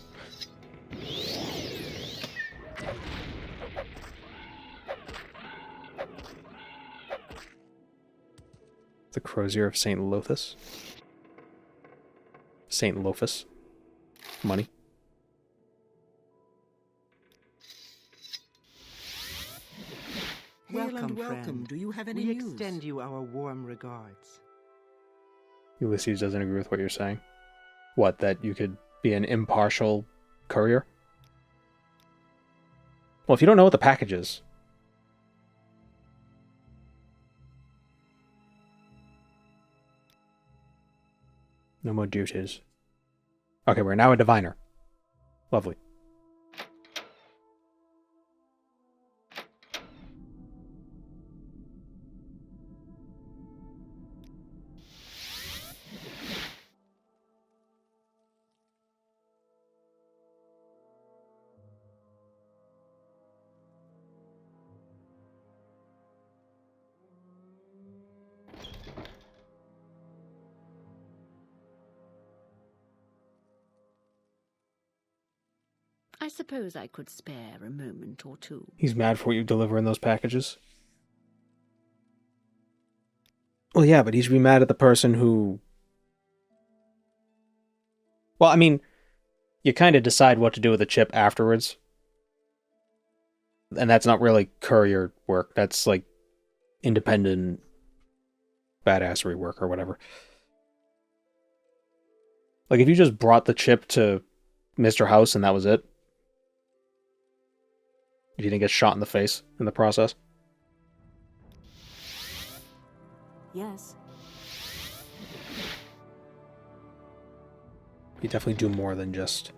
The Crozier of St. Lothus. St. Lophus. Money. Welcome, welcome. friend. Do you have any We news? extend you our warm regards. Ulysses doesn't agree with what you're saying. What, that you could be an impartial courier? Well, if you don't know what the package is... No more duties. Okay, we're now a diviner. Lovely. I suppose I could spare a moment or two. He's mad for what you deliver in those packages. Well, yeah, but he should be mad at the person who... Well, I mean, you kind of decide what to do with the chip afterwards. And that's not really courier work. That's, like, independent badassery work or whatever. Like, if you just brought the chip to Mr. House and that was it, if you didn't get shot in the face in the process. Yes. You definitely do more than just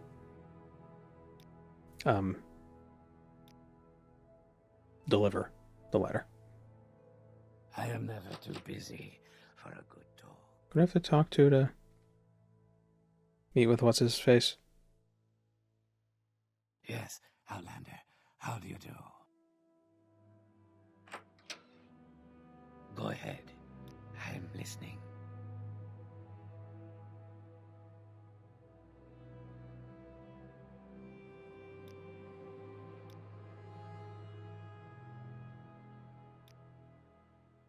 deliver the letter. I am never too busy for a good talk. Who do I have to talk to meet with what's his face? Yes, Outlander, how do you do? Go ahead. I am listening.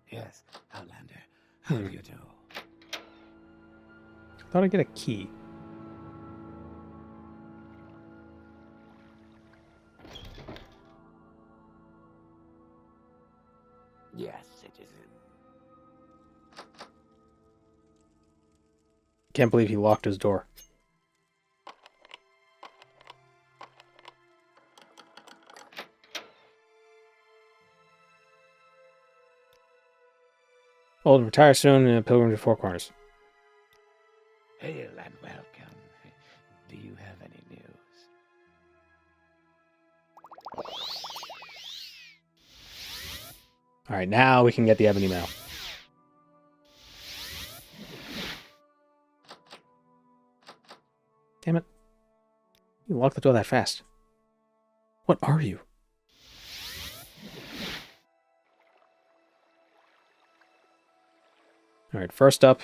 Yes, Outlander, how do you do? Thought I'd get a key. Yes, citizen. Can't believe he locked his door. Old, retire soon in a pilgrim to Four Corners. Hail and welcome. Do you have any news? Alright, now we can get the ebony mail. Damn it. You locked the door that fast. What are you? Alright, first up,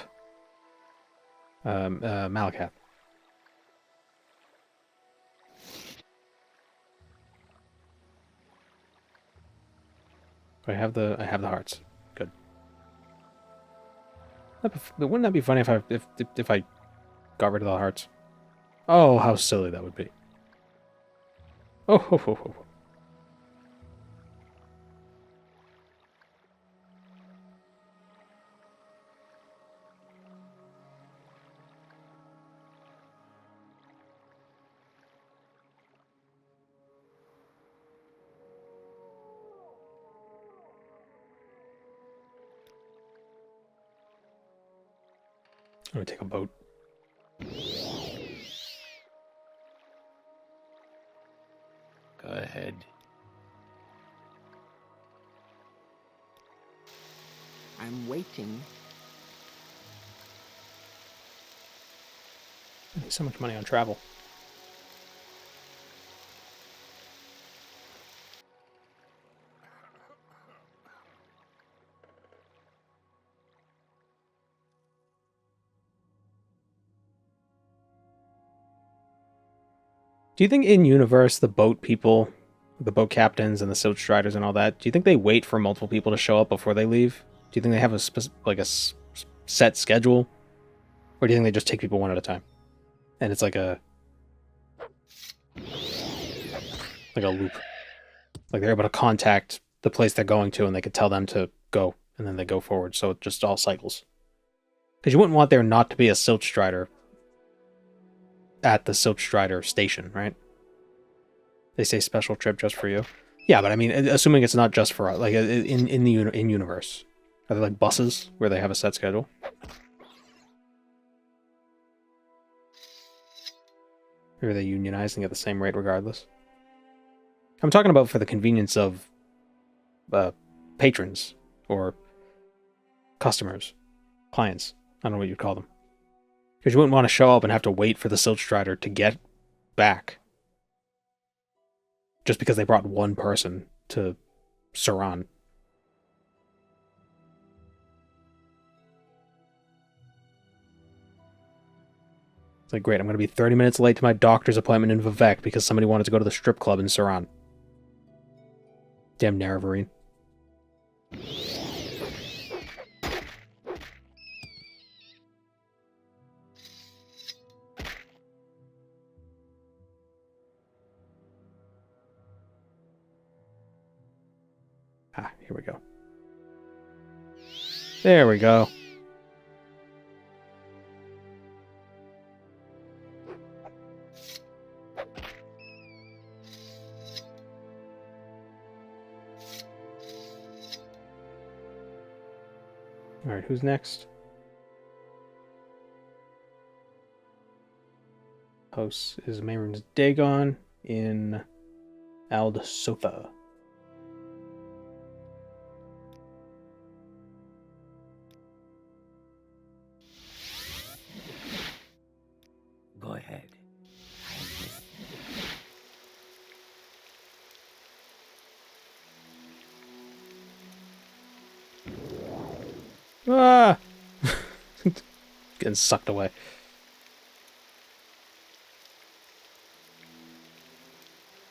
Malacath. I have the hearts. Good. Wouldn't that be funny if I got rid of the hearts? Oh, how silly that would be. Oh, ho, ho, ho. I'm gonna take a boat. Go ahead. I'm waiting. I need so much money on travel. Do you think in universe the boat people, the boat captains and the Silt Striders and all that, do you think they wait for multiple people to show up before they leave? Do you think they have a set schedule, or do you think they just take people one at a time, and it's like a loop? Like they're able to contact the place they're going to, and they could tell them to go, and then they go forward. So it just all cycles. Because you wouldn't want there not to be a Silt Strider at the Silt Strider station, right? They say special trip just for you. Yeah, but I mean, assuming it's not just for like in universe, are there like buses where they have a set schedule? Or are they unionizing at the same rate regardless? I'm talking about for the convenience of patrons or customers, clients. I don't know what you'd call them. Because you wouldn't want to show up and have to wait for the Silt Strider to get back just because they brought one person to Saran. It's like, great, I'm going to be 30 minutes late to my doctor's appointment in Vivek because somebody wanted to go to the strip club in Saran. Damn Naravarine. Ah, here we go. There we go. Alright, who's next? House is Mayron's Dagon in Ald'ruhn. Go ahead. I am listening. Ah! Getting sucked away.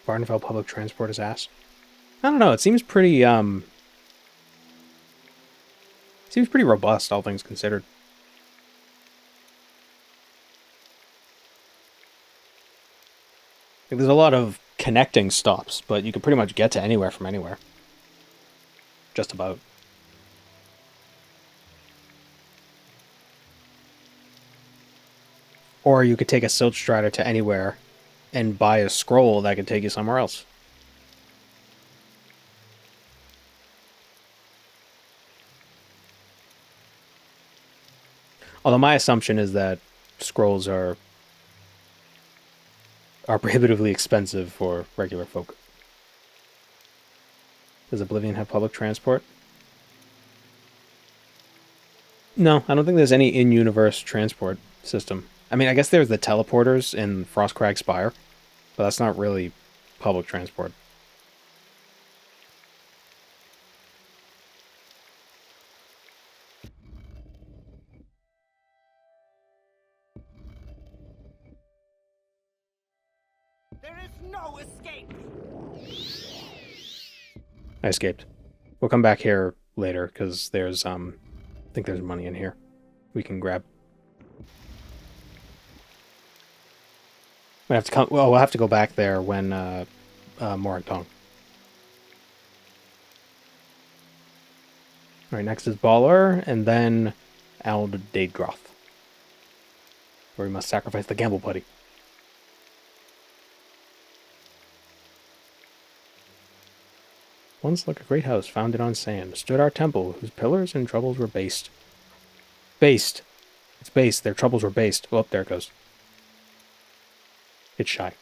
Vardenfell public transport is ass. I don't know, it seems pretty robust, all things considered. Like, there's a lot of connecting stops, but you can pretty much get to anywhere from anywhere. Just about. Or you could take a Silt Strider to anywhere and buy a scroll that could take you somewhere else. Although my assumption is that scrolls are prohibitively expensive for regular folk. Does Oblivion have public transport? No, I don't think there's any in-universe transport system. I mean, I guess there's the teleporters in Frostcrag Spire, but that's not really public transport. There is no escape! I escaped. We'll come back here later, because there's, I think there's money in here we can grab. We have to come. Well, we'll have to go back there when Molag Mar. All right, next is Baller, and then Ald'ruhn, where we must sacrifice the gamble putty. Once like a great house founded on sand, stood our temple, whose pillars and troubles were based. Based. It's based. Their troubles were based. Oh, there it goes. It's shy.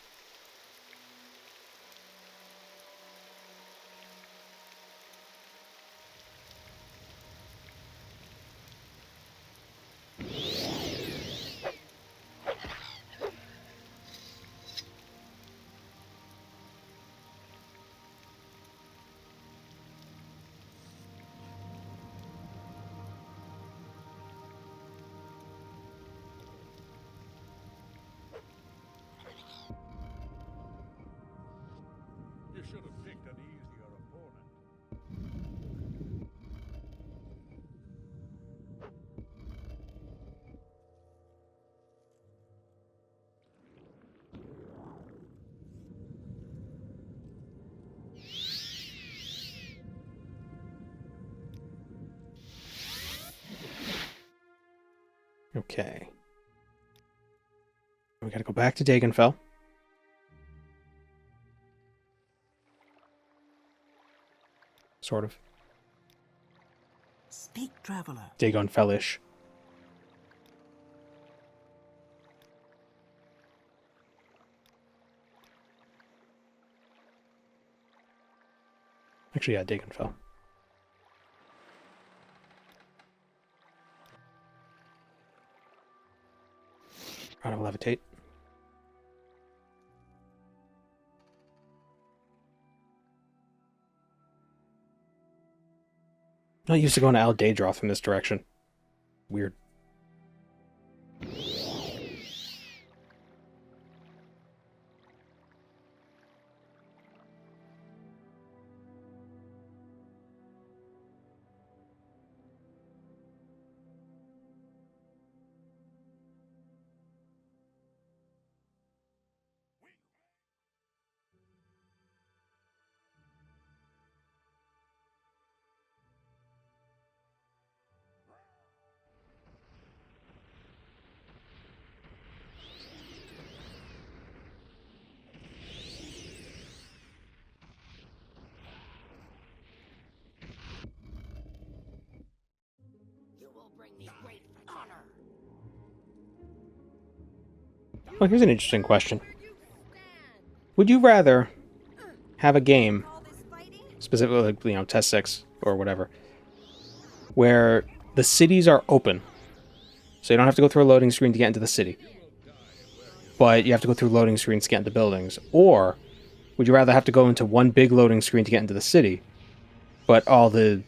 Okay. We gotta go back to Dagenfell. Sort of. Speak, traveler. Dagonfellish. Actually, yeah, Dagenfell. Out of levitate. Not used to going to Ald'ruhn from this direction. Weird. Well, here's an interesting question. Would you rather have a game, specifically, like, you know, Test 6 or whatever, where the cities are open, so you don't have to go through a loading screen to get into the city, but you have to go through loading screens to get into buildings? Or would you rather have to go into one big loading screen to get into the city, but all the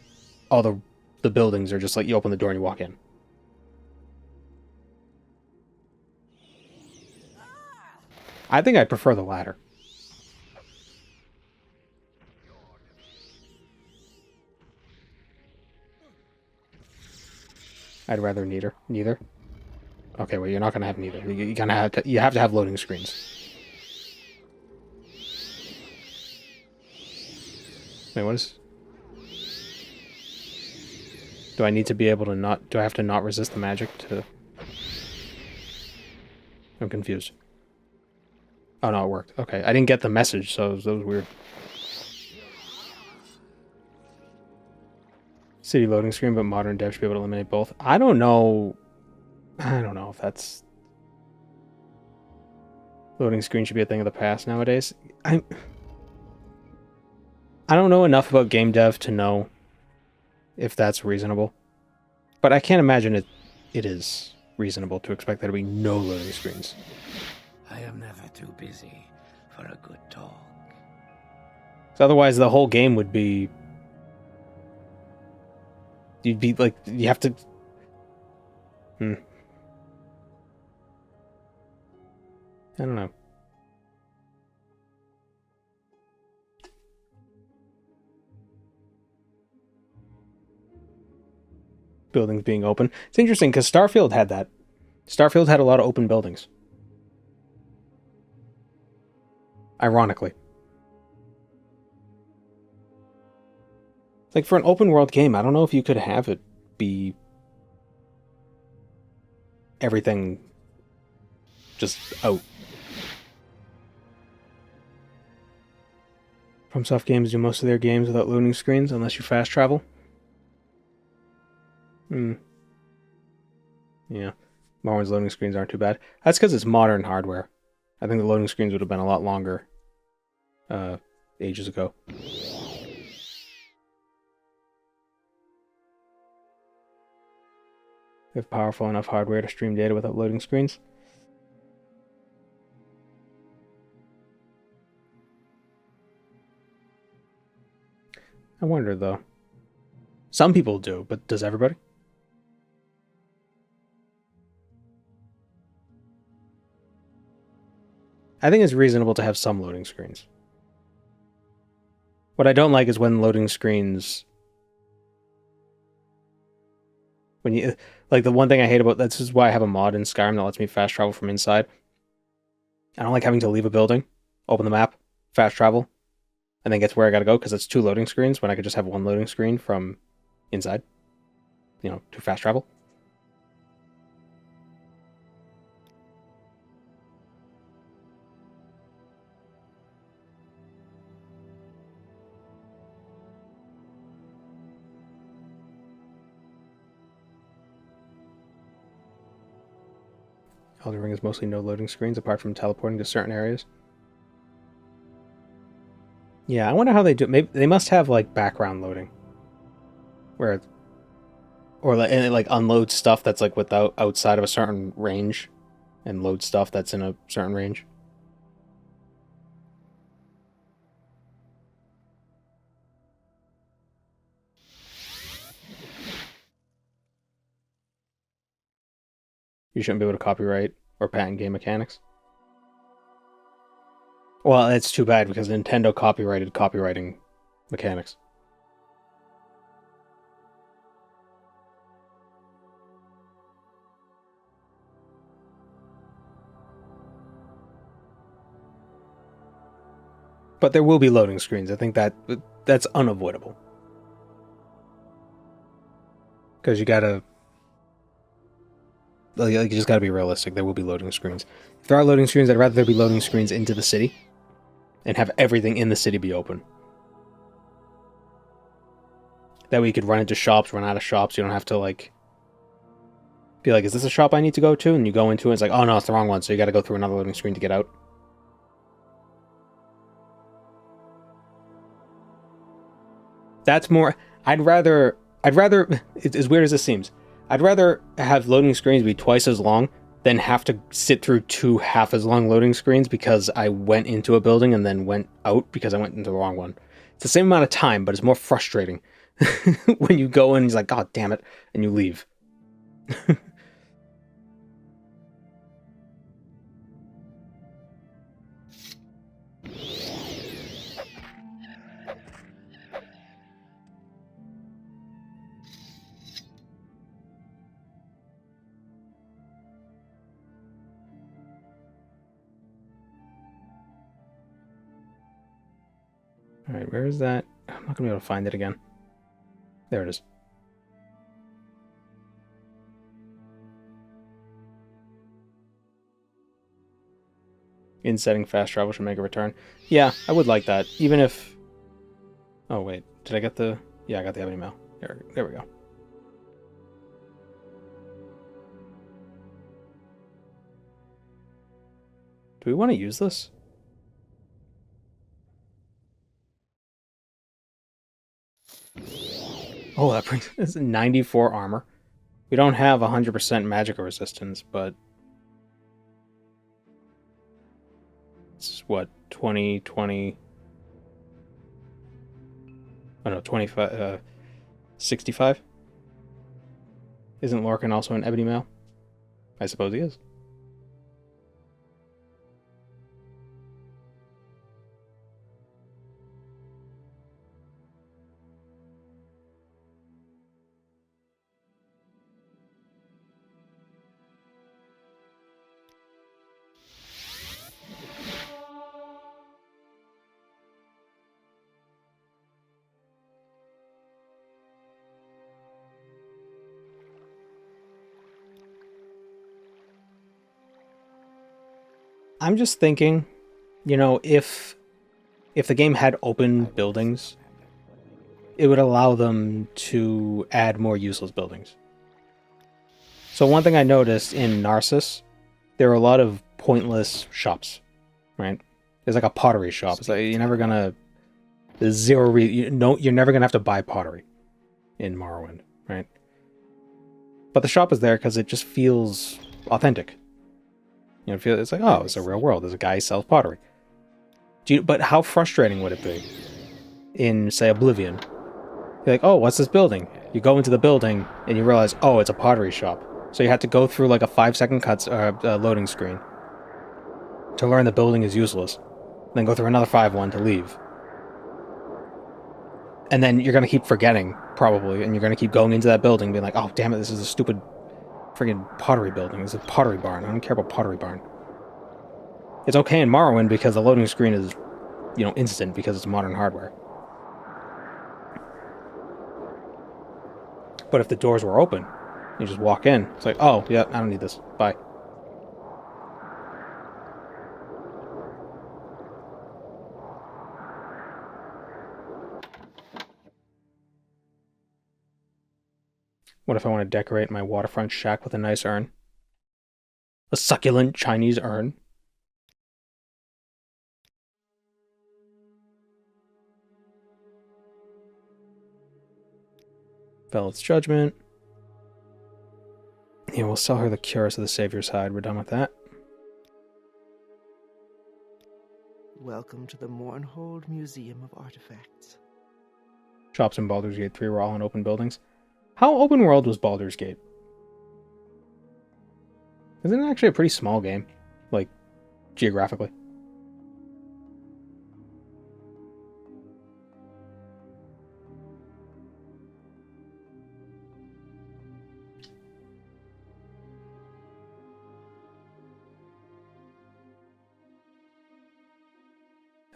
buildings are just like you open the door and you walk in? I think I'd prefer the latter. I'd rather neither. Okay, well, you're not gonna have neither. You have to have loading screens. Wait, what is? Do I need to be able to not? Do I have to not resist the magic to? I'm confused. Oh no, it worked. Okay, I didn't get the message, so that was weird. City loading screen, but modern dev should be able to eliminate both. I don't know if that's... Loading screen should be a thing of the past nowadays. I don't know enough about game dev to know if that's reasonable. But I can't imagine it is reasonable to expect there to be no loading screens. I am never too busy for a good talk. So otherwise the whole game would be... You'd be like, you have to... I don't know. Buildings being open. It's interesting because Starfield had that. Starfield had a lot of open buildings. Ironically. Like, for an open world game, I don't know if you could have it be everything just out. FromSoft games do most of their games without loading screens, unless you fast travel. Yeah. Morrowind's loading screens aren't too bad. That's because it's modern hardware. I think the loading screens would have been a lot longer ages ago. We have powerful enough hardware to stream data without loading screens. I wonder, though. Some people do, but does everybody? I think it's reasonable to have some loading screens. What I don't like is when loading screens... When you... Like, the one thing I hate about... This is why I have a mod in Skyrim that lets me fast travel from inside. I don't like having to leave a building, open the map, fast travel, and then get to where I gotta go, because it's 2 loading screens when I could just have 1 loading screen from inside. You know, to fast travel. Elden Ring is mostly no loading screens apart from teleporting to certain areas. Yeah, I wonder how they do it. Maybe they must have like background loading. Where or like, and it like unloads stuff that's like without outside of a certain range and load stuff that's in a certain range. You shouldn't be able to copyright or patent game mechanics. Well, that's too bad because Nintendo copyrighted copywriting mechanics. But there will be loading screens. I think that's unavoidable. Because you gotta... Like, you just gotta be realistic. There will be loading screens. If there are loading screens, I'd rather there be loading screens into the city and have everything in the city be open. That way you could run into shops, run out of shops. You don't have to, like... be like, is this a shop I need to go to? And you go into it, it's like, oh no, it's the wrong one, so you gotta go through another loading screen to get out. That's more... I'd rather... as weird as this seems, I'd rather have loading screens be twice as long than have to sit through 2 half as long loading screens because I went into a building and then went out because I went into the wrong one. It's the same amount of time, but it's more frustrating when you go in and he's like, God damn it, and you leave. Alright, where is that? I'm not gonna be able to find it again. There it is. In setting, fast travel should make a return. Yeah, I would like that. Even if... Oh, wait. Did I get the... Yeah, I got the Ebony Mail. There we go. Do we want to use this? Oh, that brings us 94 armor. We don't have 100% magic resistance, but... It's what, 20, 20... Oh no, 25, 65? Isn't Lorcan also an Ebony Mail? I suppose he is. I'm just thinking, you know, if the game had open buildings, it would allow them to add more useless buildings. So one thing I noticed in Narcissus, there are a lot of pointless shops, right? There's like a pottery shop. It's like you're never gonna... There's zero you're never gonna have to buy pottery in Morrowind, right? But the shop is there because it just feels authentic. You know, it's like, oh, it's a real world. There's a guy who sells pottery. But how frustrating would it be in, say, Oblivion? You're like, oh, what's this building? You go into the building and you realize, oh, it's a pottery shop. So you have to go through like a 5-second loading screen to learn the building is useless. Then go through another 5 to leave. And then you're going to keep forgetting, probably, and you're going to keep going into that building being like, oh, damn it, this is a stupid friggin' pottery building. It's a pottery barn. I don't care about pottery barn. It's okay in Morrowind because the loading screen is, you know, instant because it's modern hardware. But if the doors were open, you just walk in. It's like, oh, yeah, I don't need this. Bye. What if I want to decorate my waterfront shack with a nice urn? A succulent Chinese urn. Velvet's Judgment. Yeah, we'll sell her the Curus of the Savior's Hide. We're done with that. Welcome to the Mournhold Museum of Artifacts. Shops in Baldur's Gate 3 were all in open buildings. How open world was Baldur's Gate? Isn't it actually a pretty small game? Like, geographically.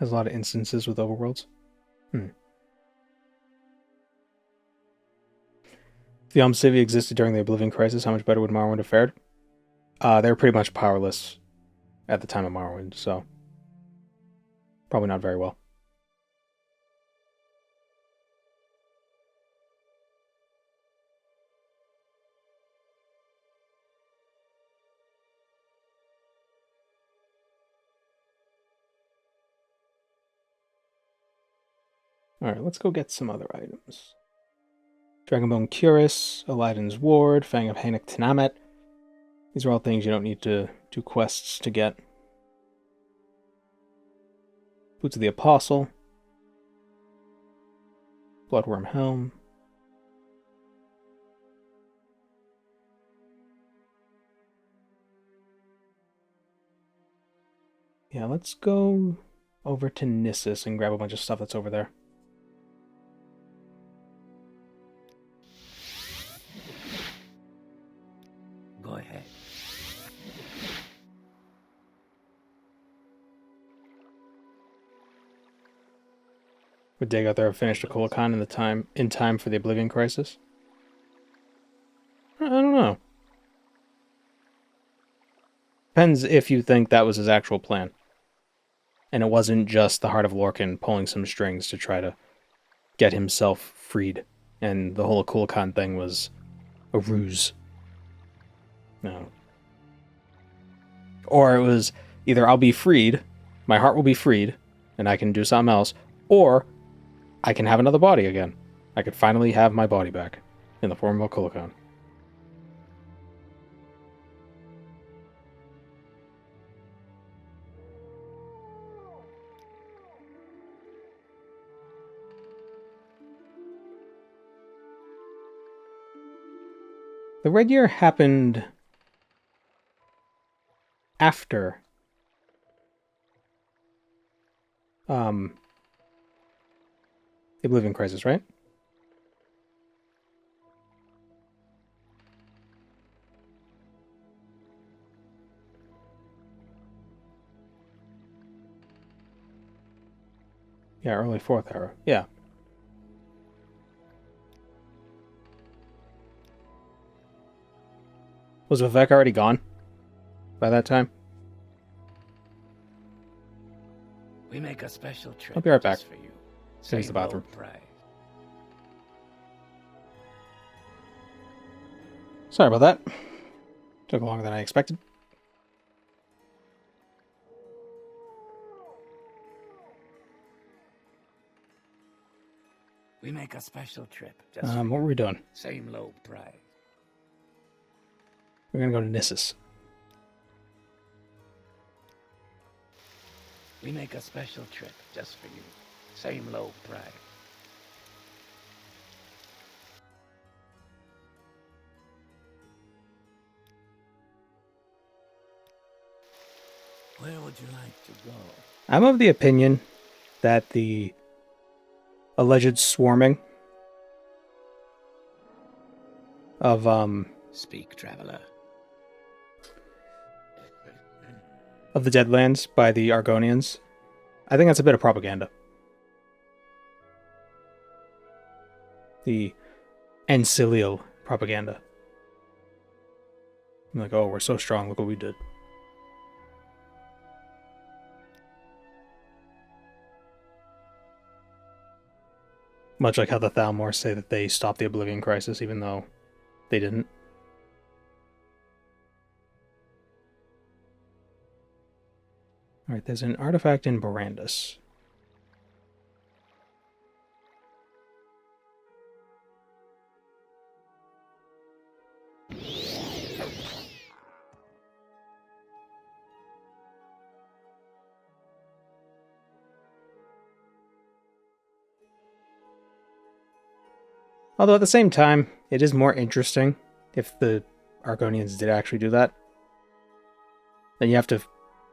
Has a lot of instances with overworlds. If the Civi existed during the Oblivion Crisis, how much better would Morrowind have fared? They were pretty much powerless at the time of Morrowind, so probably not very well. Alright, let's go get some other items. Dragonbone Cuirass, Aladdin's Ward, Fang of Hanek Tinamet. These are all things you don't need to do quests to get. Boots of the Apostle. Bloodworm Helm. Yeah, let's go over to Nissus and grab a bunch of stuff that's over there. Go ahead. Would Dig out there have finished a Kulakhan in time for the Oblivion Crisis? I don't know. Depends if you think that was his actual plan. And it wasn't just the Heart of Lorcan pulling some strings to try to get himself freed. And the whole Kulakhan thing was a ruse. No. Or it was either I'll be freed, my heart will be freed, and I can do something else, or I can have another body again. I could finally have my body back in the form of a Kulakhan. The Red Year happened after the Oblivion Crisis, right? Yeah, early 4th era. Yeah. Was Vivek already gone by that time? We make a special trip. I'll be right back. just for you. Use the bathroom. Low price. Sorry about that. Took longer than I expected. We make a special trip. Just What were we doing? same low price. We're gonna go to Nissus. We make a special trip just for you. Same low price. Where would you like to go? I'm of the opinion that the alleged swarming of Speak, traveler. the Deadlands by the Argonians, I think that's a bit of propaganda. The ancilial propaganda. I'm like, oh, we're so strong, look what we did. Much like how the Thalmor say that they stopped the Oblivion Crisis, even though they didn't. Alright, there's an artifact in Barandus. Although at the same time, it is more interesting if the Argonians did actually do that. Then you have to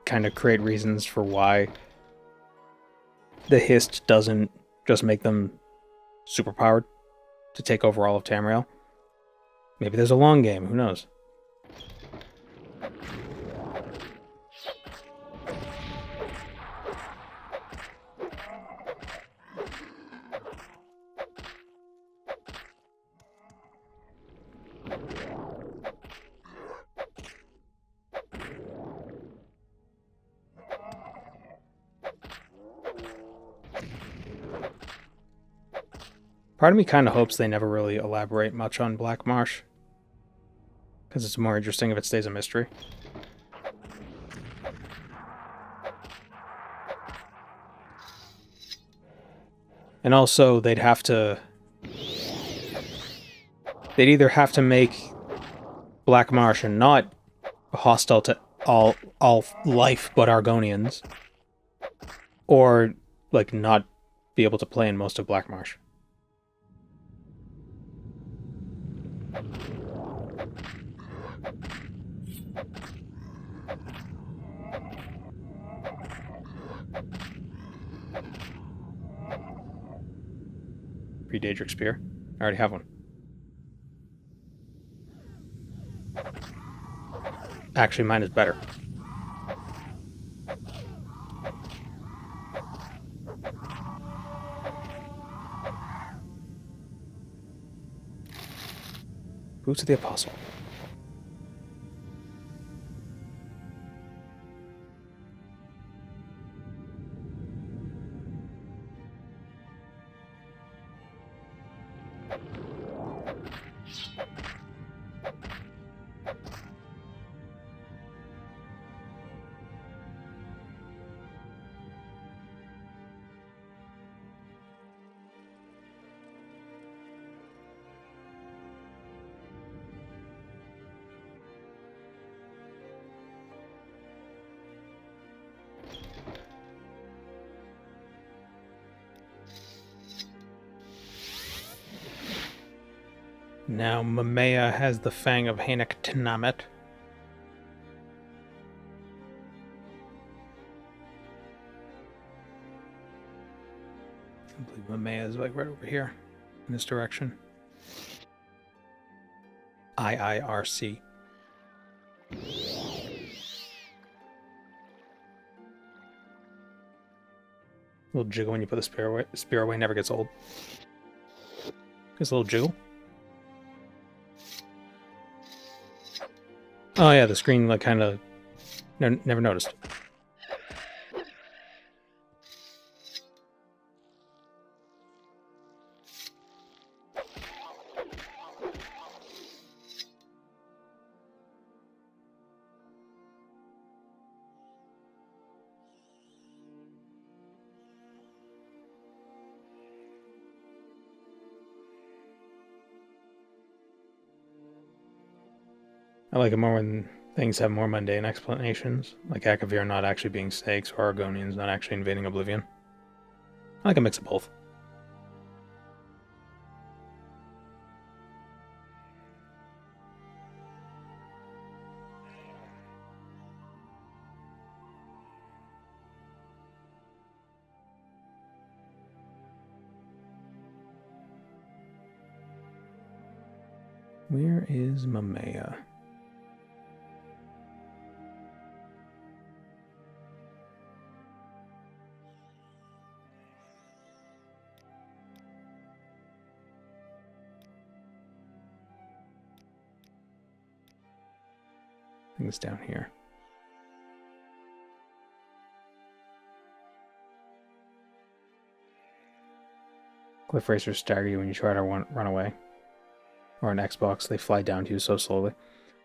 kind of create reasons for why the Hist doesn't just make them superpowered to take over all of Tamriel. Maybe there's a long game, who knows? Part of me kind of hopes they never really elaborate much on Black Marsh, because it's more interesting if it stays a mystery. And also, they'd either have to make Black Marsh not hostile to all life but Argonians, or like not be able to play in most of Black Marsh. Daedric spear. I already have one. Actually, mine is better. Boots of the Apostle. Now Mamea has the Fang of Hanek Tinamet. I believe Mamea is like right over here, in this direction. IIRC. Little jiggle when you put the spear away never gets old. Just a little jiggle. Oh yeah, the screen like kind of never noticed. I like it more when things have more mundane explanations, like Akavir not actually being snakes or Argonians not actually invading Oblivion. I like a mix of both. Where is Mamea? I think it's down here. Cliff racers stagger you when you try to run away. Or on Xbox, they fly down to you so slowly.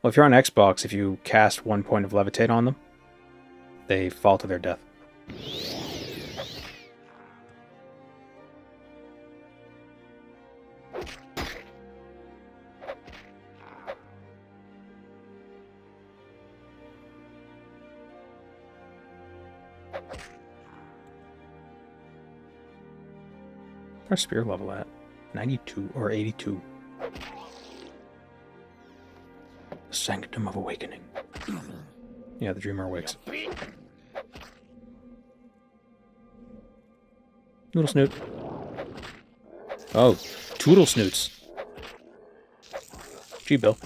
Well, if you're on Xbox, if you cast 1 point of levitate on them, they fall to their death. Our spear level at 92 or 82. The Sanctum of Awakening. Yeah, the Dreamer awakes. Noodle Snoot. Oh, Toodle Snoots. Gee, Bill.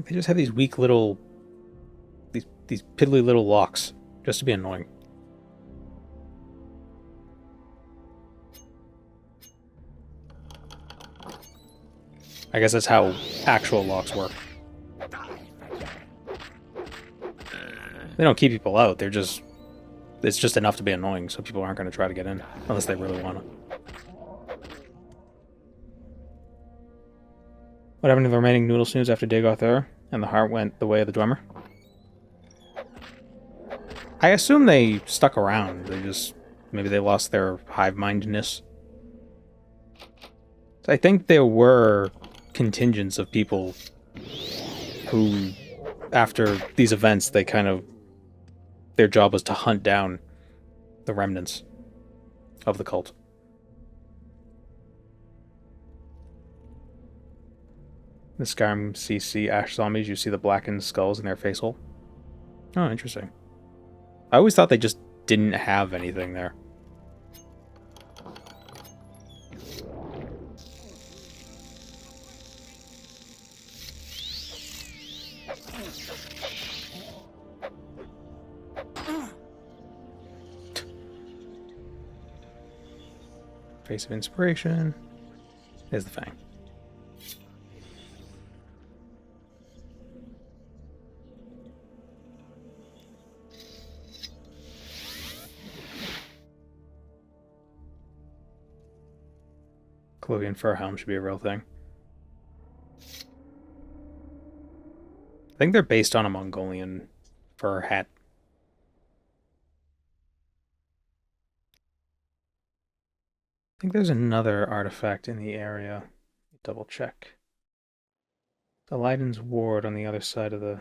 They just have these weak little, these piddly little locks, just to be annoying. I guess that's how actual locks work. They don't keep people out, they're just, it's just enough to be annoying, so people aren't going to try to get in, unless they really want to. What happened to the remaining Noodle Snooze after Dagoth and the heart went the way of the Dwemer? I assume they stuck around. They just... maybe they lost their hive-mindedness. I think there were contingents of people who, after these events, they kind of... their job was to hunt down the remnants of the cult. The Skyrim CC Ash Zombies, you see the blackened skulls in their face hole. Oh, interesting. I always thought they just didn't have anything there. Face of Inspiration. There's the Fang. Clovian fur helm should be a real thing. I think they're based on a Mongolian fur hat. I think there's another artifact in the area. Double check. The Leiden's Ward on the other side of the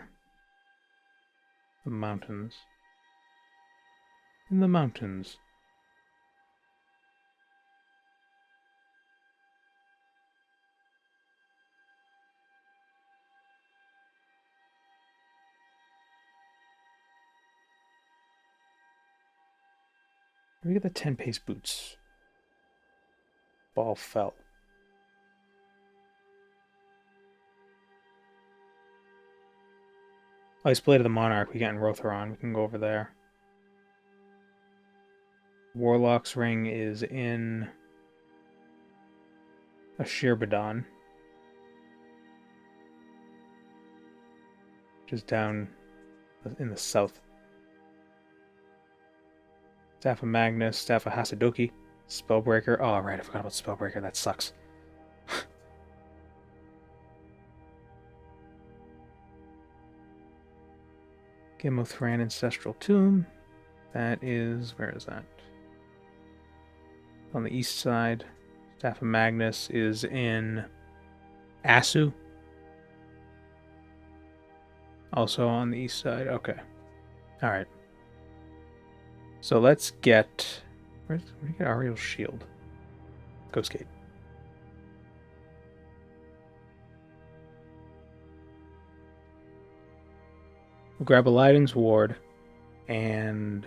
mountains. In the mountains. We get the 10-pace boots. Ball felt. Ice Blade of the Monarch we get in Rotheron. We can go over there. Warlock's Ring is in Ashirbadan, which is down in the south. Staff of Magnus, Staff of Hasadoki, Spellbreaker. Oh, right, I forgot about Spellbreaker. That sucks. Gamothran Ancestral Tomb. That is... where is that? On the east side. Staff of Magnus is in Asu. Also on the east side. Okay. Alright. So let's get... where do we get Ariel's shield? Ghostgate. We'll grab Aladdin's Ward and...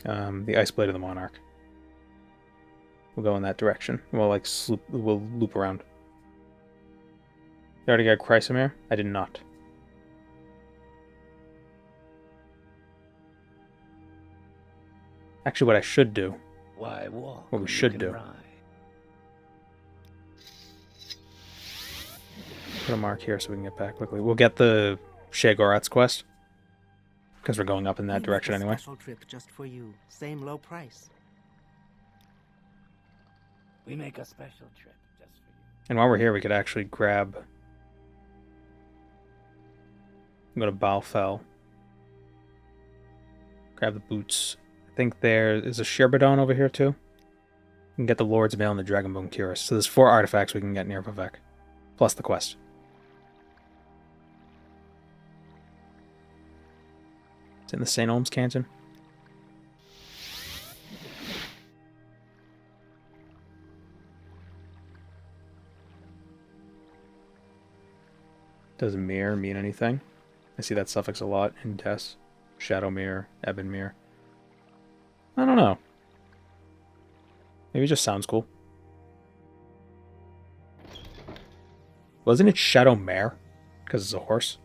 the Ice Blade of the Monarch. We'll go in that direction. We'll like we'll loop around. You already got Chrysamere? I did not. Actually, what I should do, Why walk? what we when you should can do, ride? put a mark here so we can get back quickly. We'll get the Sheogorath's quest, because we're going up in that We make direction a anyway. Special trip just for you. Same low price. We make a special trip just for you. And while we're here, we could actually grab... Go to Balfell. Grab the boots. I think there is a Sherbadon over here too. We can get the Lord's Mail and the Dragonbone Cuirass. So there's 4 artifacts we can get near Vivek. Plus the quest. It's in the St. Olm's Canton. Does Mirror mean anything? I see that suffix a lot in Tess. Shadowmere, Ebonmere. I don't know. Maybe it just sounds cool. Wasn't it Shadowmere? Because it's a horse?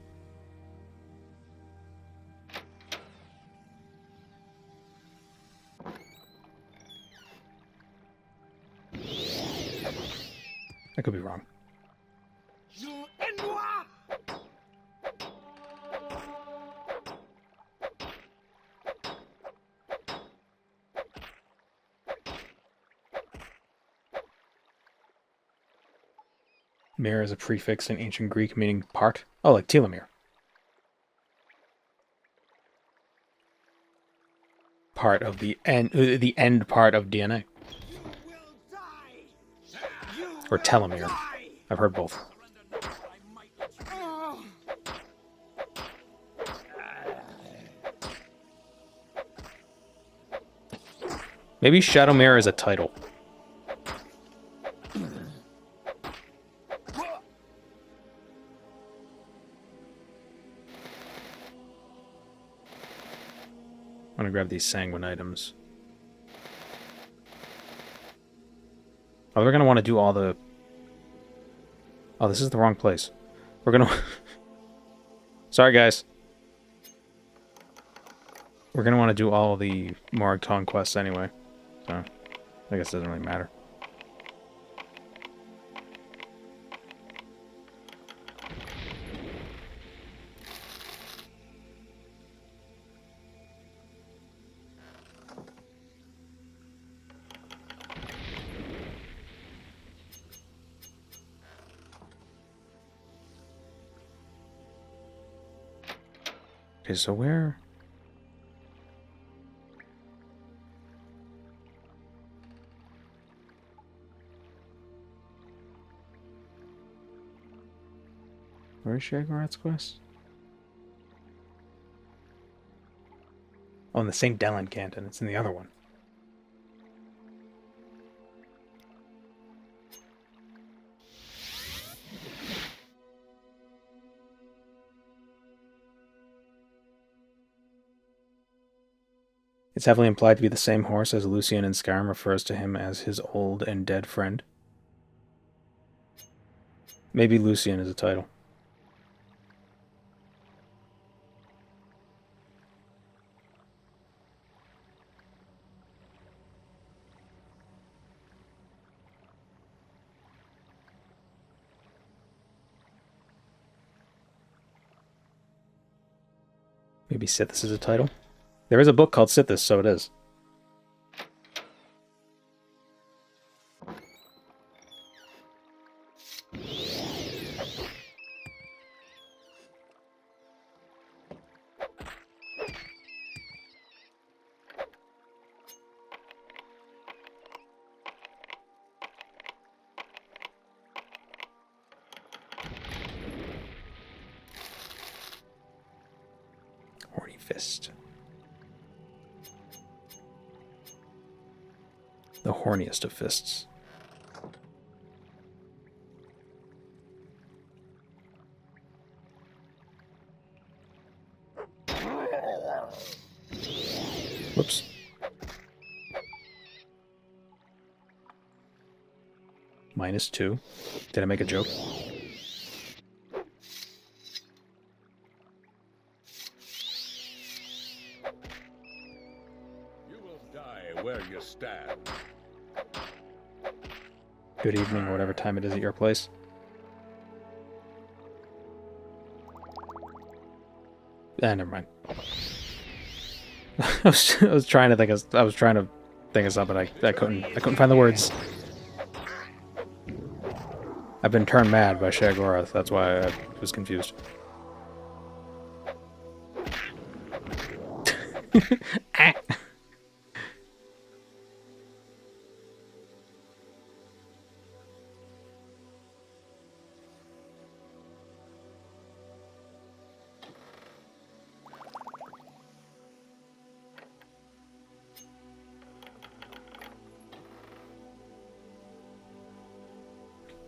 I could be wrong. Mir is a prefix in ancient Greek meaning part. Oh, like telomere. Part of the end part of DNA. Or telomere. I've heard both. Maybe Shadowmere is a title. I'm gonna grab these sanguine items. Oh, we're gonna want to do all the... Oh, this is the wrong place. We're gonna... Sorry, guys. We're gonna want to do all the Morag conquests anyway. So, I guess it doesn't really matter. Okay, so where... Where is Sheogorath's quest? Oh, in the St. Delan Canton. It's in the other one. It's heavily implied to be the same horse as Lucian in Skyrim refers to him as his old and dead friend. Maybe Lucian is a title. Maybe Sithis is a title? There is a book called Sithis, so it is. Horny Fist. The horniest of fists. Whoops. -2. Did I make a joke? where you stand. Good evening, or whatever time it is at your place. Never mind. I was trying to think of something. I couldn't find the words. I've been turned mad by Shagoroth. That's why I was confused. Ah.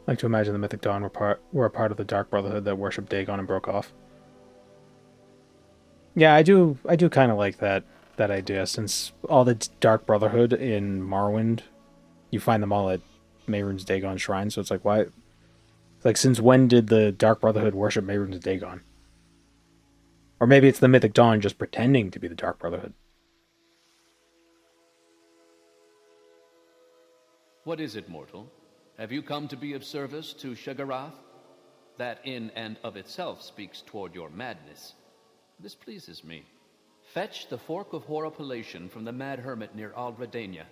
I like to imagine the Mythic Dawn were a part of the Dark Brotherhood that worshipped Dagon and broke off. Yeah, I do kind of like that idea, since all the Dark Brotherhood in Morrowind, you find them all at Mehrunes Dagon's shrine, so it's like, why? Like, since when did the Dark Brotherhood worship Mehrunes Dagon? Or maybe it's the Mythic Dawn just pretending to be the Dark Brotherhood. What is it, mortal? Have you come to be of service to Shagoroth? That in and of itself speaks toward your madness. This pleases me. Fetch the Fork of Horripilation from the Mad Hermit near Ald'ruhn.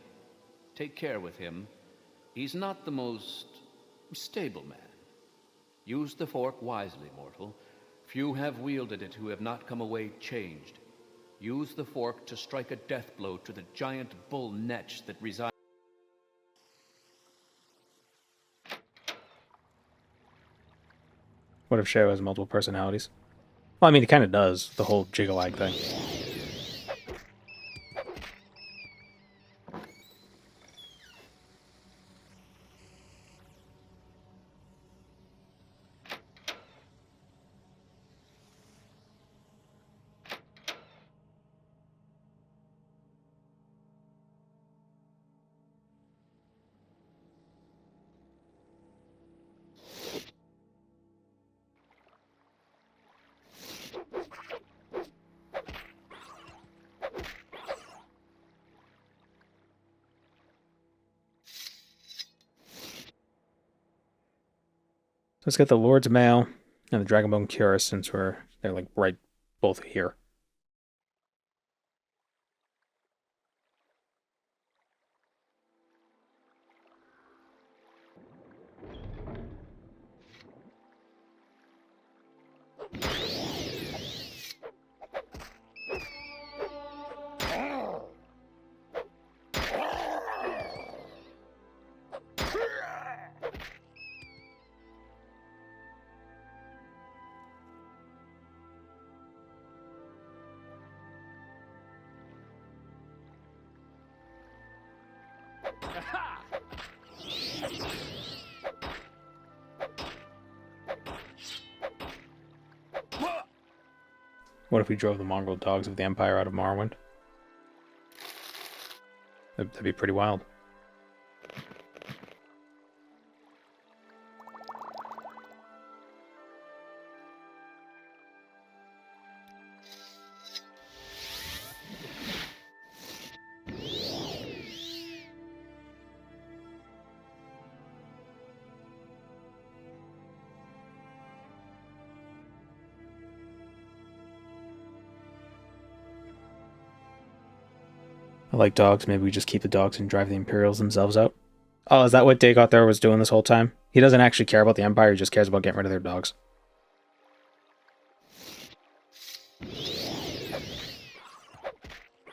Take care with him. He's not the most stable man. Use the fork wisely, mortal. Few have wielded it who have not come away changed. Use the fork to strike a death blow to the giant bull Netch that resides. What if Shao has multiple personalities? Well, I mean, he kind of does, the whole jiggle-lag thing. Let's get the Lord's Mail and the Dragonbone Cuirass, since they're like right both here. What if we drove the mongrel dogs of the Empire out of Morrowind? That'd be pretty wild. I like dogs. Maybe we just keep the dogs and drive the Imperials themselves out. Oh, is that what Dagothar was doing this whole time? He doesn't actually care about the Empire, he just cares about getting rid of their dogs.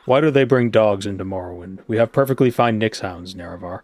Why do they bring dogs into Morrowind? We have perfectly fine Nyx hounds, Nerevar.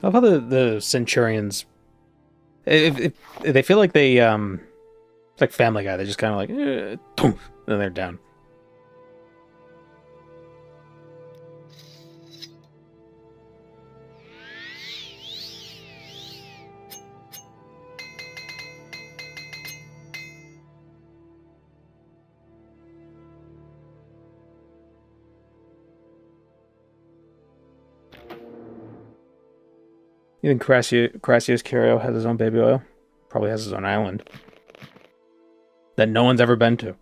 I love how the Centurions, if they feel like they it's like Family Guy. They just kind of like, and then they're down. You think Crassius Curio has his own baby oil? Probably has his own island that no one's ever been to.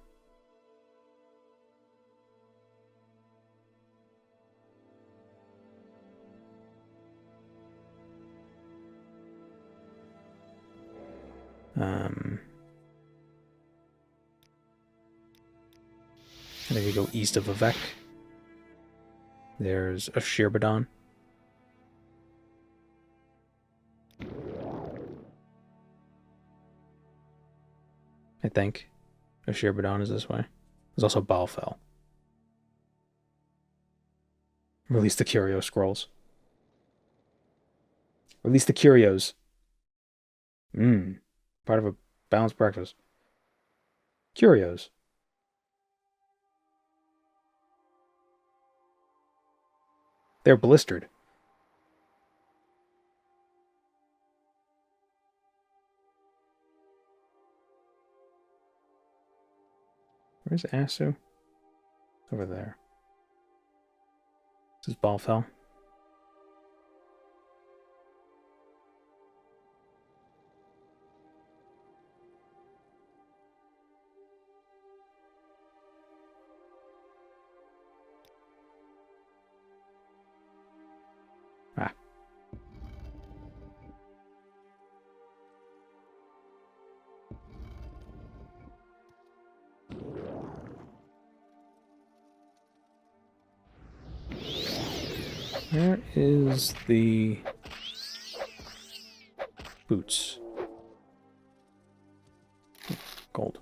And then you go east of Vivek. There's a Shirbadon. I think a Shirbadon is this way. There's also Balfell. Release the Curio Scrolls. Release the Curios. Part of a balanced breakfast. Curios. They're blistered. Where's Asu? Over there. This is Balfell. Ah. Where is the boots? Gold.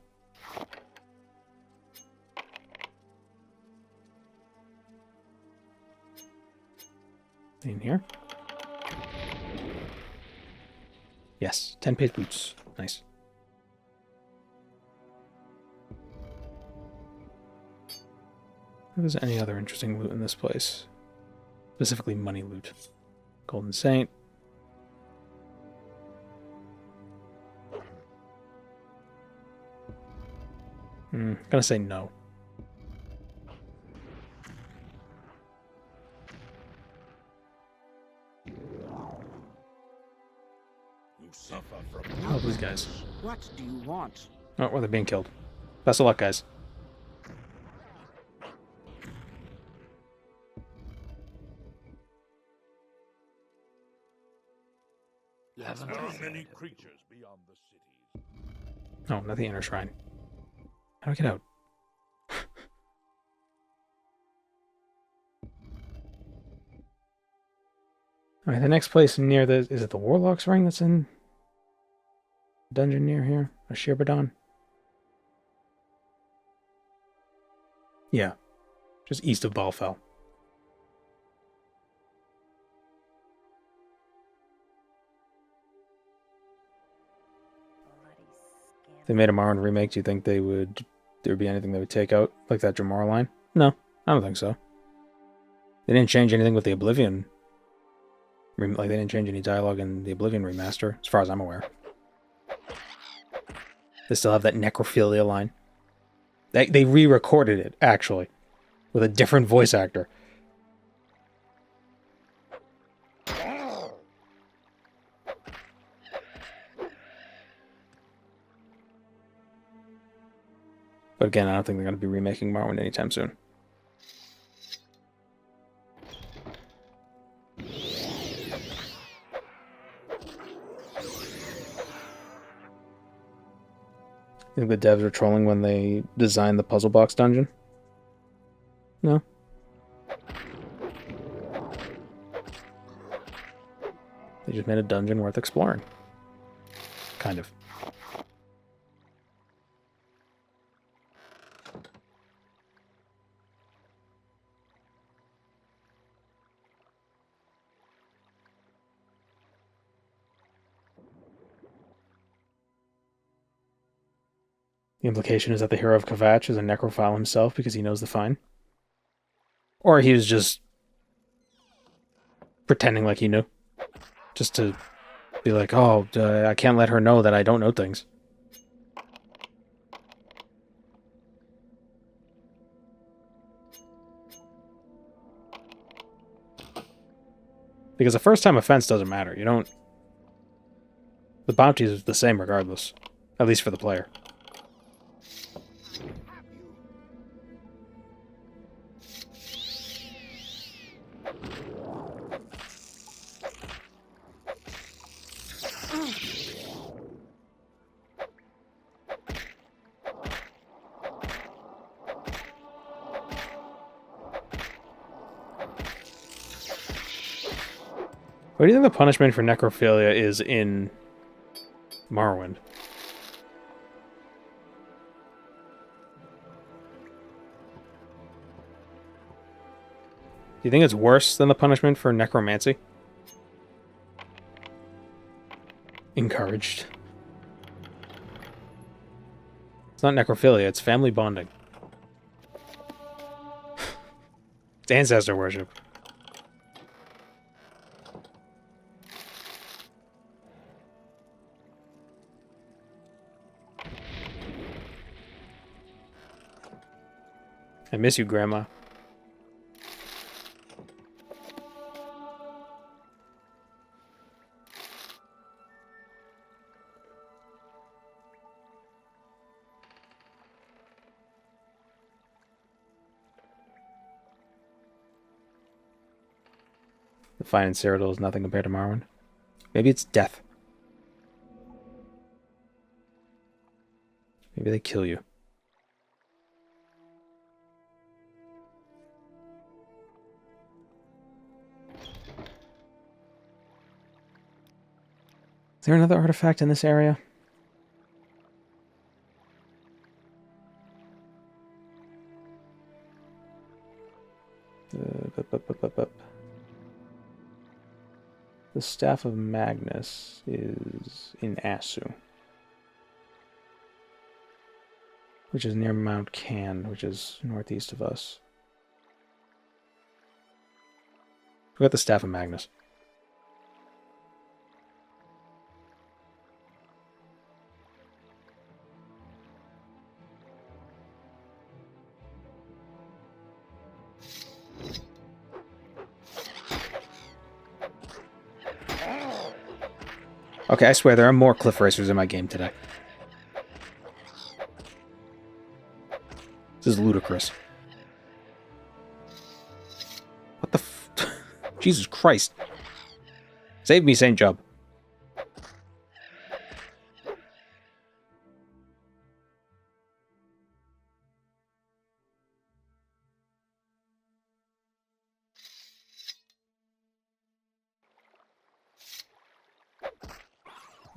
In here? Yes, 10-page boots. Nice. If there's any other interesting loot in this place. Specifically money loot. Golden Saint. Gonna say no. You suffer from Oh, these guys. What do you want? Oh, well, they're being killed. Best of luck, guys. there are many creatures beyond the cities. Oh, not the inner shrine. How do I get out? Alright, the next place near the... Is it the Warlock's Ring that's in... Dungeon near here? A Shirbadon? Yeah. Just east of Balfell. If they made a Morrowind remake, do you think there would be anything they would take out? Like that Jamora line? No, I don't think so. They didn't change anything with the Oblivion. Like, they didn't change any dialogue in the Oblivion remaster, as far as I'm aware. They still have that necrophilia line. They re-recorded it, actually, with a different voice actor. But again, I don't think they're going to be remaking Morrowind anytime soon. You think the devs were trolling when they designed the puzzle box dungeon? No. They just made a dungeon worth exploring. Kind of. The implication is that the hero of Kvatch is a necrophile himself because he knows the fine. Or he was just pretending like he knew. Just to be like, oh, I can't let her know that I don't know things. Because a first-time offense doesn't matter. You don't... The bounty is the same regardless. At least for the player. What do you think the punishment for necrophilia is in Morrowind? Do you think it's worse than the punishment for necromancy? Encouraged. It's not necrophilia, it's family bonding. It's ancestor worship. I miss you, Grandma. The fine in Charitable is nothing compared to Morrowind. Maybe it's death. Maybe they kill you. Is there another artifact in this area? The Staff of Magnus is in Asu, which is near Mount Can, which is northeast of us. We got the Staff of Magnus. Okay, I swear there are more cliff racers in my game today. This is ludicrous. What the f... Jesus Christ. Save me, St. Job.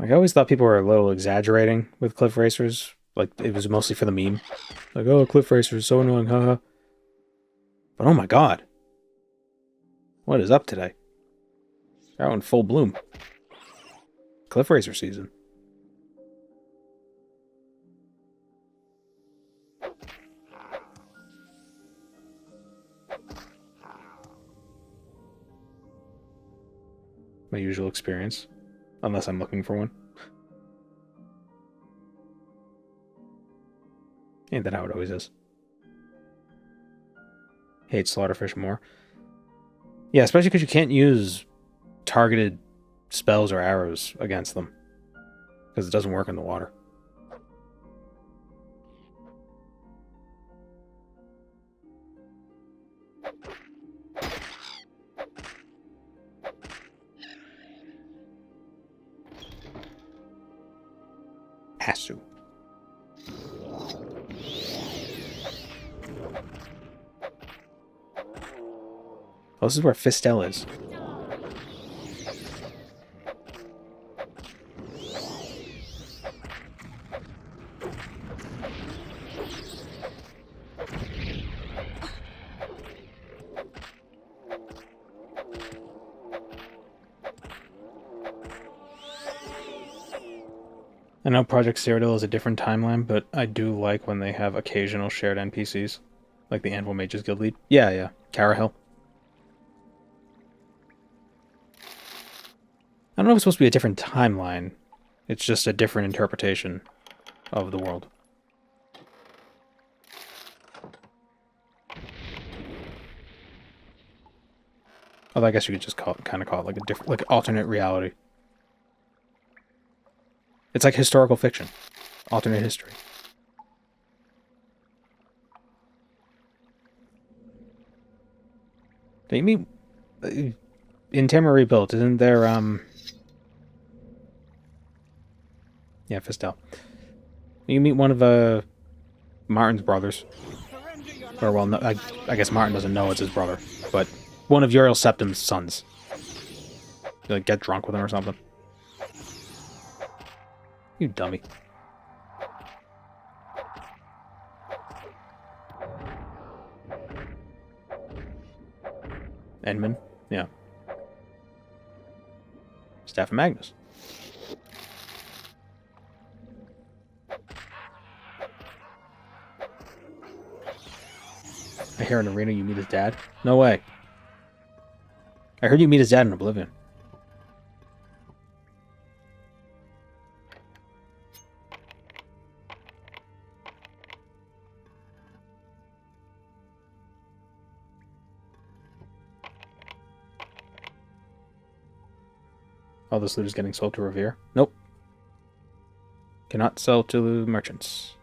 Like, I always thought people were a little exaggerating with cliff racers. Like, it was mostly for the meme. Like, oh, cliff racers, so annoying, haha. But oh my god. What is up today? They're out in full bloom. Cliff racer season. My usual experience. Unless I'm looking for one. Ain't that how it always is. Hate Slaughterfish more. Yeah, especially because you can't use targeted spells or arrows against them. Because it doesn't work in the water. Asu. Oh, this is where Fistel is. I know Project Cyrodiil is a different timeline, but I do like when they have occasional shared NPCs. Like the Anvil Mages Guild lead. Yeah. Carahil. I don't know if it's supposed to be a different timeline. It's just a different interpretation of the world. Although I guess you could just kind of call it like a different, like alternate reality. It's like historical fiction, alternate history. Do you mean in Tamriel Rebuilt? Isn't there yeah, Fistel. You meet one of Martin's brothers, or well, no, I guess Martin doesn't know it's his brother, but one of Uriel Septim's sons. You, like, get drunk with him or something. You dummy. Edmund? Yeah. Staff of Magnus. I hear in Arena you meet his dad? No way. I heard you meet his dad in Oblivion. All this loot is getting sold to Revere? Nope. Cannot sell to merchants.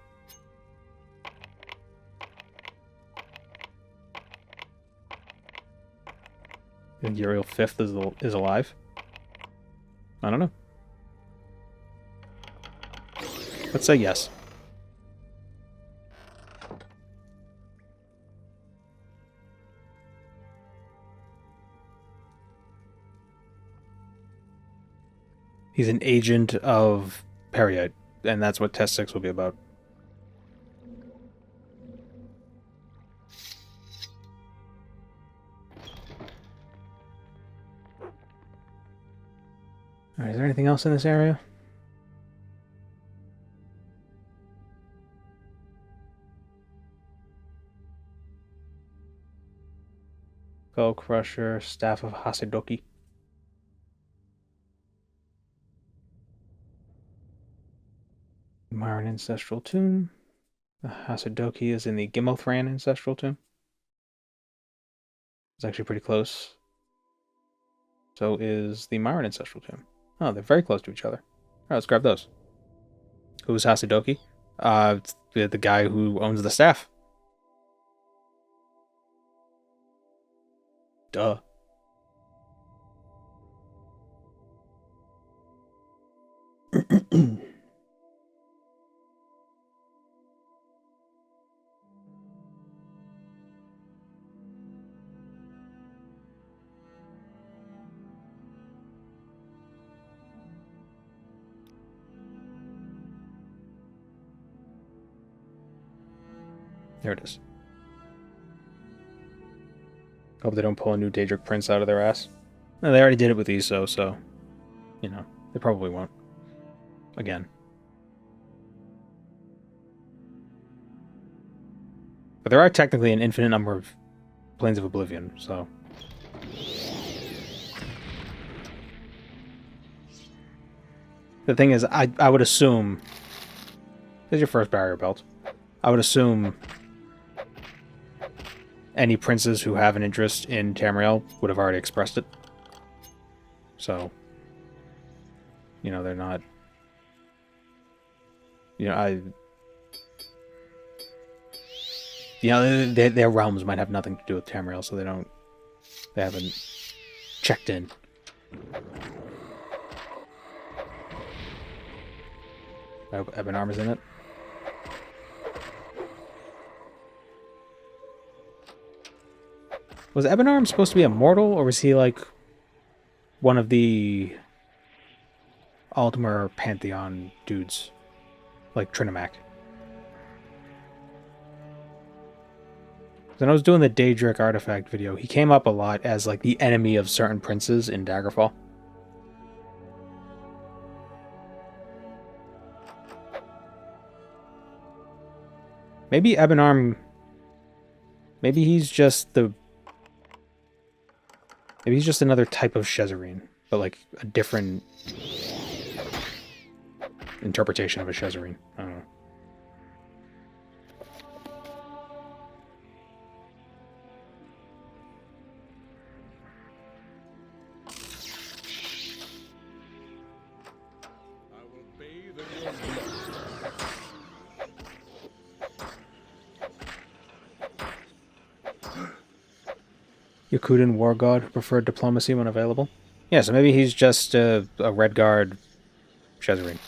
You think Uriel 5th is alive? I don't know. Let's say yes. He's an agent of Periite, and that's what Test 6 will be about. Alright, is there anything else in this area? Skull Crusher, Staff of Hasidoki. Marin Ancestral Tomb. The Hasidoki is in the Gimothran Ancestral Tomb. It's actually pretty close. So is the Marin Ancestral Tomb. Oh, they're very close to each other. Alright, let's grab those. Who's Hasidoki? It's the guy who owns the staff. Duh. There it is. Hope they don't pull a new Daedric prince out of their ass. No, they already did it with ESO, so, you know, they probably won't. Again. But there are technically an infinite number of Planes of Oblivion, so... The thing is, I would assume... This is your first barrier belt. I would assume... any princes who have an interest in Tamriel would have already expressed it. So, you know, they're not... You know, their realms might have nothing to do with Tamriel, so they haven't checked in. I hope Ebon Armor's in it. Was Ebon Arm supposed to be immortal, or was he like one of the Ald'ruhn Pantheon dudes? Like Trinimac? When I was doing the Daedric artifact video, he came up a lot as like the enemy of certain princes in Daggerfall. Maybe Ebenarm... Maybe he's just the... Maybe he's just another type of Shezarene, but like a different interpretation of a Shezarene. I don't know. I will bathe in your blood. Yakuden War God who preferred diplomacy when available. Yeah, so maybe he's just a Red Guard Shezarene.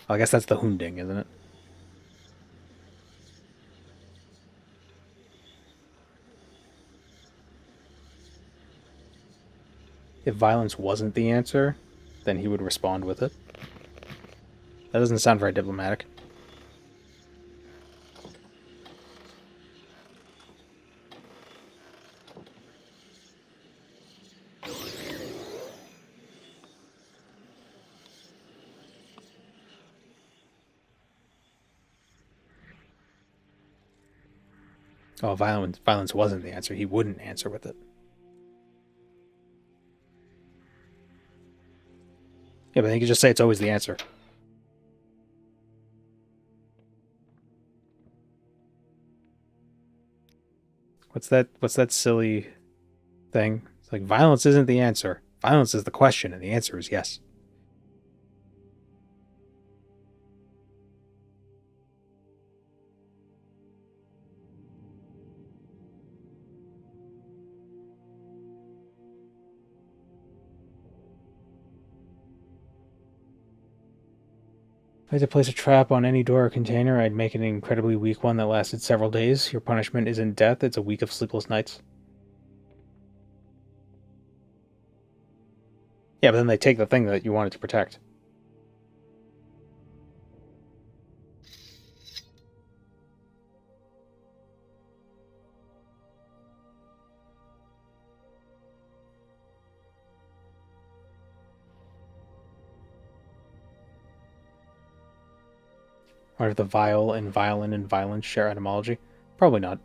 I guess that's the Hunding, isn't it? If violence wasn't the answer, then he would respond with it. That doesn't sound very diplomatic. Oh, violence wasn't the answer. He wouldn't answer with it. Yeah, but then you could just say it's always the answer. What's that silly thing? It's like violence isn't the answer. Violence is the question, and the answer is yes. If I had to place a trap on any door or container, I'd make it an incredibly weak one that lasted several days. Your punishment isn't death, it's a week of sleepless nights. Yeah, but then they take the thing that you wanted to protect. Or do the vile and violin and violence share etymology? Probably not.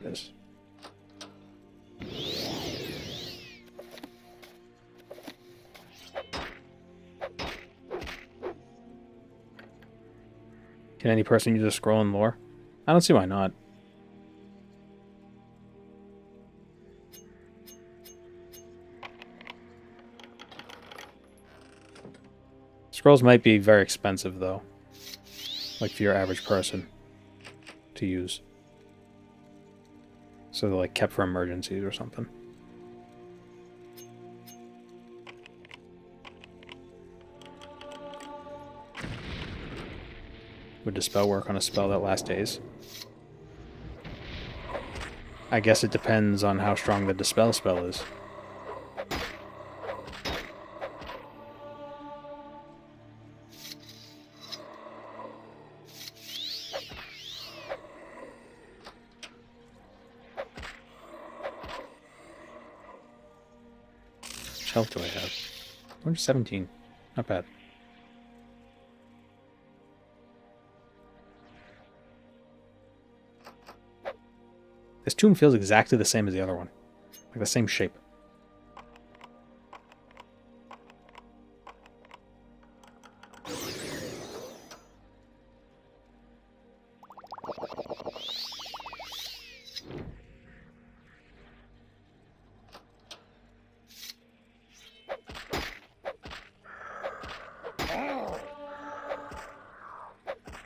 Yes. Can any person use a scroll in lore? I don't see why not. Scrolls might be very expensive, though. Like, for your average person to use. So they're, like, kept for emergencies or something. Would Dispel work on a spell that lasts days? I guess it depends on how strong the Dispel spell is. Which health do I have? 117. Not bad. This tomb feels exactly the same as the other one. Like the same shape.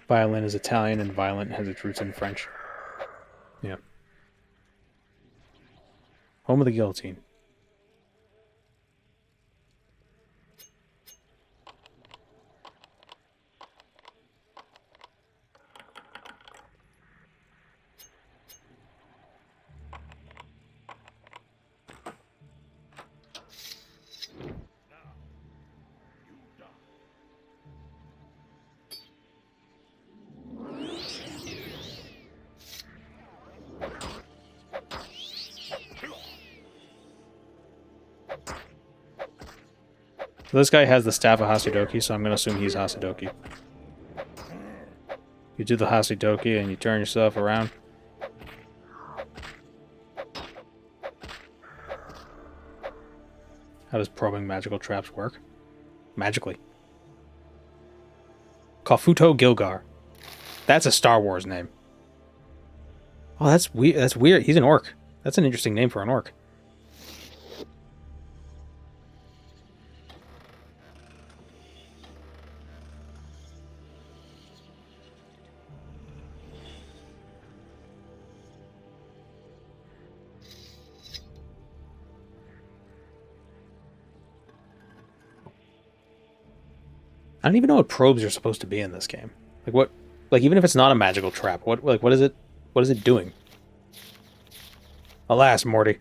Violin is Italian and violent has its roots in French. Yeah. Home of the guillotine. So this guy has the Staff of Hasidoki, so I'm going to assume he's Hasidoki. You do the Hasidoki and you turn yourself around. How does probing magical traps work? Magically. Kafuto Gilgar. That's a Star Wars name. Oh, that's weird. That's weird. He's an orc. That's an interesting name for an orc. I don't even know what probes are supposed to be in this game. Like what? Like even if it's not a magical trap, what is it? What is it doing? Alas, Morty.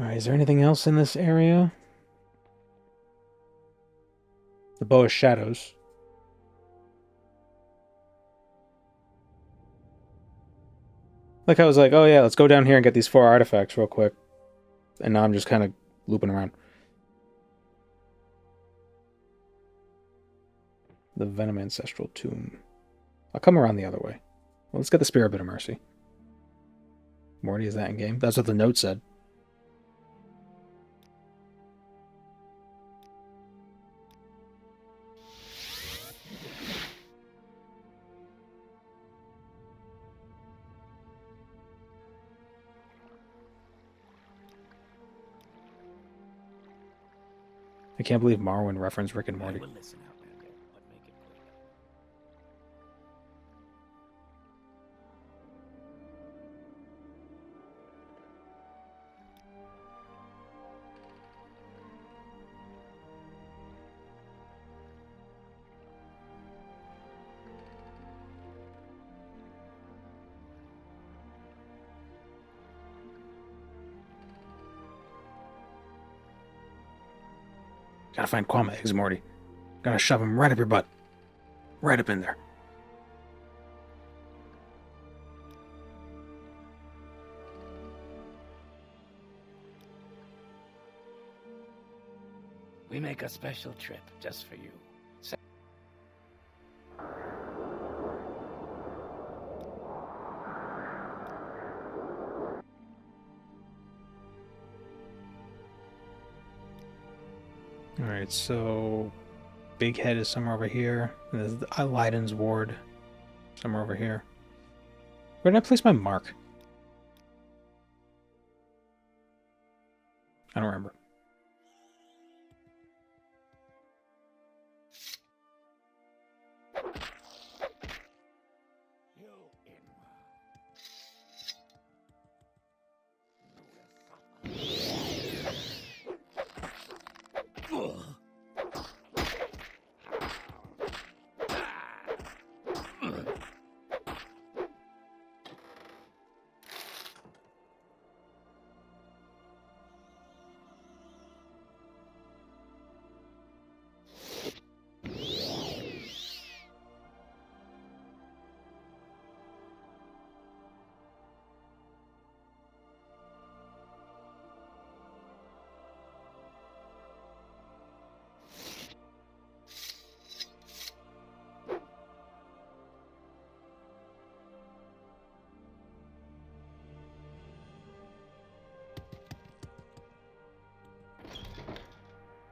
Alright, is there anything else in this area? The Bow of Shadows. Like I was like, oh yeah, let's go down here and get these 4 artifacts real quick. And now I'm just kind of looping around. The Venom Ancestral Tomb. I'll come around the other way. Well, let's get the Spirit Bit of Mercy. Morty, is that in game? That's what the note said. I can't believe Morrowind referenced Rick and Morty. Gotta find Kwama eggs, Morty. Gotta shove them right up your butt. Right up in there. We make a special trip just for you. Alright, so Big Head is somewhere over here. And there's the Leiden's Ward somewhere over here. Where did I place my mark? I don't remember.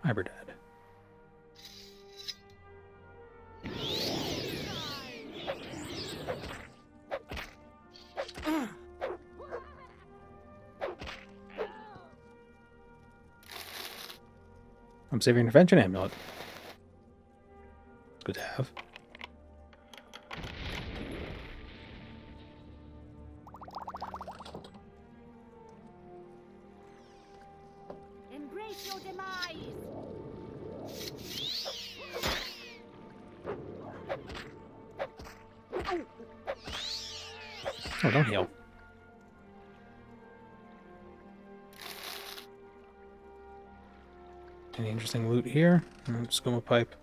Hybridad. I'm saving intervention amulet. Good to have. Embrace your demise. Oh, don't heal. Any interesting loot here? Skooma pipe.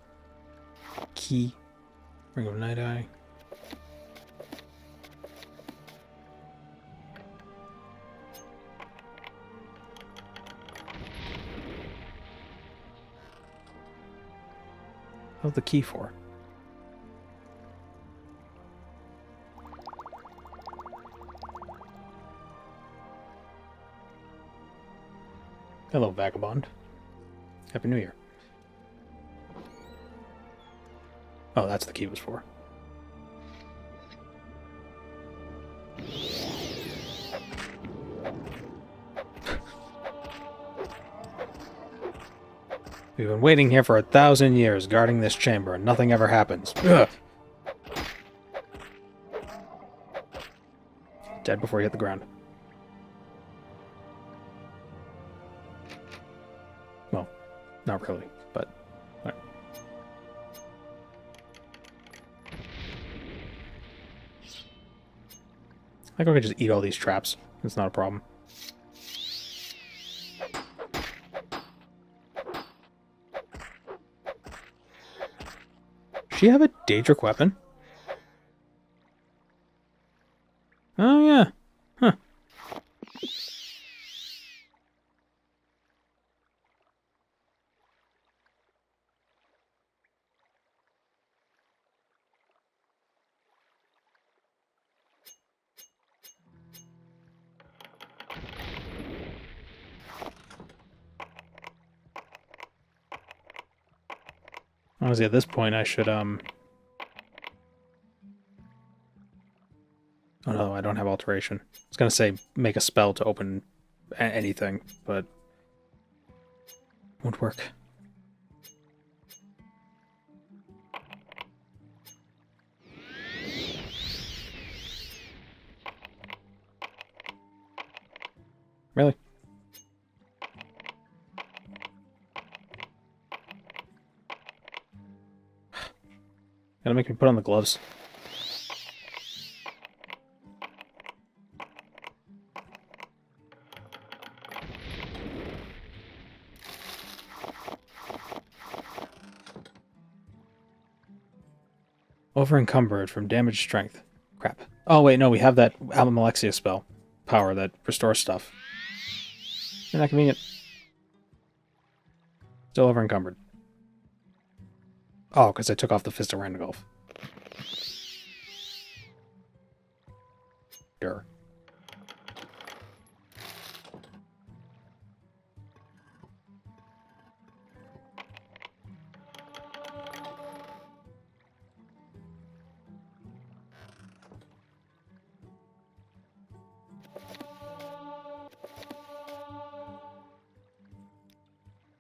Key. Ring of Night Eye. What's the key for? Hello, vagabond. Happy New Year. Oh, that's the key was for. We've been waiting here for 1,000 years, guarding this chamber, and nothing ever happens. Ugh. Dead before he hit the ground. Well, not really, but... Right. I think I could just eat all these traps. It's not a problem. Does she have a Daedric weapon? Oh, yeah. Huh. Honestly, at this point, I should, Oh no, I don't have alteration. I was gonna say make a spell to open anything, but... won't work. Really? Gotta make me put on the gloves. Over encumbered from damaged strength. Crap. Oh wait, no, we have that Almalexia spell. Power that restores stuff. Isn't that convenient? Still over encumbered. Oh, because I took off the Fist of Randagulf. Sure.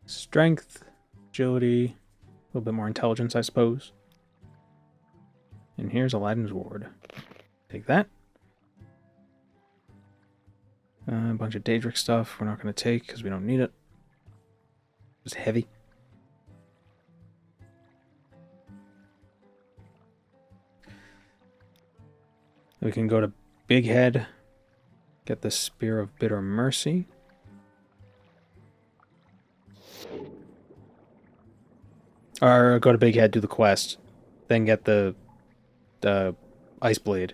Strength, agility, a little bit more intelligence, I suppose. And here's Aladdin's Ward. Take that. A bunch of Daedric stuff we're not going to take because we don't need it. It's heavy. We can go to Big Head, get the Spear of Bitter Mercy. Or go to Big Head, do the quest, then get the Ice Blade,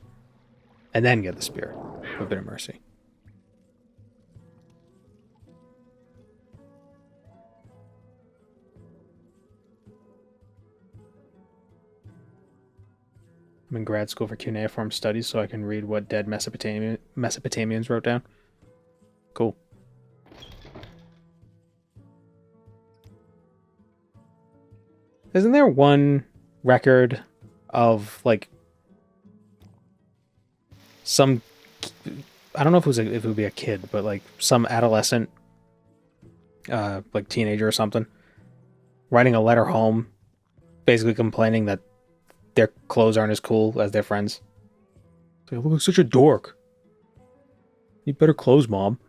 and then get the Spear of Bitter Mercy. I'm in grad school for cuneiform studies, so I can read what dead Mesopotamians wrote down. Cool. Isn't there one record of, like, some... I don't know if it would be a kid, but, like, some adolescent, like, teenager or something, writing a letter home, basically complaining that their clothes aren't as cool as their friends. It's like, I look like such a dork. Need better clothes, Mom.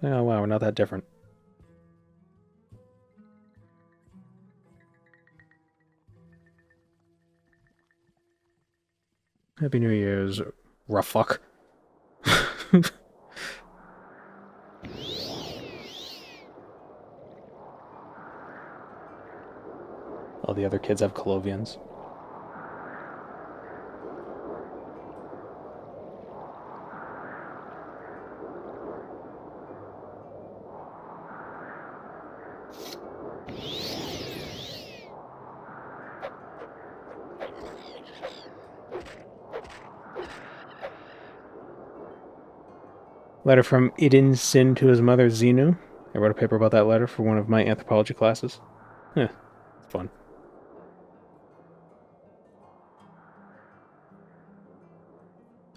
Oh, wow, we're not that different. Happy New Year's, rough fuck. All the other kids have Colovians. Letter from Idin Sin to his mother Xenu. I wrote a paper about that letter for one of my anthropology classes. It's fun.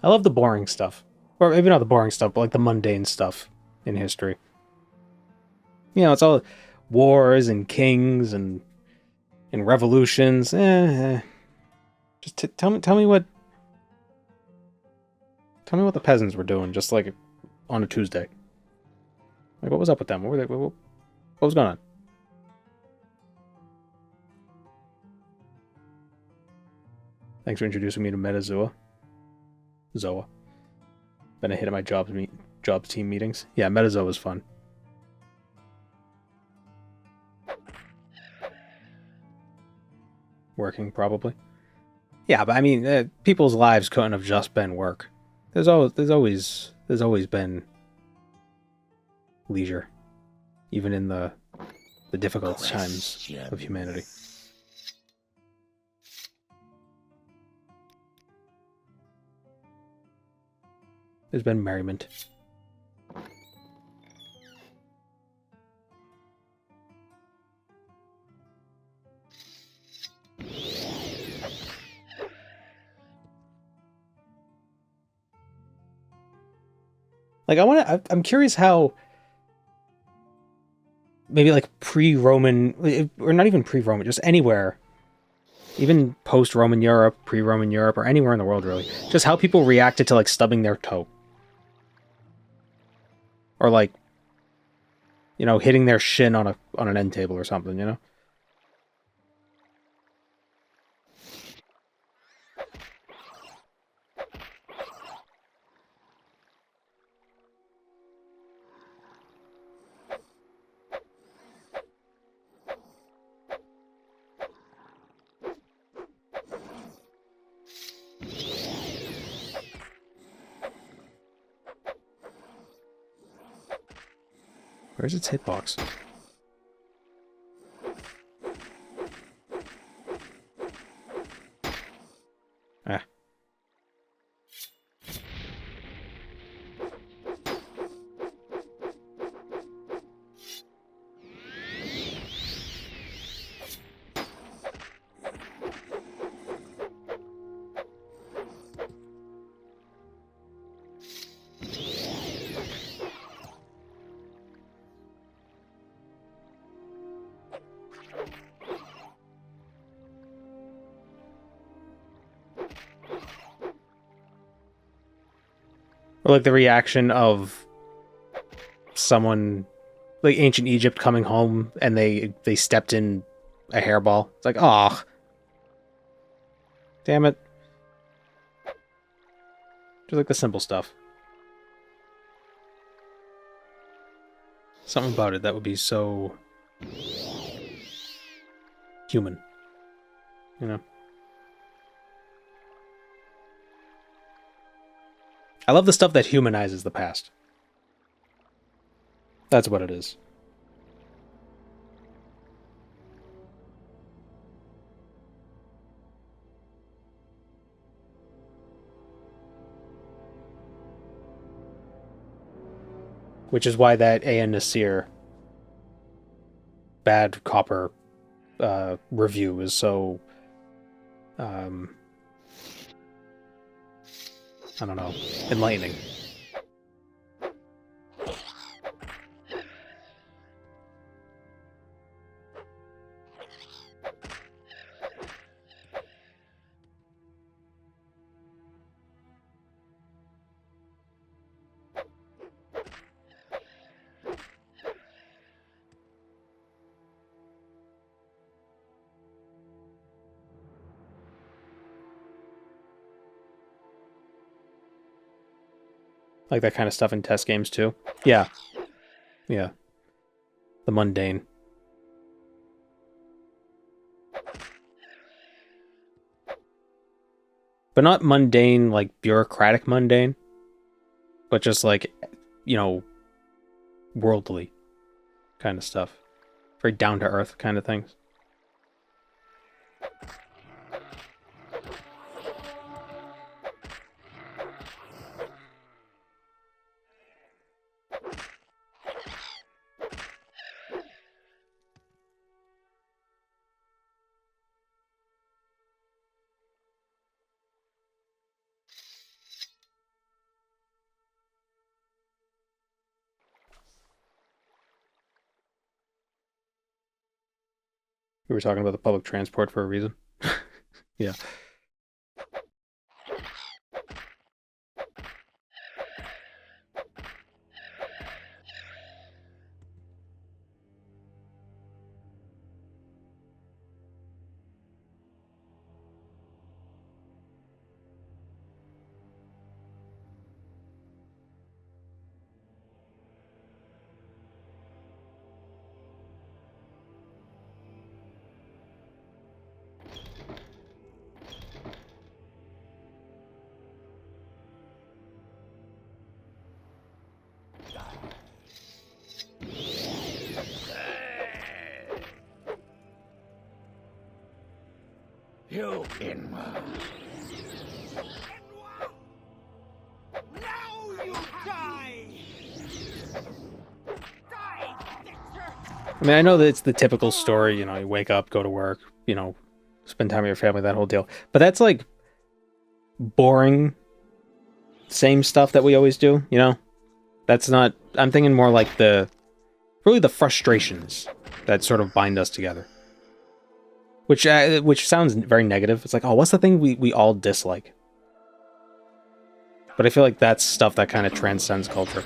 I love the boring stuff. Or maybe not the boring stuff, but like the mundane stuff in history. You know, it's all wars and kings and revolutions. Just tell me what the peasants were doing, just like on a Tuesday. Like, what was up with them? What were they? What was going on? Thanks for introducing me to Metazoa. Zoa. Been a hit at my jobs team meetings. Yeah, Metazoa was fun. Working, probably. Yeah, but I mean, people's lives couldn't have just been work. There's always been leisure, even in the difficult times of humanity. There's been merriment. Like, I'm curious how maybe like pre-Roman, or not even pre-Roman, just anywhere, even post-Roman Europe, pre-Roman Europe, or anywhere in the world really, just how people reacted to like stubbing their toe. Or like, you know, hitting their shin on an end table or something, you know? Where's its hitbox? Ah. Or like the reaction of someone, like ancient Egypt coming home and they stepped in a hairball. It's like, oh, damn it. Just like the simple stuff. Something about it that would be so human, you know? I love the stuff that humanizes the past. That's what it is. Which is why that A.N. Nasir bad copper review is so I don't know, enlightening. Like that kind of stuff in test games too. Yeah. Yeah. The mundane. But not mundane, like bureaucratic mundane, but just like, worldly kind of stuff. Very down to earth kind of things. We were talking about the public transport for a reason. Yeah. You in. Now you die! I mean, I know that it's the typical story, you wake up, go to work, spend time with your family, that whole deal. But that's like boring, same stuff that we always do, That's not, I'm thinking more like really the frustrations that sort of bind us together. Which sounds very negative. It's like, oh, what's the thing we all dislike? But I feel like that's stuff that kind of transcends culture.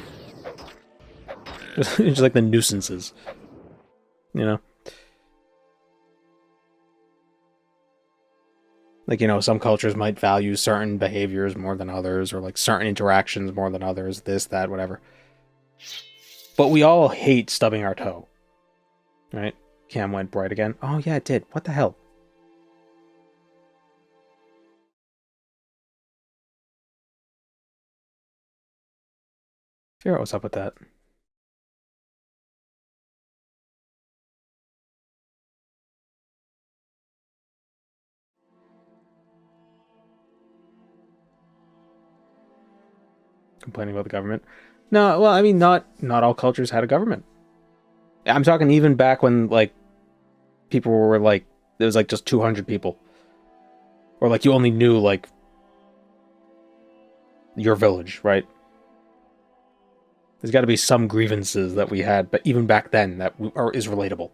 Just like the nuisances. Like, some cultures might value certain behaviors more than others, or like certain interactions more than others, this, that, whatever. But we all hate stubbing our toe. Right? Cam went bright again. Oh, yeah, it did. What the hell? Figure out what's up with that. Complaining about the government. No, well, I mean, not all cultures had a government. I'm talking even back when, like, people were, like, there was, like, just 200 people. Or, like, you only knew, like, your village, right? There's got to be some grievances that we had, but even back then, that is relatable.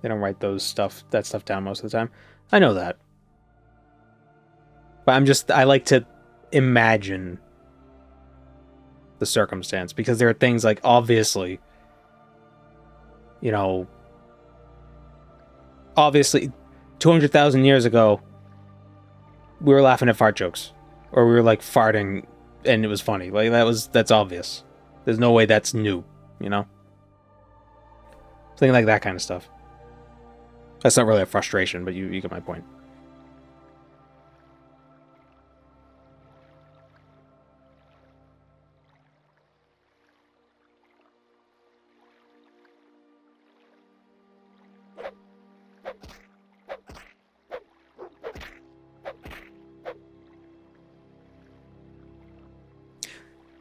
They don't write that stuff down most of the time. I know that. But I like to imagine the circumstance, because there are things like, obviously, obviously 200,000 years ago, we were laughing at fart jokes, or we were like farting and it was funny. Like that's obvious. There's no way that's new, Something like that kind of stuff. That's not really a frustration, but you get my point.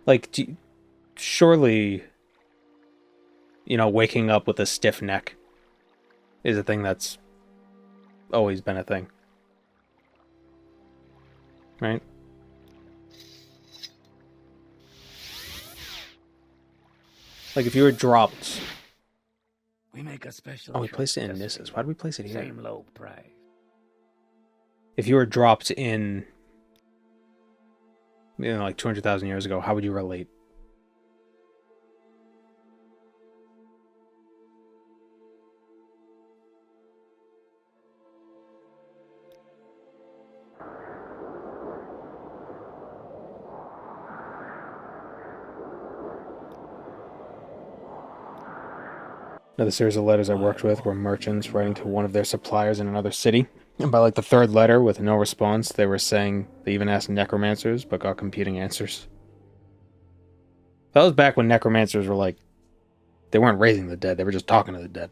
Like, surely, waking up with a stiff neck is a thing that's always been a thing. Right? Like, if you were dropped... We make a special. Oh, we placed it in Nissa's. Why did we place it here? Same low price. If you were dropped in, like 200,000 years ago, how would you relate? Another series of letters I worked with were merchants writing to one of their suppliers in another city. And by like the third letter with no response, they were saying they even asked necromancers but got competing answers. That was back when necromancers were like, they weren't raising the dead, they were just talking to the dead.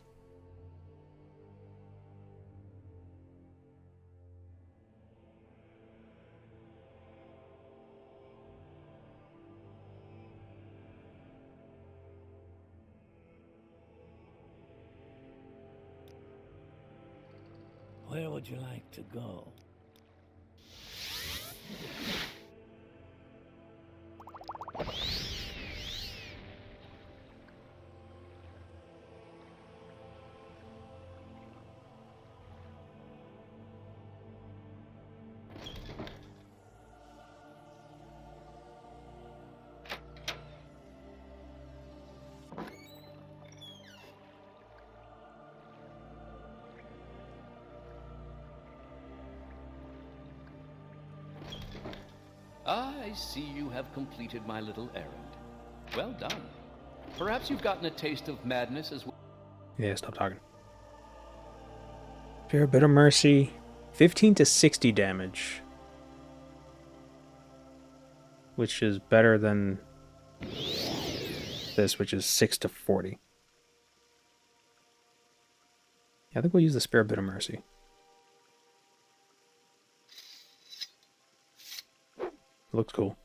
Where would you like to go? I see you have completed my little errand. Well done. Perhaps you've gotten a taste of madness as well. Yeah, stop talking. Fair bit of mercy. 15 to 60 damage. Which is better than this, which is 6 to 40. Yeah, I think we'll use the Spare Bit of Mercy. Looks cool.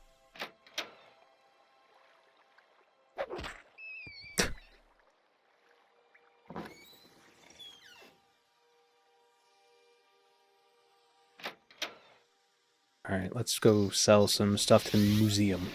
Alright, let's go sell some stuff to the museum.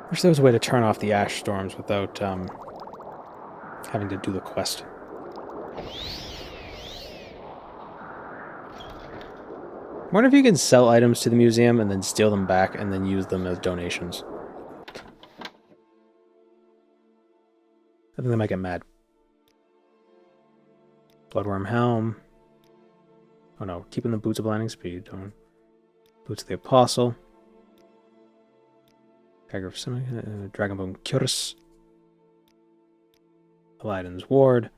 Wish there was a way to turn off the ash storms without having to do the quest. I wonder if you can sell items to the museum and then steal them back and then use them as donations. I think they might get mad. Bloodworm Helm. Oh no, keeping the Boots of Blinding Speed. Boots of the Apostle. Dagger of Dragonbone Cuirass. Aladdin's Ward.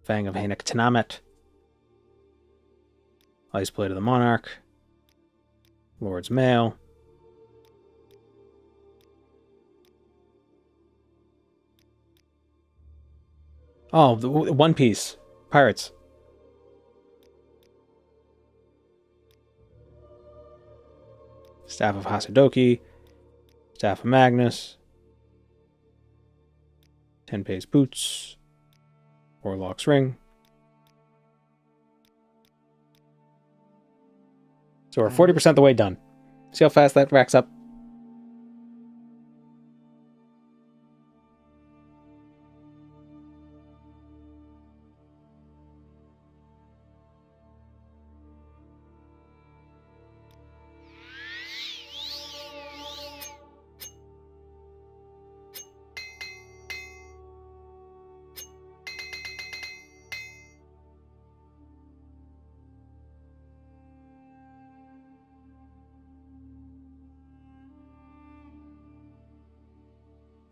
Fang of Hanek Tanamet. Ice Blade of the Monarch. Lord's Mail. Oh, the One Piece. Pirates. Staff of Hasadoki. Staff of Magnus. 10-Pace Boots. Warlock's Ring. So we're 40% the way done. See how fast that racks up?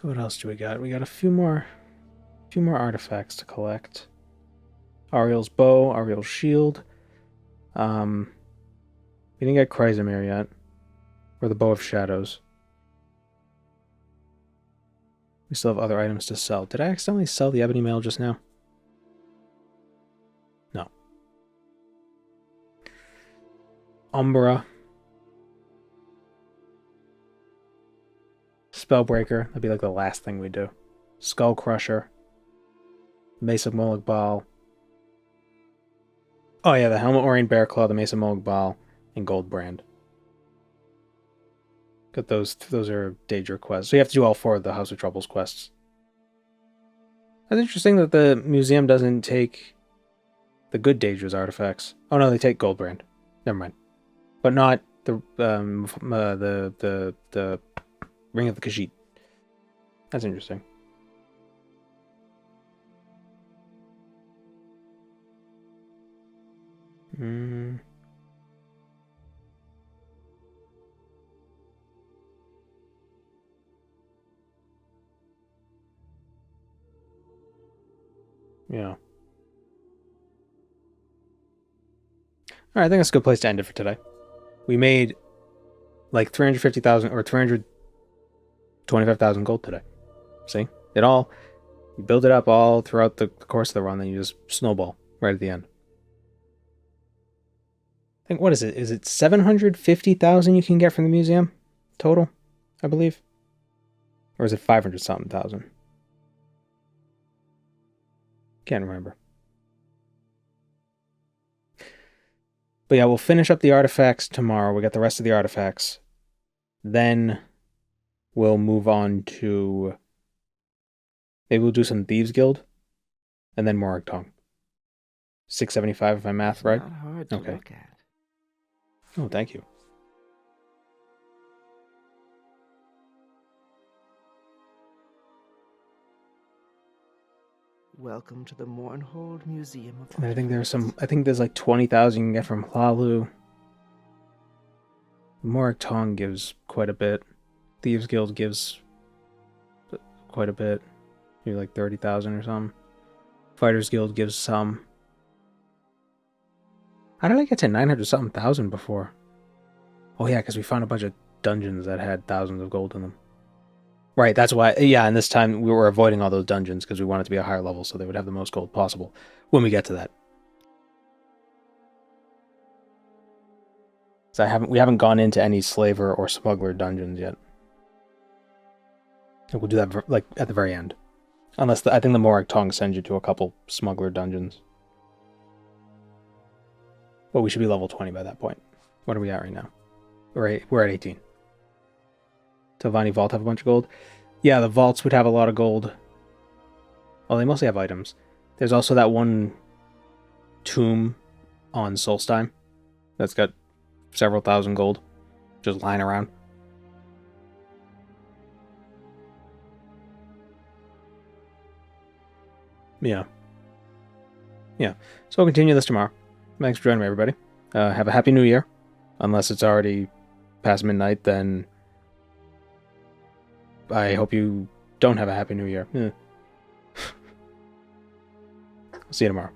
What else do we got? We got a few more artifacts to collect. Ariel's bow, Ariel's shield. We didn't get Chrysamere yet. Or the Bow of Shadows. We still have other items to sell. Did I accidentally sell the ebony mail just now? No. Umbra. Spellbreaker, that'd be like the last thing we do. Skull Crusher. Mace of Molag Bal. Oh yeah, the Helmet Orion Bearclaw, the Mace of Molag Bal, and Goldbrand. Got those are Daedric quests. So you have to do all 4 of the House of Troubles quests. That's interesting that the museum doesn't take the good Daedric's artifacts. Oh no, they take Goldbrand. Never mind. But not the Ring of the Khajiit. That's interesting. Mm. Yeah. All right, I think that's a good place to end it for today. We made like 350,000 or 325,000 gold today. See? It all, you build it up all throughout the course of the run, then you just snowball right at the end. I think, what is it? Is it 750,000 you can get from the museum total, I believe? Or is it 500 something thousand? Can't remember. But yeah, we'll finish up the artifacts tomorrow. We got the rest of the artifacts. Then we'll move on to... Maybe we'll do some Thieves Guild. And then Molag Mar. 675 if my math right? Not hard to Okay. look at. Oh, thank you. Welcome to the Mournhold Museum of And I think there's Artifacts. some... I think there's like 20,000 you can get from Hlalu. Molag Mar gives quite a bit. Thieves Guild gives quite a bit. Maybe like 30,000 or something. Fighters Guild gives some. How did I get to 900 something thousand before? Oh yeah, because we found a bunch of dungeons that had thousands of gold in them. Right, that's why, yeah, and this time we were avoiding all those dungeons because we wanted to be a higher level so they would have the most gold possible when we get to that. So we haven't gone into any slaver or smuggler dungeons yet. We'll do that like at the very end. Unless I think the Molag Mar sends you to a couple smuggler dungeons. But we should be level 20 by that point. What are we at right now? We're at 18. Telvanni Vault have a bunch of gold? Yeah, the vaults would have a lot of gold. Oh, they mostly have items. There's also that one tomb on Solstheim that's got several thousand gold just lying around. Yeah. Yeah. So we'll continue this tomorrow. Thanks for joining me, everybody. Have a happy new year. Unless it's already past midnight, then I hope you don't have a happy new year. See you tomorrow.